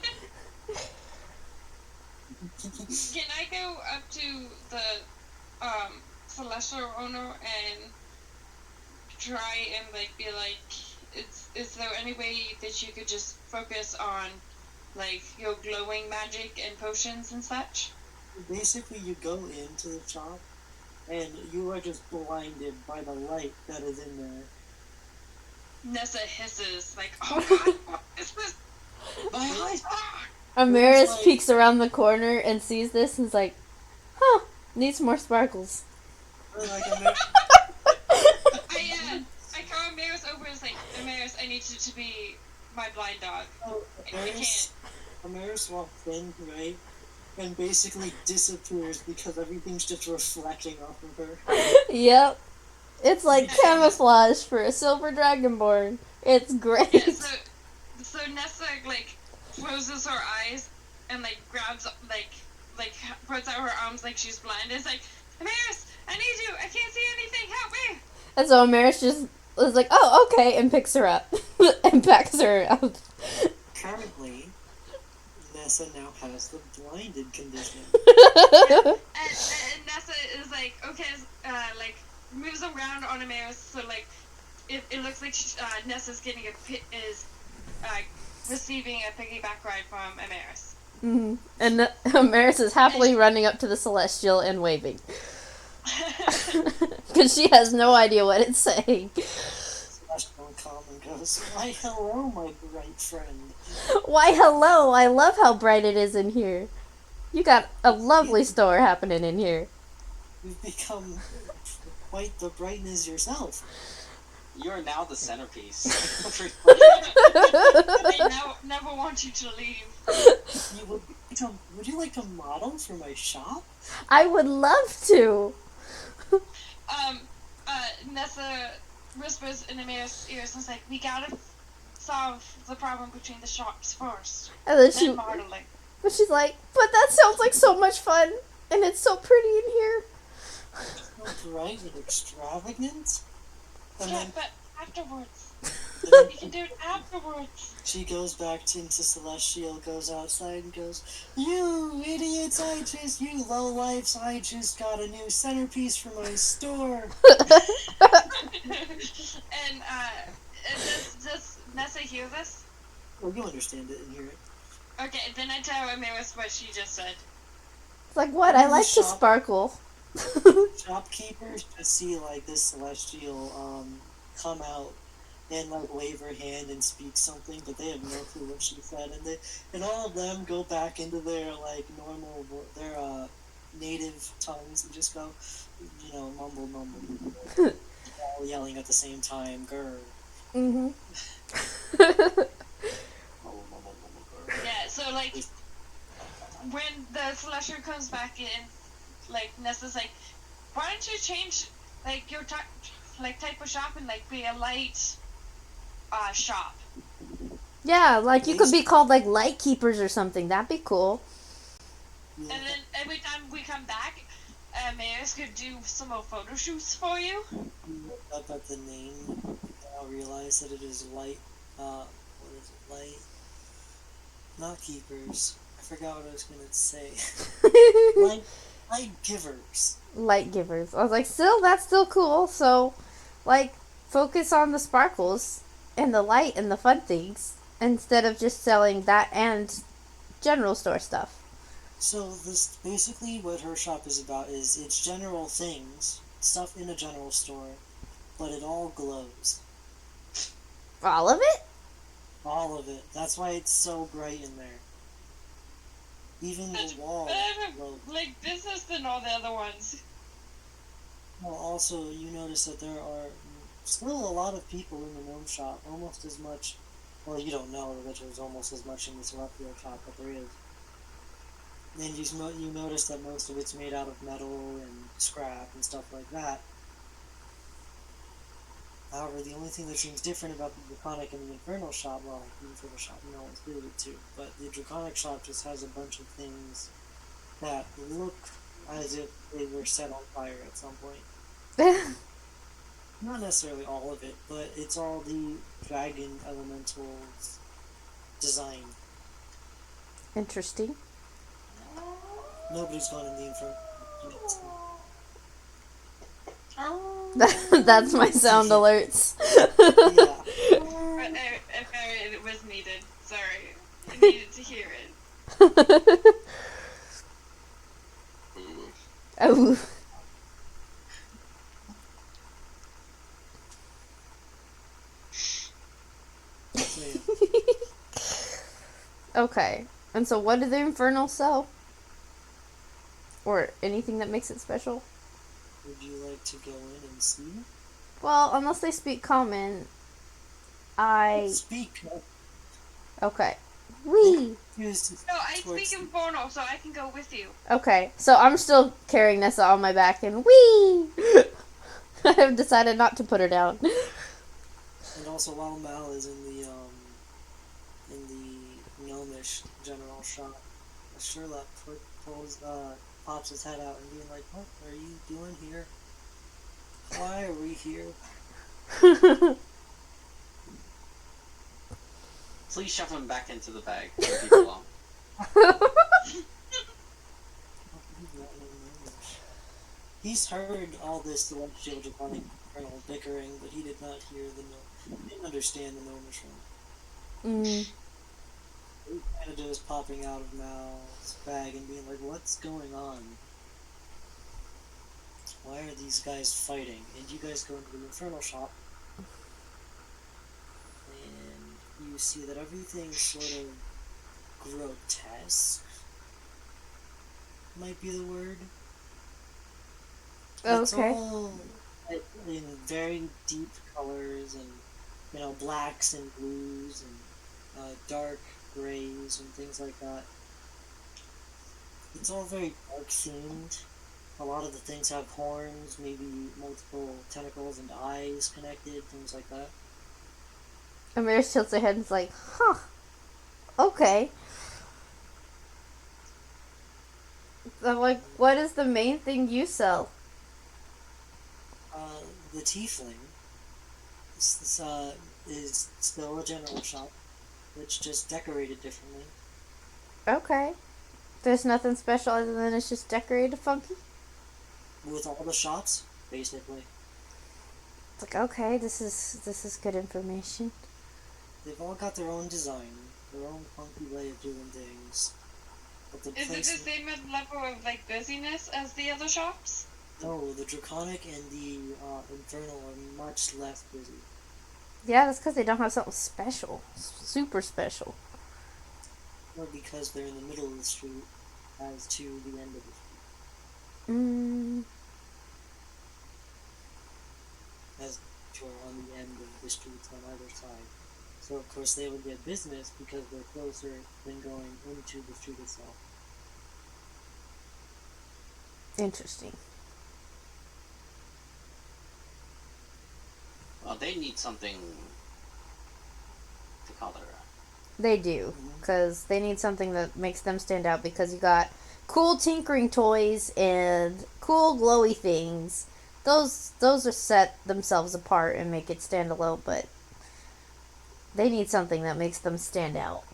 I go up to the celestial owner and try and be like, is there any way that you could just focus on like your glowing magic and potions and such? Basically, you go into the shop and you are just blinded by the light that is in there. Nessa hisses like, oh god, what is this? My eyes! Amaris peeks around the corner and sees this and is like, huh, needs more sparkles. Or like I call Amaris over and say, Amaris, I need you to be my blind dog. Amaris walks in, right? And basically disappears because everything's just reflecting off of her. Yep. It's like camouflage for a silver dragonborn. It's great. Yeah, so Nessa like closes her eyes and like grabs like puts out her arms like she's blind. It's like, Amaris, I need you. I can't see anything. Help me. And so Amaris just is like, oh, okay, and picks her up and packs her out. Currently, Nessa now has the blinded condition. And Nessa is like, okay, like moves around on Amaris, so like it looks like Nessa's getting receiving a piggyback ride from Amaris. Mm-hmm. And Amaris is happily running up to the Celestial and waving. Because she has no idea what it's saying. Celestial common goes, why hello, my bright friend. Why, hello, I love how bright it is in here. You got a lovely store happening in here. You've become quite the brightness yourself. You are now the centerpiece. They never want you to leave. Would you like to model for my shop? I would love to. Nessa whispers in Amaris' ears and is like, we gotta solve the problem between the shops first. And then modeling. but she's like, but that sounds like so much fun, and it's so pretty in here. So bright and extravagant? And Yeah, then but afterwards. then You can do it afterwards. she goes back into Celestial, goes outside and goes, you idiots, you lowlifes, I just got a new centerpiece for my store. And does Nessa hear this? Well, you understand it and hear it. Okay, then I tell Amaris what she just said. It's like, what? I like to Shop. sparkle. Shopkeepers just see like this Celestial come out and like wave her hand and speak something, but they have no clue what she said, and all of them go back into their like normal their native tongues and just go, mumble, all yelling at the same time, grr. Mm-hmm. Yeah, so like when the Celestial comes back in, like Nessa's like, why don't you change like your type of shop and like be a light shop? Yeah, like you could be called like Light Keepers or something. That'd be cool. And then every time we come back, Maris could do some more photo shoots for you. Up at the name, I'll realize that it is light. What is it? Light. Not keepers. I forgot what I was gonna say. Light givers. Light Givers. I was like, still, that's still cool. So, like, focus on the sparkles and the light and the fun things instead of just selling that and general store stuff. So this basically what her shop is about is it's general things, stuff in a general store, but it all glows. All of it? All of it. That's why it's so bright in there. Even the walls glow. Like business than all the other ones. Well, also you notice that there are still a lot of people in the gnome shop, almost as much. Well, you don't know that there's almost as much in the Celestial shop, but there is. And you notice that most of it's made out of metal and scrap and stuff like that. However, the only thing that seems different about the Draconic and the Infernal shop, well, the Infernal shop, no one's built it too, but the Draconic shop just has a bunch of things that look as if they were set on fire at some point. Not necessarily all of it, but it's all the dragon elementals design. Interesting. Nobody's gone in the Infernal. That's my sound alerts. Yeah. It was needed. Sorry. I needed to hear it. Oh. So, yeah. Okay. And so what do the Infernals sell? Or anything that makes it special? Would you like to go in and see? Well, unless they speak common, Speak. Okay. Wee! No, I speak Infernal, so I can go with you. Okay, so I'm still carrying Nessa on my back and wee! I have decided not to put her down. And also, while Mal is in the gnomish general shop, Sherlock pops his head out and being like, "What are you doing here? Why are we here?" Please shove him back into the bag where he belongs. He's heard all this celestial draconic infernal bickering, but he did not hear he didn't understand the gnomish one. Mm. He kind of just popping out of Mal's bag and being like, "What's going on? Why are these guys fighting?" And you guys go into the infernal shop, and you see that everything's sort of grotesque. Might be the word. It's Okay. all in very deep colors and, blacks and blues and dark grays and things like that. It's all very dark themed. A lot of the things have horns, maybe multiple tentacles and eyes connected, things like that. Amir tilts her head and is like, huh. Okay. I'm like, what is the main thing you sell? The Tiefling is still a general shop. It's just decorated differently. Okay. There's nothing special other than it's just decorated funky? With all the shops, basically. It's like, okay, this is good information. They've all got their own design, their own funky way of doing things. But the Is it the place same level of like busyness as the other shops? No, the Draconic and the Infernal are much less busy. Yeah, that's because they don't have something special. Super special. Or because they're in the middle of the street as to the end of the street. Mm. As to on the end of the streets on either side. So of course they would get business because they're closer than going into the street itself. Interesting. Well, they need something to call their own. They do, because they need something that makes them stand out, because you got cool tinkering toys and cool glowy things. Those are set themselves apart and make it stand alone, but they need something that makes them stand out.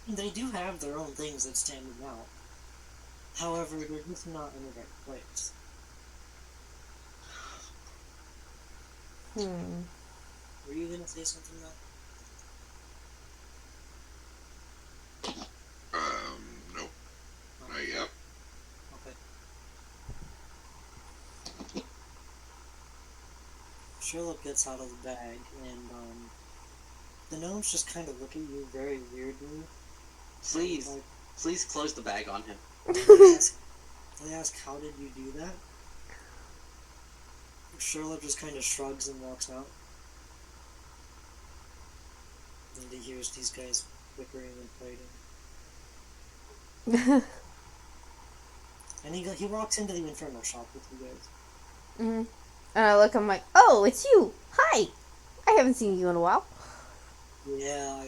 They do have their own things that stand them out. However, they're just not in the right place. Were you gonna say something though? Nope. Not yet. Okay. Sherlock gets out of the bag, and the gnomes just kind of look at you very weirdly. Please close the bag on him. They ask, "How did you do that?" Sherlock just kind of shrugs and walks out. And he hears these guys bickering and fighting. And he walks into the infernal shop with you guys. And I look, I'm like, oh, it's you. Hi. I haven't seen you in a while. Yeah,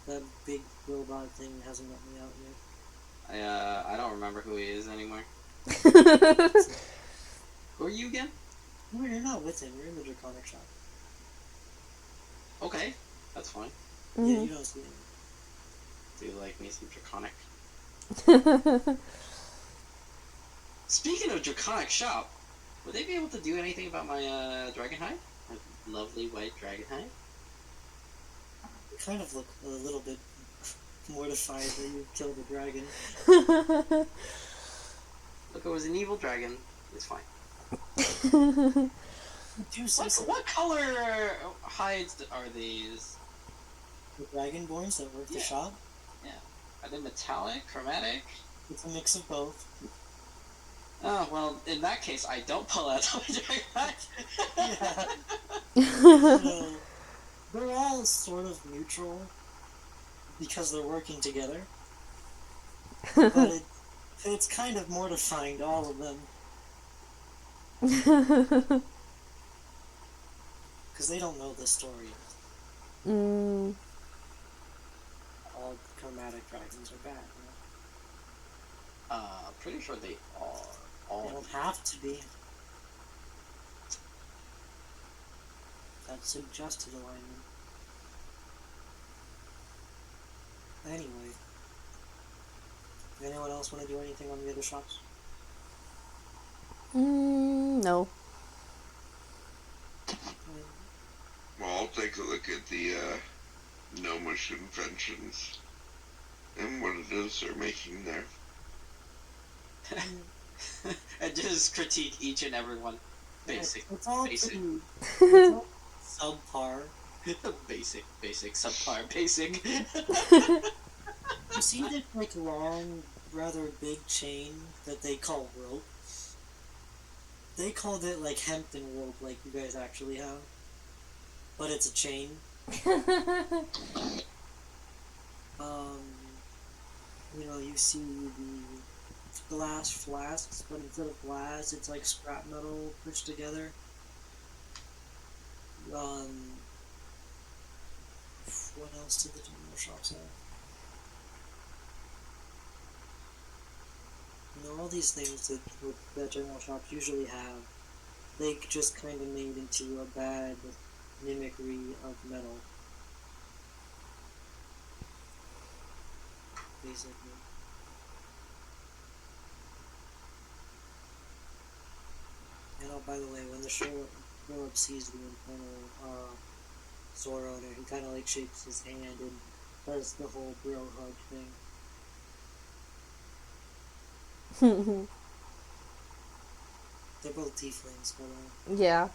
that big robot thing hasn't let me out yet. I don't remember who he is anymore. Who are you again? No, you're not with him. You're in the Draconic shop. Okay, that's fine. Yeah, you don't see him. Do you like me some Draconic? Speaking of Draconic shop, would they be able to do anything about my dragon hide? My lovely white dragon hide? You kind of look a little bit mortified that you killed a dragon. Look, it was an evil dragon. It's fine. What color hides are these? The dragonborns that work the shop? Yeah. Are they metallic, chromatic? It's a mix of both. Oh, well, in that case, I don't pull out my dragon hide. So, they're all sort of neutral because they're working together. But it's kind of mortifying to all of them. Because they don't know the story. Mm. All chromatic dragons are bad. Pretty sure they are. They All don't have to be. That's suggested alignment. Anyway. Anyone else want to do anything on the other shops? No. Well, I'll take a look at the gnomish inventions and what it is they're making there. And just critique each and every one. Basic. It's all basic. pretty. It's all subpar. Basic, subpar, basic. You see this like long, rather big chain that they call rope? They called it like Hempton rope, like you guys actually have. But it's a chain. You see the glass flasks, but instead of glass, it's like scrap metal pushed together. What else did the general shops have? All these things that general shops usually have, they just kind of made into a bad mimicry of metal. Basically. And oh, by the way, when the Philip sees the infernal sword owner, he kind of like shakes his hand and does the whole bro hug thing. They're both tieflings, by the way. Yeah.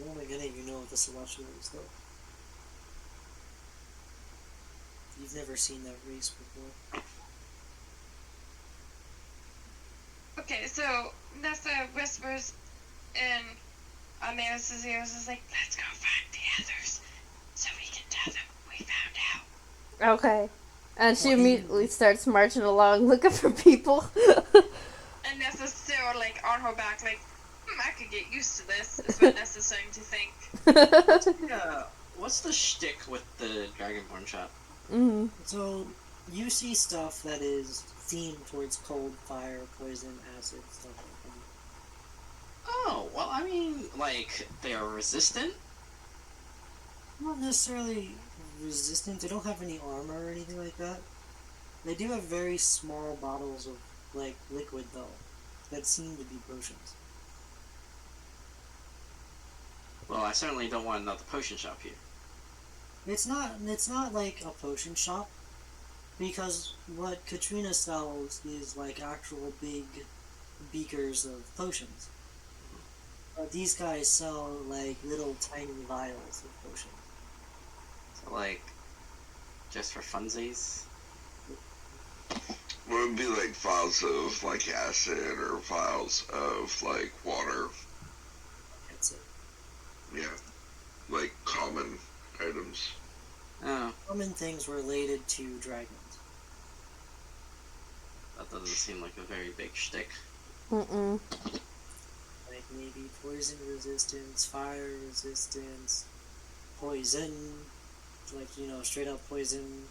I'm only gonna you know what the Celestial is, though. You've never seen that race before. Okay, so Nessa whispers in Amaris's ears is like, let's go find the others so we can tell them we found out. Okay. And she Well, immediately starts marching along looking for people. And Nessa's still like on her back, like, I could get used to this, is what Nessa's starting to think. What's the shtick with the Dragonborn shop? Mm. So, you see stuff that is themed towards cold, fire, poison, acid, stuff like that. Oh, well, I mean, like, they are resistant? Not necessarily resistant, they don't have any armor or anything like that. They do have very small bottles of, like, liquid, though, that seem to be potions. Well, I certainly don't want another potion shop here. It's not like a potion shop, because what Katrina sells is, like, actual big beakers of potions. But these guys sell, like, little tiny vials of potions. So, like, just for funsies? Would it be like vials of like acid or vials of like water? That's it. Yeah, like common items. Oh, Common things related to dragons. that doesn't seem like a very big shtick. Mm-mm. Like maybe poison resistance, fire resistance, poison, like, straight up poison,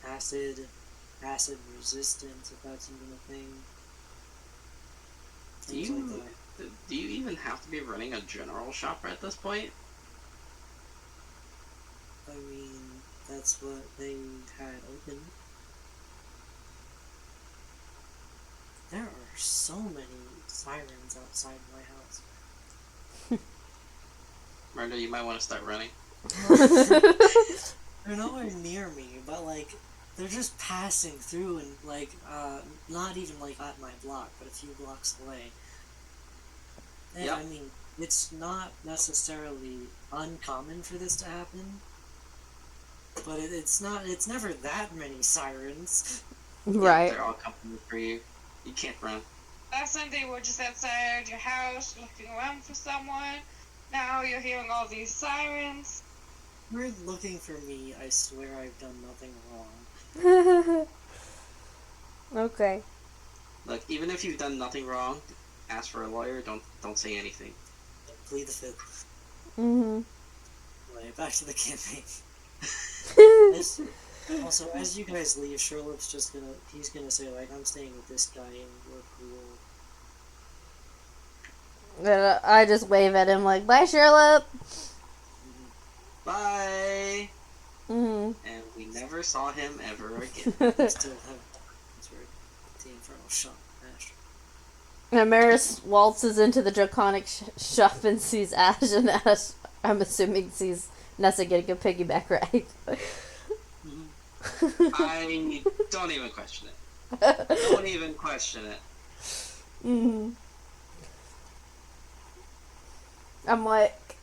acid resistance, if that's even a thing. Do Things you, like that. do you even have to be running a general shop at this point? I mean, that's what they had open. There are so many sirens outside my house. Murder, you might want to start running. They're nowhere near me, but like, they're just passing through and like, not even like at my block, but a few blocks away. And Yep. I mean, it's not necessarily uncommon for this to happen, but it's never that many sirens. Right. They're all coming for you. You can't run. Last time they were just outside your house looking around for someone. Now you're hearing all these sirens. You're looking for me, I swear, I've done nothing wrong. Okay. Look, even if you've done nothing wrong, ask for a lawyer. Don't say anything. Plead the fifth. Mm-hmm. Right, back to the campaign. Also, as you guys leave, Sherlock's he's gonna say, like, I'm staying with this guy and we're cool. And I just wave at him like, bye, Sherlock. Bye. Mm-hmm. And we never saw him ever again. We still have the Infernal Shop Ash. Amaris waltzes into the Draconic shop and sees Ash, and Ash, I'm assuming, sees Nessa getting a piggyback ride. I don't even question it. Don't even question it. Mm-hmm. I'm like,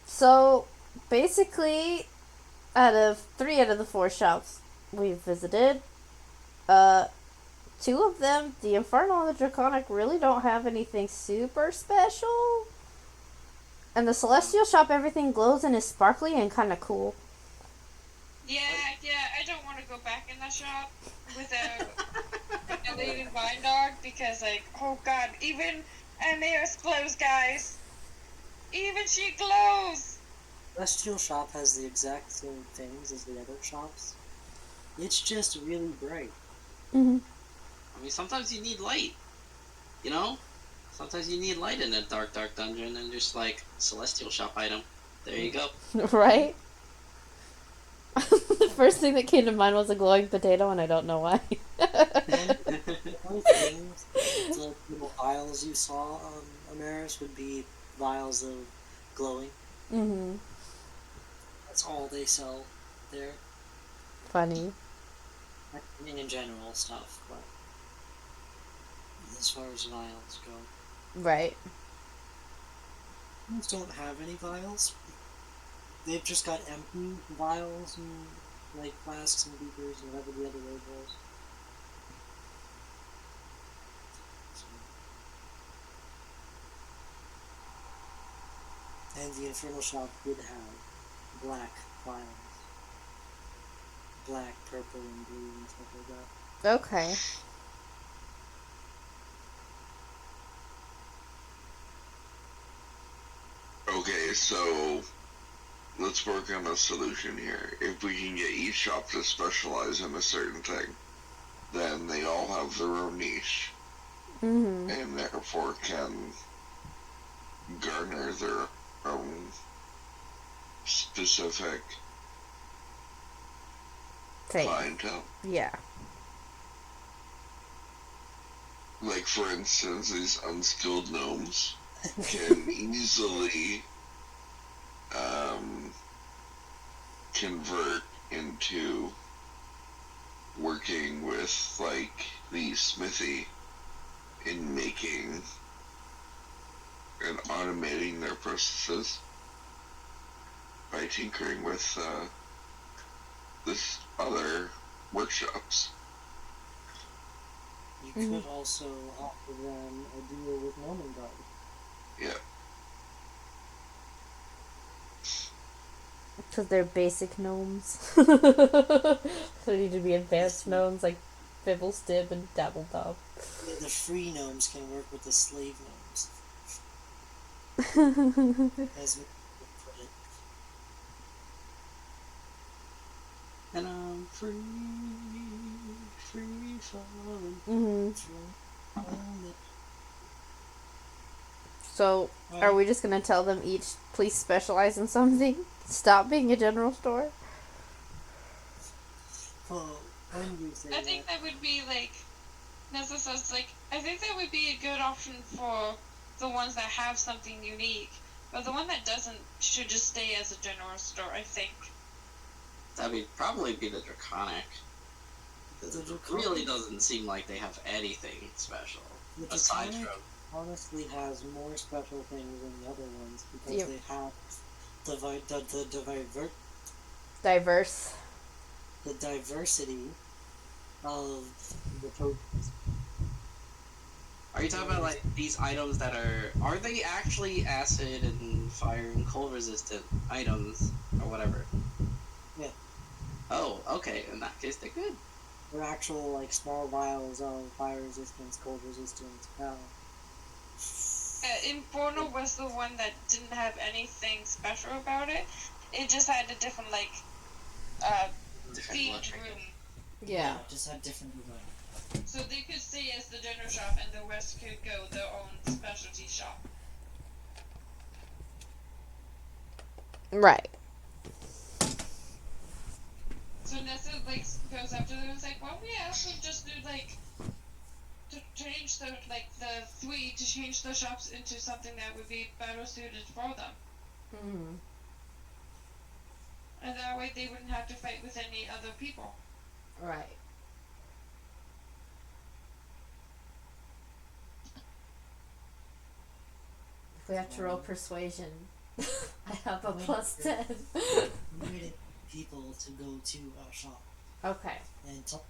so basically, three out of the four shops we've visited, 2 of them, the Infernal and the Draconic, really don't have anything super special. And the Celestial shop, everything glows and is sparkly and kind of cool. Yeah, I don't want to go back in that shop without a leading vine dog because, like, oh god, even Amaris glows, guys. Even she glows. Celestial Shop has the exact same things as the other shops. It's just really bright. Mm-hmm. I mean, sometimes you need light. You know? Sometimes you need light in a dark dungeon, and just like Celestial Shop item. There you go. Right? The first thing that came to mind was a glowing potato, and I don't know why. The only things, the little vials you saw on Amaris would be vials of glowing. Mm-hmm. That's all they sell there. Funny. I mean, in general stuff, but as far as vials go. Right. Vials don't have any vials. They've just got empty vials and, like, flasks and beakers and whatever the other word was. And the Infernal Shop would have black vials. Black, purple, and blue and stuff like that. Okay. Okay, so let's work on a solution here. If we can get each shop to specialize in a certain thing, then they all have their own niche, Mm-hmm. and therefore can garner their own specific Thing. clientele. Yeah. Like, for instance, these unskilled gnomes can easily convert into working with, like, the smithy in making and automating their processes by tinkering with this other workshops. You Mhm. could also offer them a deal with Normandard. Yeah. Because they're basic gnomes. So they need to be advanced gnomes like Fibblestib and Dabbledob. The free gnomes can work with the slave gnomes, as we put it. And I'm free falling. Mm-hmm. From So, are we just gonna tell them each, please specialize in something? Stop being a general store? Well, when you say I think that would be like, Nessa says, like, I think that would be a good option for the ones that have something unique. But the one that doesn't should just stay as a general store, I think. That would probably be the Draconic. The It Draconic- really doesn't seem like they have anything special. The Aside Draconic from honestly has more special things than the other ones because Yep. they have Diverse. the diversity of the tokens. Are you talking about like these items that are they actually acid and fire and cold resistant items or whatever? Yeah. Oh, okay. In that case, they're good. They're actual like small vials of fire resistance, cold resistance, power. Inferno was the one that didn't have anything special about it. It just had a different Different themed look, I room. guess. Yeah. Just had different design. So they could stay as the general shop and the rest could go their own specialty shop. Right. So Nessa goes up to them and is like, well, yeah, so just do to change the three to change the shops into something that would be better suited for them. Mm-hmm. And that way they wouldn't have to fight with any other people. Right. If we have to roll persuasion, I have a +10. We needed people to go to our shop Okay. and talk.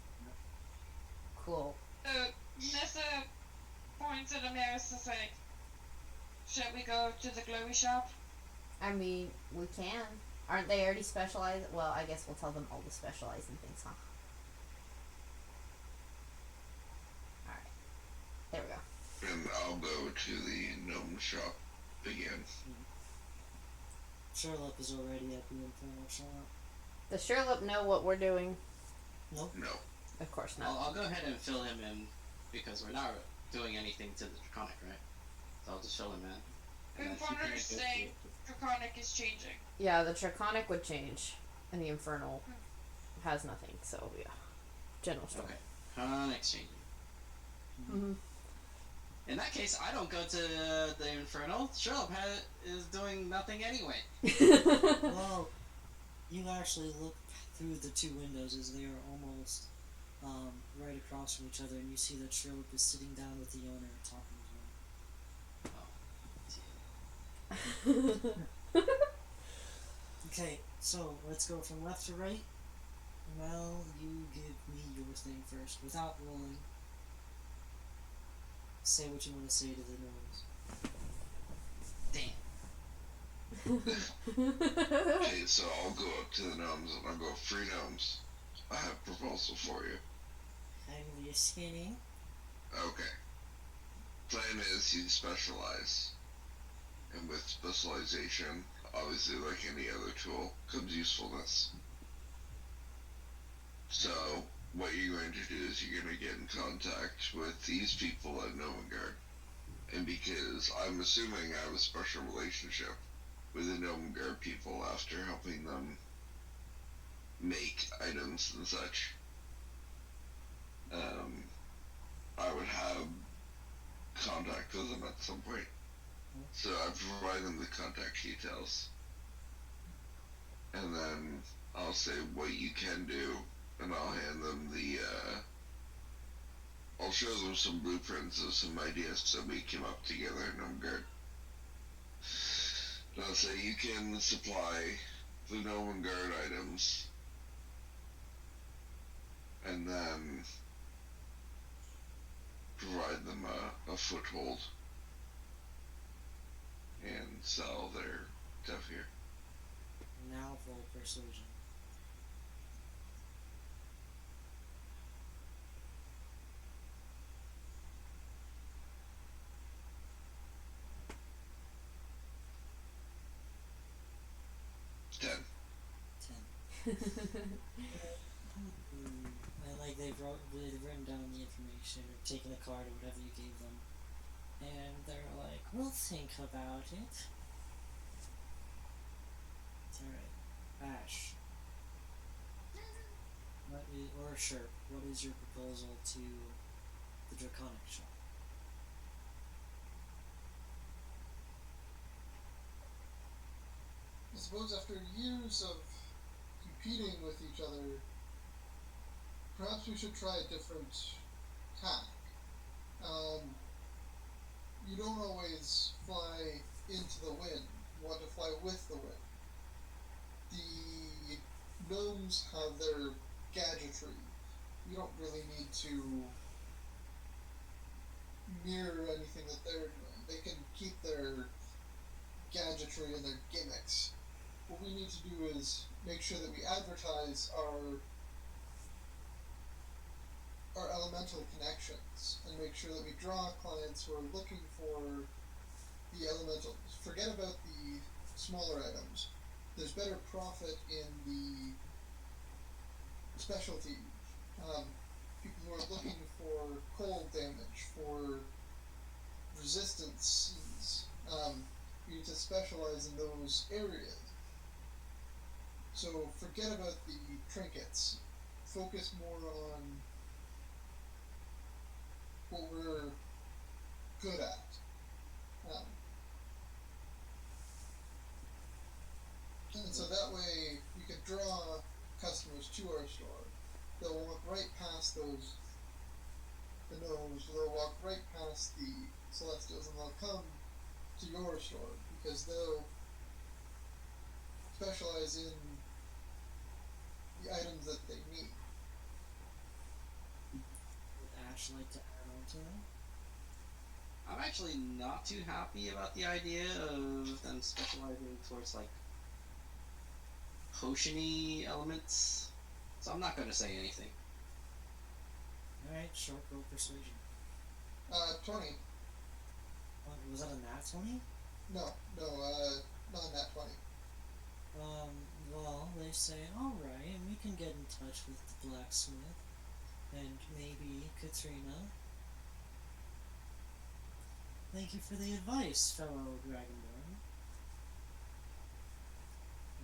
Cool. So Nessa points at Amaris and is like, should we go to the glowy shop? I mean, we can. Aren't they already specialized? Well, I guess we'll tell them all to specialize in things, huh? Alright. There we go. And I'll go to the gnome shop again. Sherlock is already at the Infernal shop. Does Sherlock know what we're doing? Nope. No. Of course not. I'll go ahead and fill him in because we're not doing anything to the Draconic, right? So I'll just fill him in. And then he can Informer's saying Draconic is changing. Yeah, the Draconic would change, and the Infernal has nothing, so yeah. General store. Okay. Draconic changing. Mm-hmm. In that case, I don't go to the Infernal. Sherlock is doing nothing anyway. Well, you actually look through the two windows as they are almost right across from each other, and you see that Sherlock is sitting down with the owner talking to him. Oh. Okay, so let's go from left to right. Well, you give me your thing first, without rolling. Say what you want to say to the gnomes. Damn. Okay, so I'll go up to the gnomes and I'll go, free gnomes. I have a proposal for you. I'm listening. Okay. Plan is you specialize. And with specialization, obviously like any other tool, comes usefulness. So, what you're going to do is you're going to get in contact with these people at Nomengard. And because I'm assuming I have a special relationship with the Nomengard people after helping them make items and such, I would have contact with them at some point. So I provide them the contact details. And then I'll say what you can do, and I'll hand them I'll show them some blueprints of some ideas that we came up together in Nomengard. And I'll say you can supply the Nomengard items, and then provide them a foothold and sell their stuff here. Now roll persuasion. Ten. 10. And like they've written down the information or taken a card or whatever you gave them, and they're like, "We'll think about it." All right, Ash. Or Sherp, what is your proposal to the Draconic shop? I suppose after years of competing with each other, perhaps we should try a different tack. You don't always fly into the wind. You want to fly with the wind. The gnomes have their gadgetry. We don't really need to mirror anything that they're doing. They can keep their gadgetry and their gimmicks. What we need to do is make sure that we advertise our our elemental connections and make sure that we draw clients who are looking for the elementals. Forget about the smaller items. There's better profit in the specialty. People who are looking for cold damage, for resistances. You need to specialize in those areas. So forget about the trinkets. Focus more on what we're good at. And so that way we could draw customers to our store. They'll walk right past the gnomes, they'll walk right past the celestials, and they'll come to your store because they'll specialize in the items that they need. Would Ash like to add on to that? I'm actually not too happy about the idea of them specializing towards like potion-y elements, so I'm not going to say anything. Alright, short roll persuasion. 20. Was that a nat 20? No, not that 20. Well, they say, alright, we can get in touch with the blacksmith, and maybe Katrina. Thank you for the advice, fellow Dragonborn.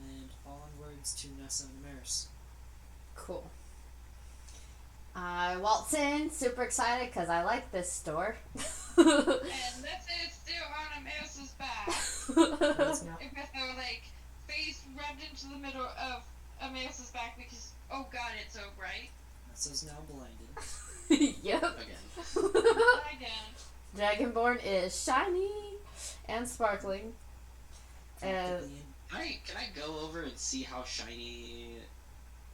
And onwards to Nessa and Maris. Cool. I waltz in, super excited because I like this store. And that's it, still on Amaris's back. That's not- With her, like, face rubbed into the middle of Amaris's back because, oh god, it's so bright. Nessa's now blinded. Yep. Again. Again. Dragonborn is shiny and sparkling. And Practically Can I go over and see how shiny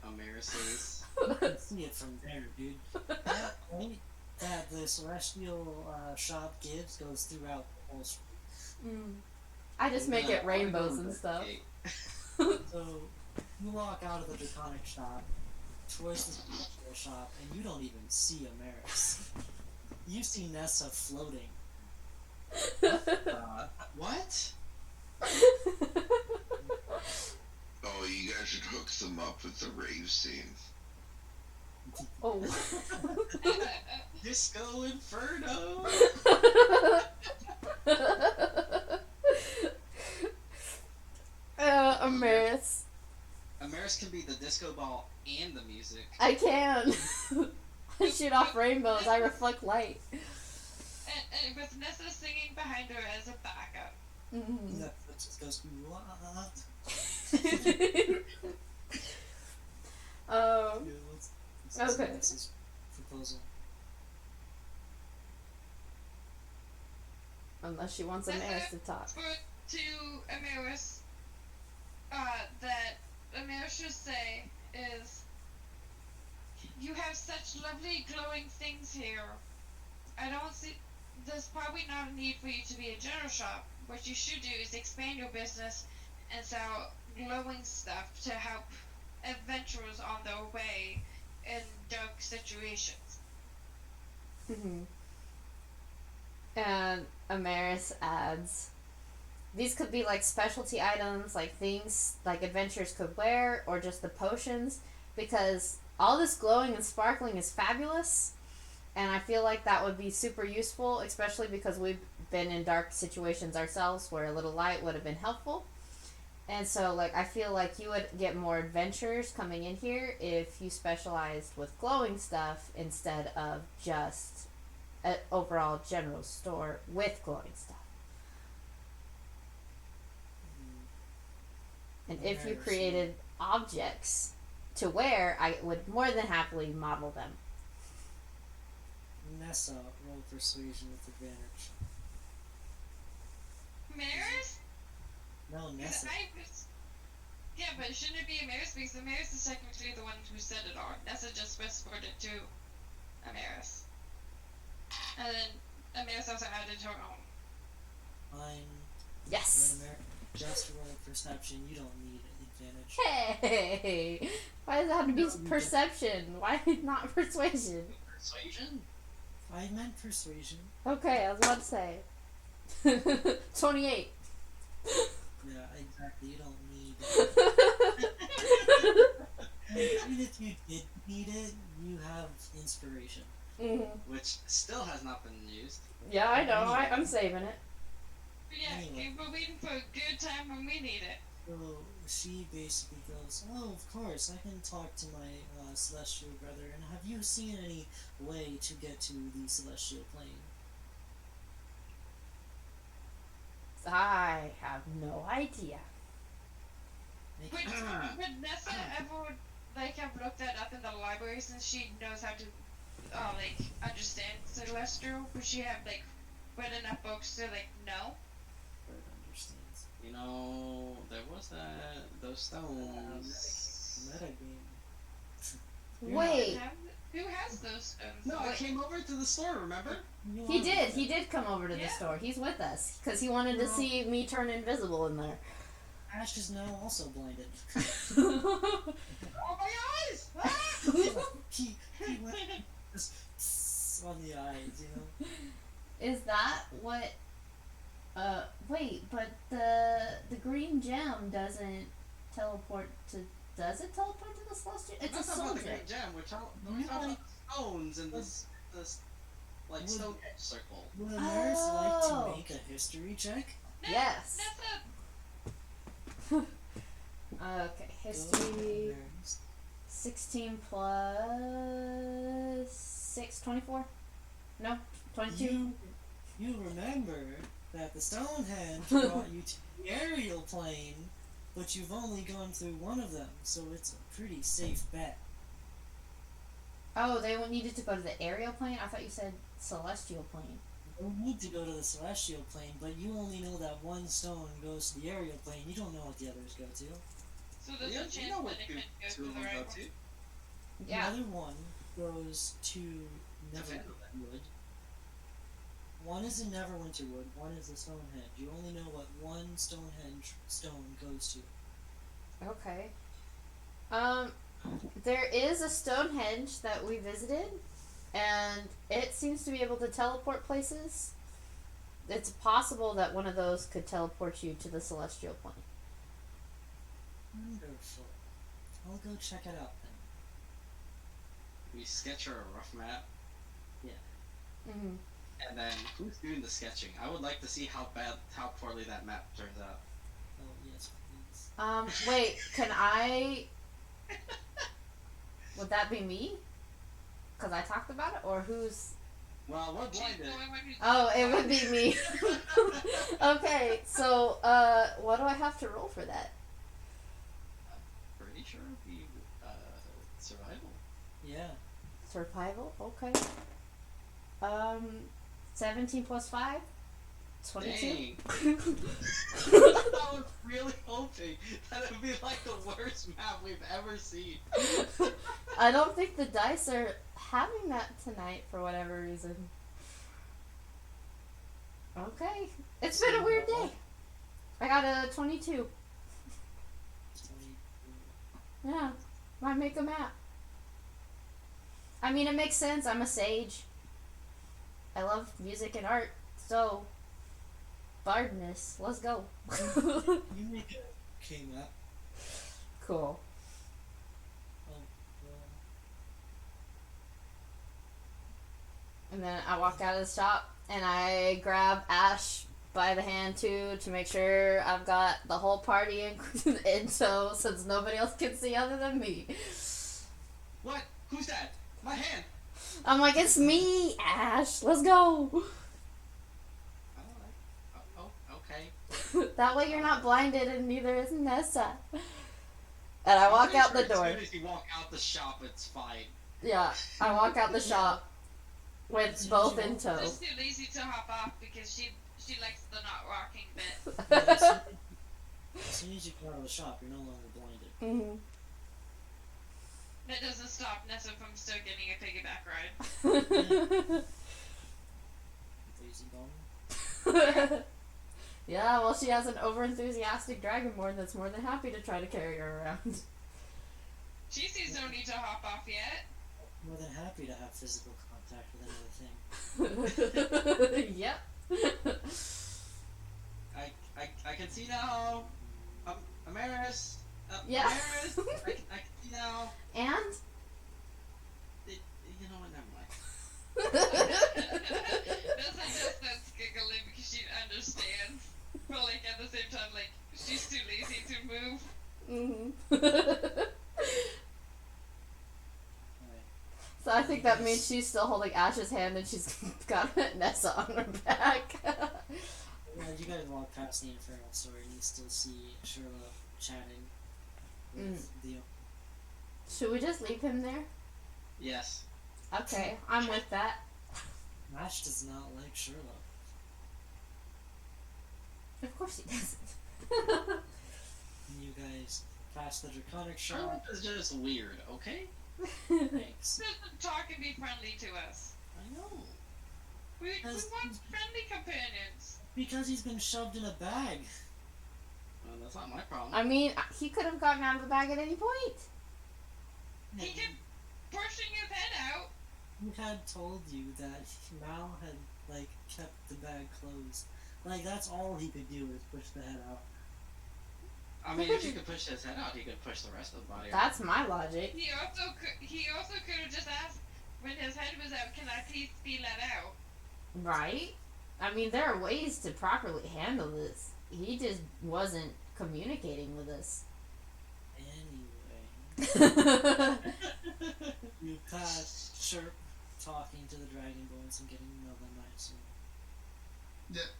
Amaris is? you can see it from there, dude. That point that the celestial shop gives goes throughout the whole street. I just make it I wanna rainbows go and stuff. investigate. So you walk out of the draconic shop towards the celestial shop, and you don't even see Amaris. You see Nessa floating. What? Oh, you guys should hook them up with the rave scene. Oh. Disco Inferno! Amaris. Amaris can be the disco ball and the music. I can. I shoot off rainbows. I reflect light. And with Nessa singing behind her as a backup. Mhm. Nessa just goes, what? Okay. Nessa's proposal. Unless she wants That's Amaris it. to talk. To Amaris, that Amaris should say is, you have such lovely glowing things here. I don't see, there's probably not a need for you to be a general shop. What you should do is expand your business and sell glowing stuff to help adventurers on their way in dark situations. Mhm. And Amaris adds, these could be like specialty items, like things like adventurers could wear, or just the potions, because all this glowing and sparkling is fabulous, and I feel like that would be super useful, especially because we've been in dark situations ourselves where a little light would have been helpful. And so, like, I feel like you would get more adventurers coming in here if you specialized with glowing stuff instead of just an overall general store with glowing stuff. And if you created objects to wear, I would more than happily model them. Nessa, roll persuasion with advantage. Amaris? No, Nessa. Yeah, but shouldn't it be Amaris? Because Amaris is technically the one who said it all. Nessa just whispered it to Amaris. And then Amaris also added her own. Fine. Yes! When just roll perception, you don't need advantage. Hey! Why does it have to be perception? Why not persuasion? Persuasion? I meant persuasion. Okay, I was about to say. 28. Yeah, exactly. You don't need. Even if you did need it, you have inspiration. Mhm. Which still has not been used. Yeah, I know. I'm saving it. Yeah, Anyway. we're waiting for a good time when we need it. So she basically goes, "Oh, of course, I can talk to my celestial brother. And have you seen any way to get to the celestial plane?" I have no idea. Make- Would Nessa ever like have looked that up in the library since she knows how to like understand Celestial? Would she have like read enough books to like know? Bird understands. You know, there was those stones. Metagame. Wait, Who has those stones? No, I came over to the store, remember? he did. He did come over to the store. He's with us because he wanted to see me turn invisible in there. Ash is now also blinded. Oh my eyes! he went just on the eyes, you know. Is that what? Wait, but the green gem doesn't teleport to. Does it teleport to the celestial? It's We're a not talking soul about the gem. green gem. We're talking about stones in this like Would- Stonehenge circle. Would Amaris like Oh. to make a history check? Yes. Nessa, Okay, Go, history. Amaris. 16 plus 6, 24? No, 22. You remember that the Stonehenge brought you to the aerial plane, but you've only gone through one of them, so it's a pretty safe bet. Oh, they needed to go to the aerial plane? I thought you said celestial plane. You don't need to go to the celestial plane, but you only know that one stone goes to the aerial plane. You don't know what the others go to. so there's a chance You know what that it could go two to of the them go right to? one. Yeah. The other one goes to Neverwinterwood. One is in Neverwinterwood, one is the Stonehenge. You only know what one Stonehenge stone goes to. Okay. There is a Stonehenge that we visited, and it seems to be able to teleport places. It's possible that one of those could teleport you to the celestial plane. Wonderful. I'll go check it out then. We sketch her a rough map, Mm-hmm. and then who's doing the sketching? I would like to see how poorly that map turns out. Oh, yes, please. Wait, can I... Would that be me? Because I talked about it? Or who's... Well, we're She's blinded. the one who's Oh, it would be me. Okay, so, what do I have to roll for that? Pretty sure it'd be survival. Yeah. Survival? Okay. 17 plus 5? 22? Dang. I was really hoping that it'd be like the worst map we've ever seen. I don't think the dice are having that tonight for whatever reason. Okay. It's been a weird day. I got a 22. 22. Yeah. Might make a map. I mean, it makes sense. I'm a sage. I love music and art. So, bardness. Let's go. You make it okay map. Cool. Oh, well. And then I walk out of the shop and I grab Ash by the hand too to make sure I've got the whole party in tow since nobody else can see other than me. What? Who's that? My hand! I'm like, it's me, Ash. Let's go. Okay. That way you're not blinded and neither is Nessa. And I walk out the door. As soon as you walk out the shop, it's fine. Yeah, I walk out the shop with both in tow. just too lazy to hop off because she likes the not rocking bit. Yeah, as soon as you come out of the shop, you're no longer blinded. Mhm. That doesn't stop Nessa from still getting a piggyback ride. Lazy bone. Yeah, well, she has an over-enthusiastic dragonborn that's more than happy to try to carry her around. She sees no need to hop off yet. More than happy to have physical contact with another thing. Yep. I can see now. Amaris. Yeah. Amaris. I can see now. And? You know what? Never mind. Nessa just starts giggling because she understands, but like at the same time, like she's too lazy to move. Alright. So I think that means she's still holding Ash's hand and she's got Nessa on her back. Yeah, you guys walk past the Infernal Sword and you still see Sherlock chatting with the. Should we just leave him there? Yes. Okay, I'm with that. Ash does not like Sherlock. Of course he doesn't. And you guys pass the Draconic shop. Sherlock is just weird. Okay. Thanks. Doesn't talk and be friendly to us. I know. We Has- want friendly companions. Because he's been shoved in a bag. Well, that's not my problem. I mean, he could have gotten out of the bag at any point. He kept pushing his head out. Who had told you that Mal had, like, kept the bag closed? Like, that's all he could do is push the head out. I mean, if he could push his head out, he could push the rest of the body out. That's my logic. He also could have just asked when his head was out, "Can I please be let out?" Right? I mean, there are ways to properly handle this. He just wasn't communicating with us. Anyway, you pass Chirp talking to the Dragonborns and getting to know them, I assume. Yeah.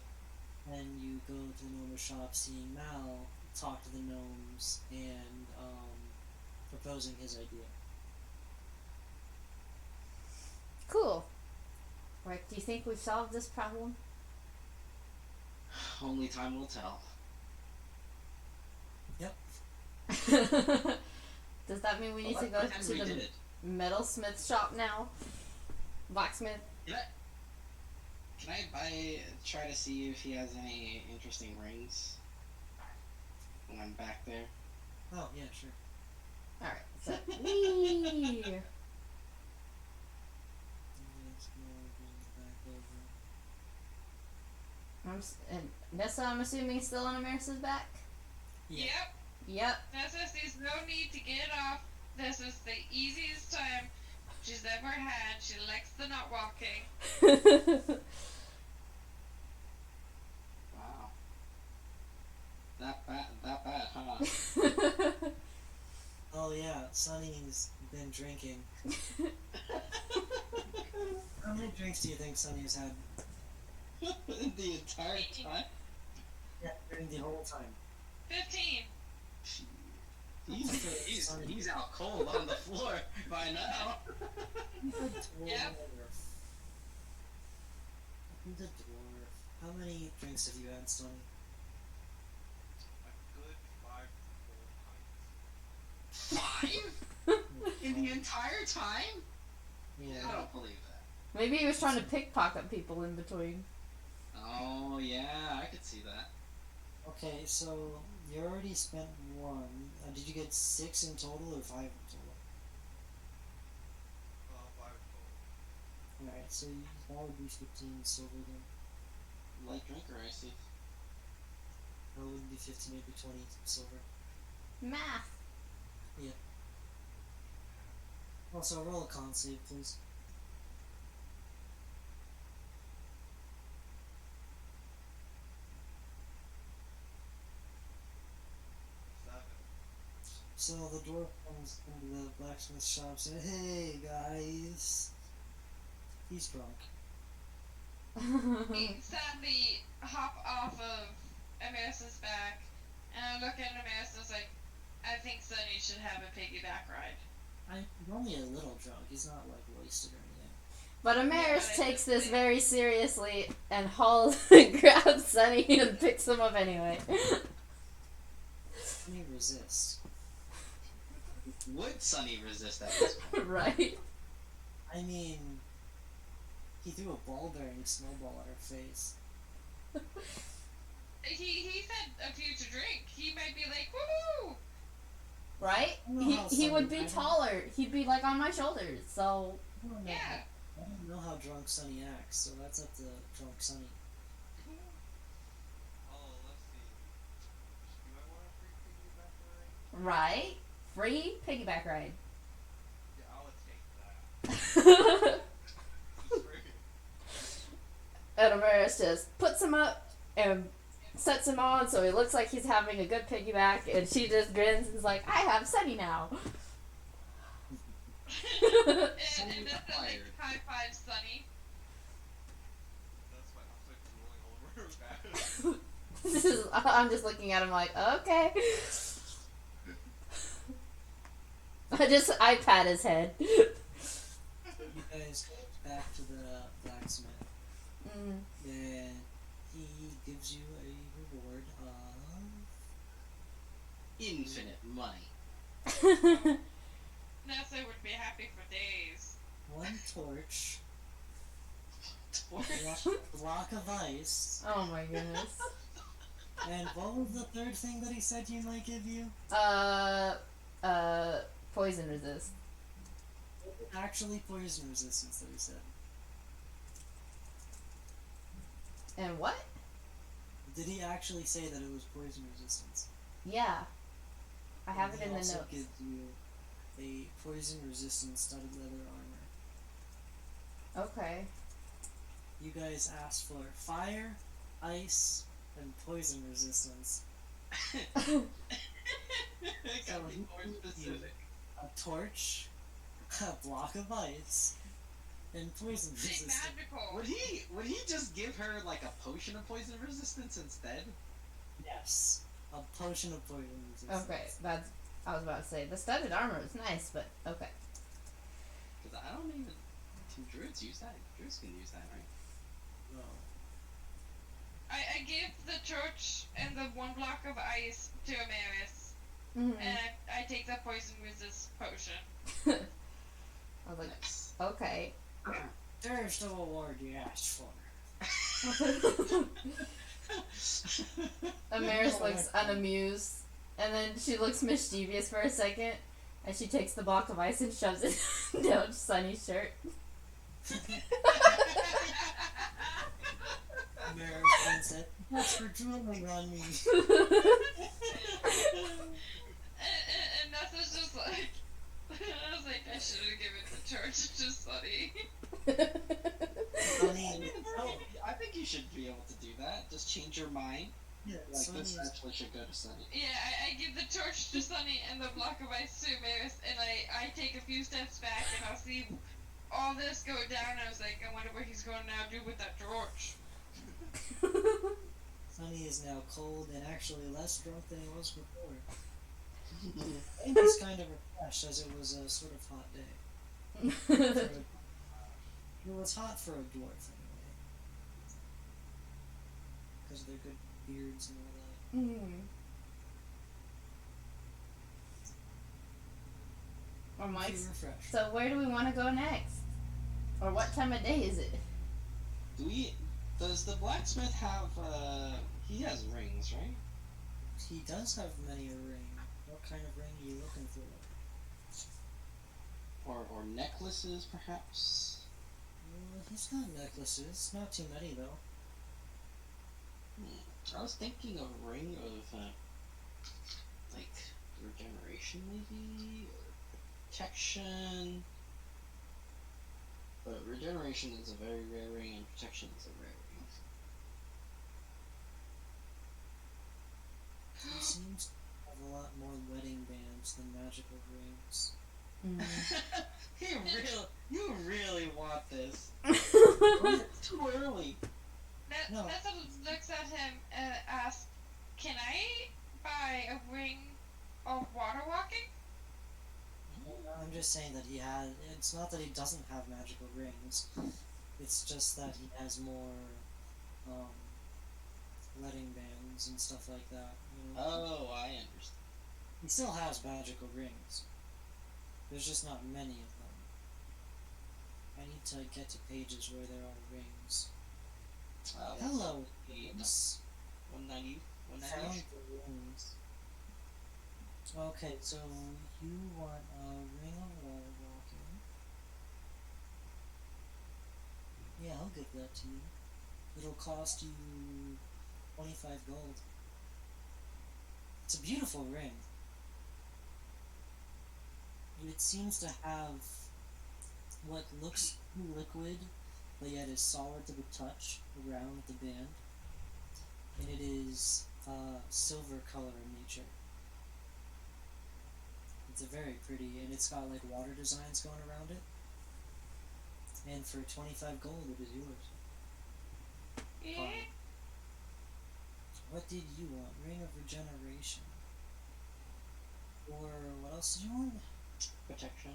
And you go to the Gnome shop, seeing Mal talk to the gnomes and proposing his idea. Cool. Right, do you think we've solved this problem? Only time will tell. Does that mean we need to go What time to we the did it? metalsmith shop now? Blacksmith? Can I try to see if he has any interesting rings when I'm back there? Oh, yeah, sure. Alright, so. Whee! And Nessa, I'm assuming, still on Amaris's back? Yeah. Yep. Yep. Nessa sees no need to get off. This is the easiest time she's ever had. She likes the not walking. Wow. That bad, huh? Oh, yeah, Sunny's been drinking. How many drinks do you think Sunny's had? The entire time? Yeah, during the whole time. 15. He's out cold on the floor by now. He's a dwarf. Yep. He's a dwarf. How many drinks have you had, Sunny? A good 5 to 4 pints. 5? In the entire time? I Yeah. don't believe that. Maybe he was trying to pickpocket people in between. Oh yeah, I could see that. Okay, so you already spent one. Did you get 6 in total or 5 in total? 5 total. Alright, so that would be 15 silver then. Light drinker, I see. That would be 15, maybe 20 silver. Math. Also, roll a con save, please. So the dwarf comes into the blacksmith shop saying, "Hey guys, he's drunk." He sadly hop off of Amaris's back, and I look at Amaris and I was like, I think Sunny should have a piggyback ride. He's only a little drunk. He's not like wasted or anything. But Amaris Yeah, takes this very seriously and hauls, grabs Sunny and picks him up anyway. Let me resist. Would Sunny resist at this point? Right? I mean, he threw a ball-bearing snowball at her face. He said a few to drink. He might be like, woohoo! right? I don't know how He would Sunny- be I don't- taller. He'd be like on my shoulders. So I don't know Yeah. how- I don't know how drunk Sunny acts, so that's up to drunk Sunny. Oh, let's see. Do I want a free piggyback ride? right, free piggyback ride. Yeah, I would take that. It's free. And Amaris just puts him up and sets him on so he looks like he's having a good piggyback, and she just grins and is like, I have Sunny now. and then like high five Sunny. That's why I'm like rolling all over her back. This is, I'm just looking at him like, okay. I pat his head. You guys go back to the blacksmith. Mm. Then he gives you a reward of Infinite money. Nessa would be happy for days. 1 torch, Torch. block of ice, Oh my goodness. and what was the third thing that he said he might give you? Poison resist. Actually, poison resistance that he said. And what? Did he actually say that it was poison resistance? Yeah. I have it He in the also notes. gives you a poison resistant studded leather armor. Okay. You guys asked for fire, ice, and poison resistance. Gotta be more specific. A torch, a block of ice, and poison Big resistance. magical. Would he just give her like a potion of poison resistance instead? Yes. A potion of poison resistance. Okay, that's. I was about to say the studded armor is nice, but okay. Because I don't even. Can druids use that? Druids can use that, right? No. I give the torch and the 1 block of ice to Amaris, Mm-hmm. and I take the poison resist potion. I was like, Nice. okay. There's the reward you asked for. Amaris looks unamused, and then she looks mischievous for a second, and she takes the block of ice and shoves it down Sunny's shirt. American said, "That's for drooling on me." And Nessa's just like, I was like, I should have given the torch to Sunny. Sunny, I think you should be able to do that. Just change your mind. yeah, Like Sunny this is actually should go to Sunny. Yeah, I give the torch to Sunny and the block of ice to Amaris, and I take a few steps back and I'll see all this go down. I was like, I wonder what he's going to now do with that torch. Sunny is now cold and actually less drunk than he was before. I think he's kind of refreshed as it was a sort of hot day. For a- It was hot for a dwarf anyway. Because of their good beards and all that. Mm. Or Pretty Mike's. refreshed. So where do we want to go next? Or what time of day is it? Does the blacksmith have, he has rings, right? He does have many a ring. What kind of ring are you looking for? Or necklaces, perhaps? He's got necklaces. Not too many, though. I was thinking of a ring of, like, regeneration, maybe? Or protection? But regeneration is a very rare ring, and protection is a rare He seems to have a lot more wedding bands than magical rings. Mm. You really want this. Too early. No. Nessa looks at him and asks, can I buy a ring of water walking? I'm just saying that he has. It's not that he doesn't have magical rings. It's just that he has more wedding bands and stuff like that. You know? Oh, I understand. He still has magical rings. There's just not many of them. I need to get to pages where there are rings. Hello, rings. 190. Found the rings. Okay, so you want a ring of wall walking. Yeah, I'll give that to you. It'll cost you 25 gold. It's a beautiful ring. It seems to have what looks liquid, but yet is solid to the touch around the band. And it is silver color in nature. It's a very pretty, and it's got like water designs going around it. And for 25 gold, it is yours. Fine. What did you want? Ring of Regeneration. Or what else did you want? Protection.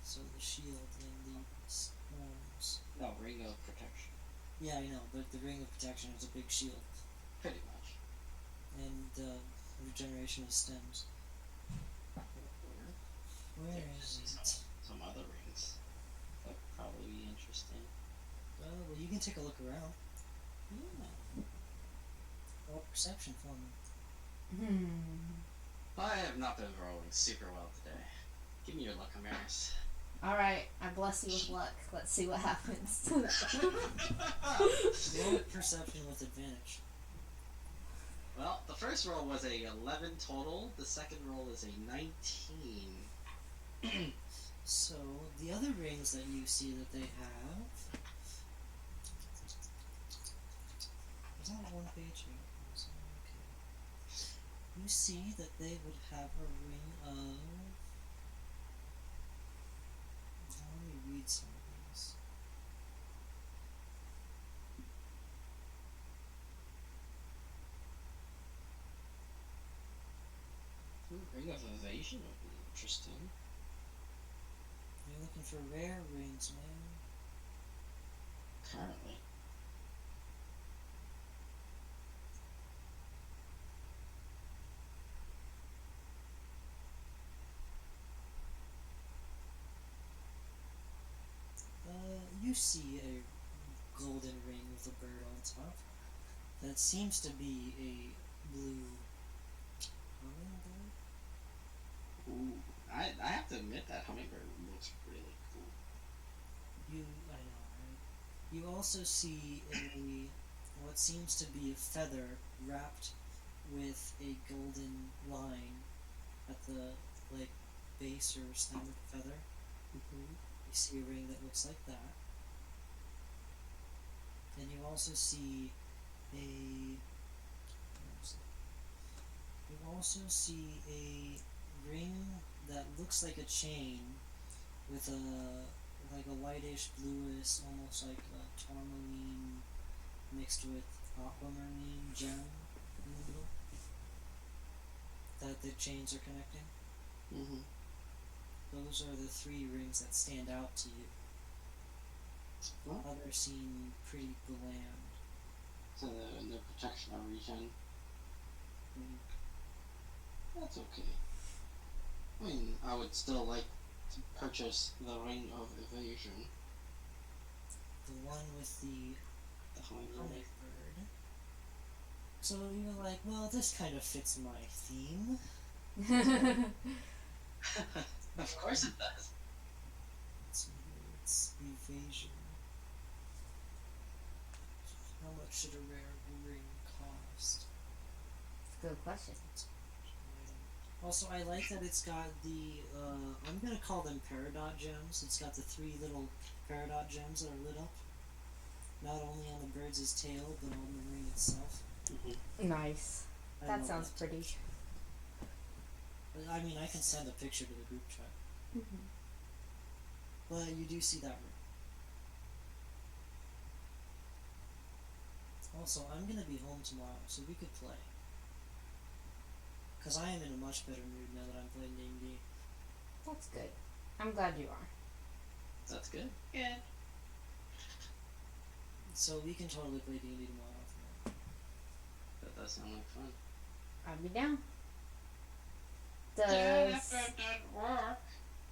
So the shield and the storms. No, ring of protection. Yeah, I know, but the Ring of Protection is a big shield. Pretty much. And Regeneration is stems. Where is it? Some other rings. That would probably be interesting. Well, you can take a look around. Yeah. Roll perception for me. I have not been rolling super well today. Give me your luck, Amaris. Alright, I bless you with luck. Let's see what happens. Roll perception with advantage. Well, the first roll was a 11 total. The second roll is a 19. So, the other rings that you see that they have... Is that one page here? Okay. You see that they would have a ring of... Let me read some of these. Ring of Evasion would be interesting. You're looking for rare rings, man. Currently. You see a golden ring with a bird on top. That seems to be a blue hummingbird. Ooh. I have to admit that hummingbird looks really cool. I know, right? You also see what seems to be a feather wrapped with a golden line at the base or stem of the feather. Mm-hmm. You see a ring that looks like that. Then you also see a ring that looks like a chain with a whitish bluish, almost like a tourmaline mixed with aquamarine gem in the middle that the chains are connecting. Mm-hmm. Those are the three rings that stand out to you. Well, Others seem pretty bland. so the protection of regen. Mm. That's okay. I mean, I would still like to purchase the Ring of Evasion. The one with the Hummingbird. hummingbird. So you were like, well, this kind of fits my theme. Of course it does. It's evasion. How much should a rare ring cost? That's a good question. Also, I like that it's got the, I'm gonna call them peridot gems. It's got the three little peridot gems that are lit up. Not only on the bird's tail, but on the ring itself. Mm-hmm. Nice. I That love sounds pretty. I mean, I can send a picture to the group chat. Mm-hmm. But you do see that ring. Also, I'm gonna be home tomorrow, so we could play. Because I am in a much better mood now that I'm playing D&D. That's good. I'm glad you are. That's good. Yeah. So we can totally play D&D tomorrow. That does sound like fun. I'll be down. Yeah, Does after I've done work.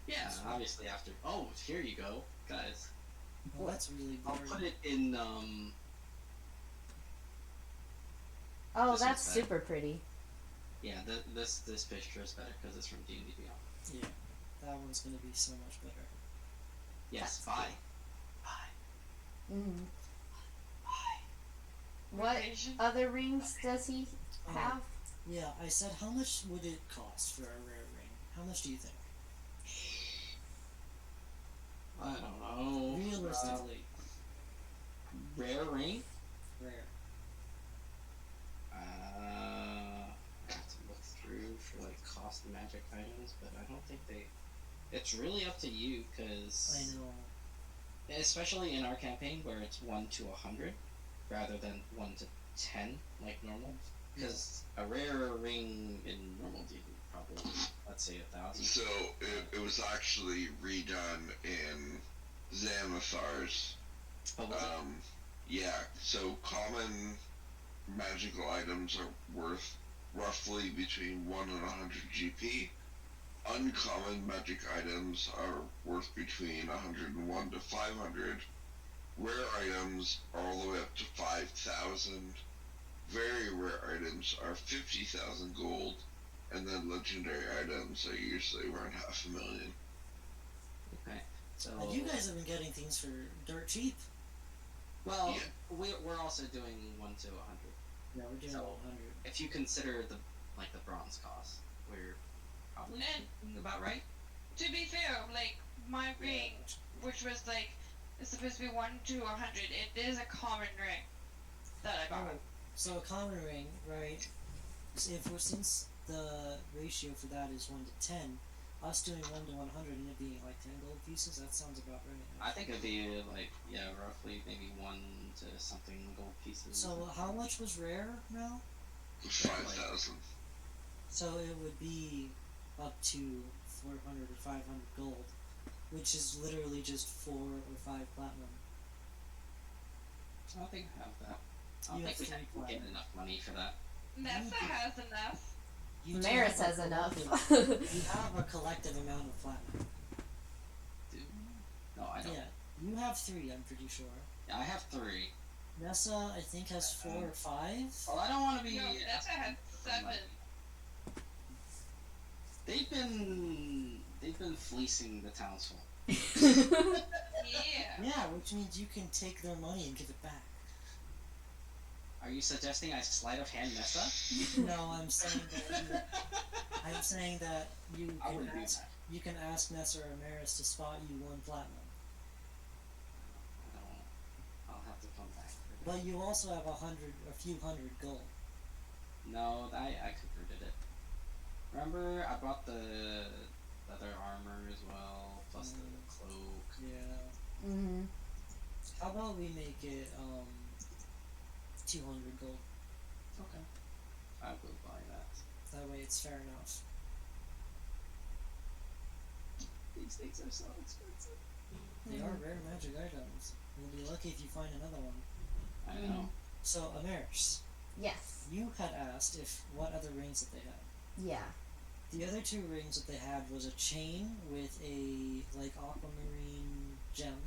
Yeah, obviously after. Oh, here you go, guys. Well, that's really I'll boring. put it in. oh, This that's one's bad. super pretty. Yeah, this picture is better because it's from D&D Beyond. Yeah, that one's gonna be so much better. Yes, That's bye. Mm. What Rotation. other rings does he have? Yeah, I said how much would it cost for a rare ring? How much do you think? I don't know. Realistically, Rare ring? rare. I have to look through for like cost magic items, but I don't think they. It's really up to you, cause I know. especially in our campaign where it's 1 to 100, rather than 1 to 10 like normal. Because a rare ring in normal D probably, let's say 1,000. So it was actually redone in Xanathar's. Oh, was it? Yeah, so common magical items are worth roughly between 1 and 100 GP. Uncommon magic items are worth between 101 to 500. Rare items are all the way up to 5,000. Very rare items are 50,000 gold. And then legendary items are usually around 500,000. Okay. So And you guys have been getting things for dirt cheap. well, Yeah. we're also doing 1 to 100. Yeah, we're doing So- 100. If you consider the bronze cost, we're probably about right. To be fair, like my ring, which was like it's supposed to be 1 to 100, it is a common ring that I bought. Oh, so a common ring, right? Since the ratio for that is 1 to 10, us doing 1 to 100 and it being like 10 gold pieces, that sounds about right. I think it'd be like roughly maybe 1 to something gold pieces. So how much was rare now? 5,000. So it would be up to 400 or 500 gold, which is literally just 4 or 5 platinum. I don't think I have that. I don't You think we have can 3 get platinum. enough money for that. Nessa has enough. You do Maris have has a enough. collective- you have a collective amount of platinum. Dude. No, I don't. Yeah, you have 3, I'm pretty sure. Yeah, I have 3. Nessa, I think, has 4 or 5. Well, I don't want to be. No, Nessa had 7. They've been fleecing the townsfolk. Yeah. Yeah, which means you can take their money and give it back. Are you suggesting I sleight of hand Nessa? No, I'm saying that you I can wouldn't do ask, that. you can ask Nessa or Maris to spot you 1 platinum. I don't. I'll have to come back for that. But you also have a few hundred gold. No, I converted it. Remember, I bought the leather armor as well, plus the cloak. Yeah. Mm-hmm. How about we make it 200 gold? Okay. I will buy that. That way it's fair enough. These things are so expensive. They are rare magic items. You'll be lucky if you find another one. I know. So, Amaris, Yes. you had asked what other rings that they had. Yeah. The other 2 rings that they had was a chain with a like aquamarine gem,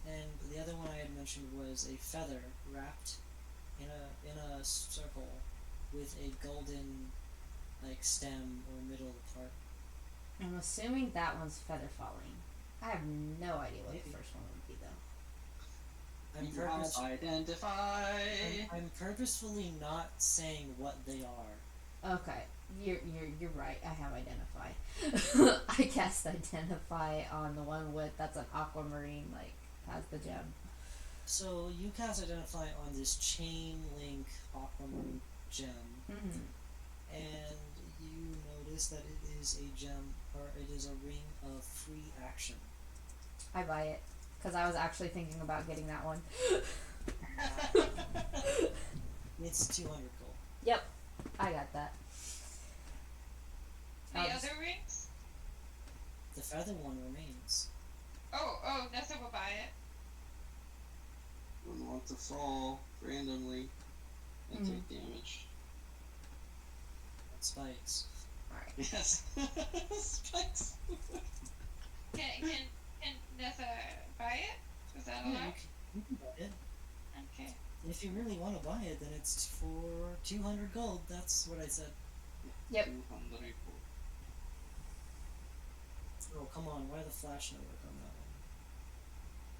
and the other one I had mentioned was a feather wrapped in a circle with a golden like stem or middle part. I'm assuming that one's feather falling. I have no idea what the first one would be though. I'm purposefully not saying what they are. Okay, you're right. I have identify. I cast identify on the one that's an aquamarine, like has the gem. So you cast identify on this chain link aquamarine gem, Mm-hmm. and you notice that it is a gem, or it is a ring of free action. I buy it because I was actually thinking about getting that one. It's 200 gold. Yep, I got that. The Um, other rings? The feather one remains. Oh, Nessa will buy it. Wouldn't want to fall randomly and take damage. That spikes. Alright. Yes. Spikes. Can Nessa buy it? Is that Yeah, allowed? you can buy it. Okay. If you really want to buy it, then it's for 200 gold. That's what I said. Yep. 200 gold. Oh, come on. Why the flash no work on that one?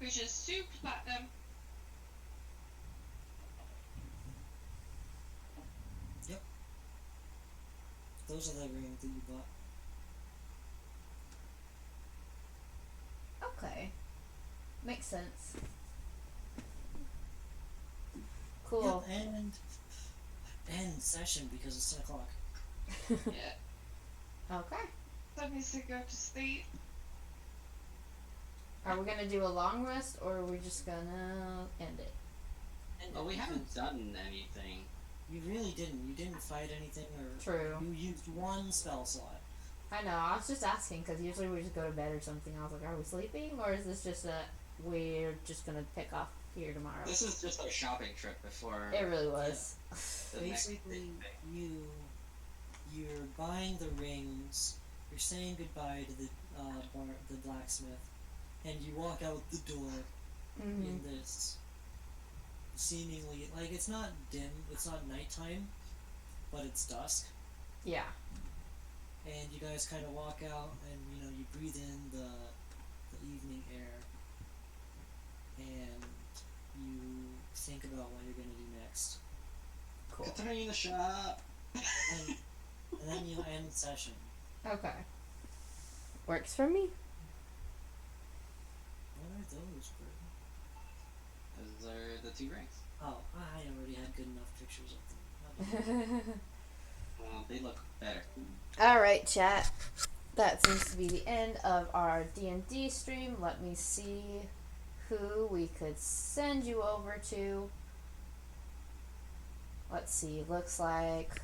We just souped them. Those are the rings that you bought. Okay. Makes sense. Cool. Yep, and end session because it's 10 o'clock. Yeah. Okay. That needs to go to sleep. Are we gonna do a long rest or are we just gonna end it? Well, we haven't done anything. You really didn't. You didn't fight anything, or True. you used one spell slot. I know, I was just asking because usually we just go to bed or something. I was like, are we sleeping or is this just a we're just gonna pick off here tomorrow? This is just our shopping trip before It really was. the next Basically, big thing. you're buying the rings. You're saying goodbye to the blacksmith, and you walk out the door in this seemingly like it's not dim, it's not nighttime, but it's dusk. Yeah. And you guys kind of walk out, and you breathe in the evening air, and you think about what you're gonna do next, Cool. Katrina shop. and then you end session. Okay. Works for me. What are those, Bert? Those are the 2 rings. Oh, I already had good enough pictures of them. Well, they look better. Alright, chat. That seems to be the end of our D&D stream. Let me see who we could send you over to. Let's see. Looks like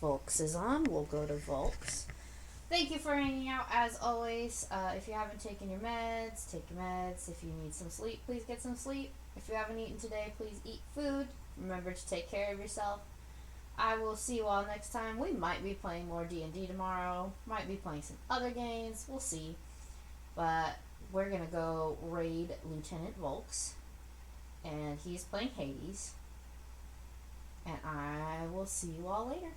Volks is on. We'll go to Volks. Thank you for hanging out as always. If you haven't taken your meds, take your meds. If you need some sleep, please get some sleep. If you haven't eaten today, please eat food. Remember to take care of yourself. I will see you all next time. We might be playing more D&D tomorrow. Might be playing some other games. We'll see. But we're going to go raid Lieutenant Volks. And he's playing Hades. And I will see you all later.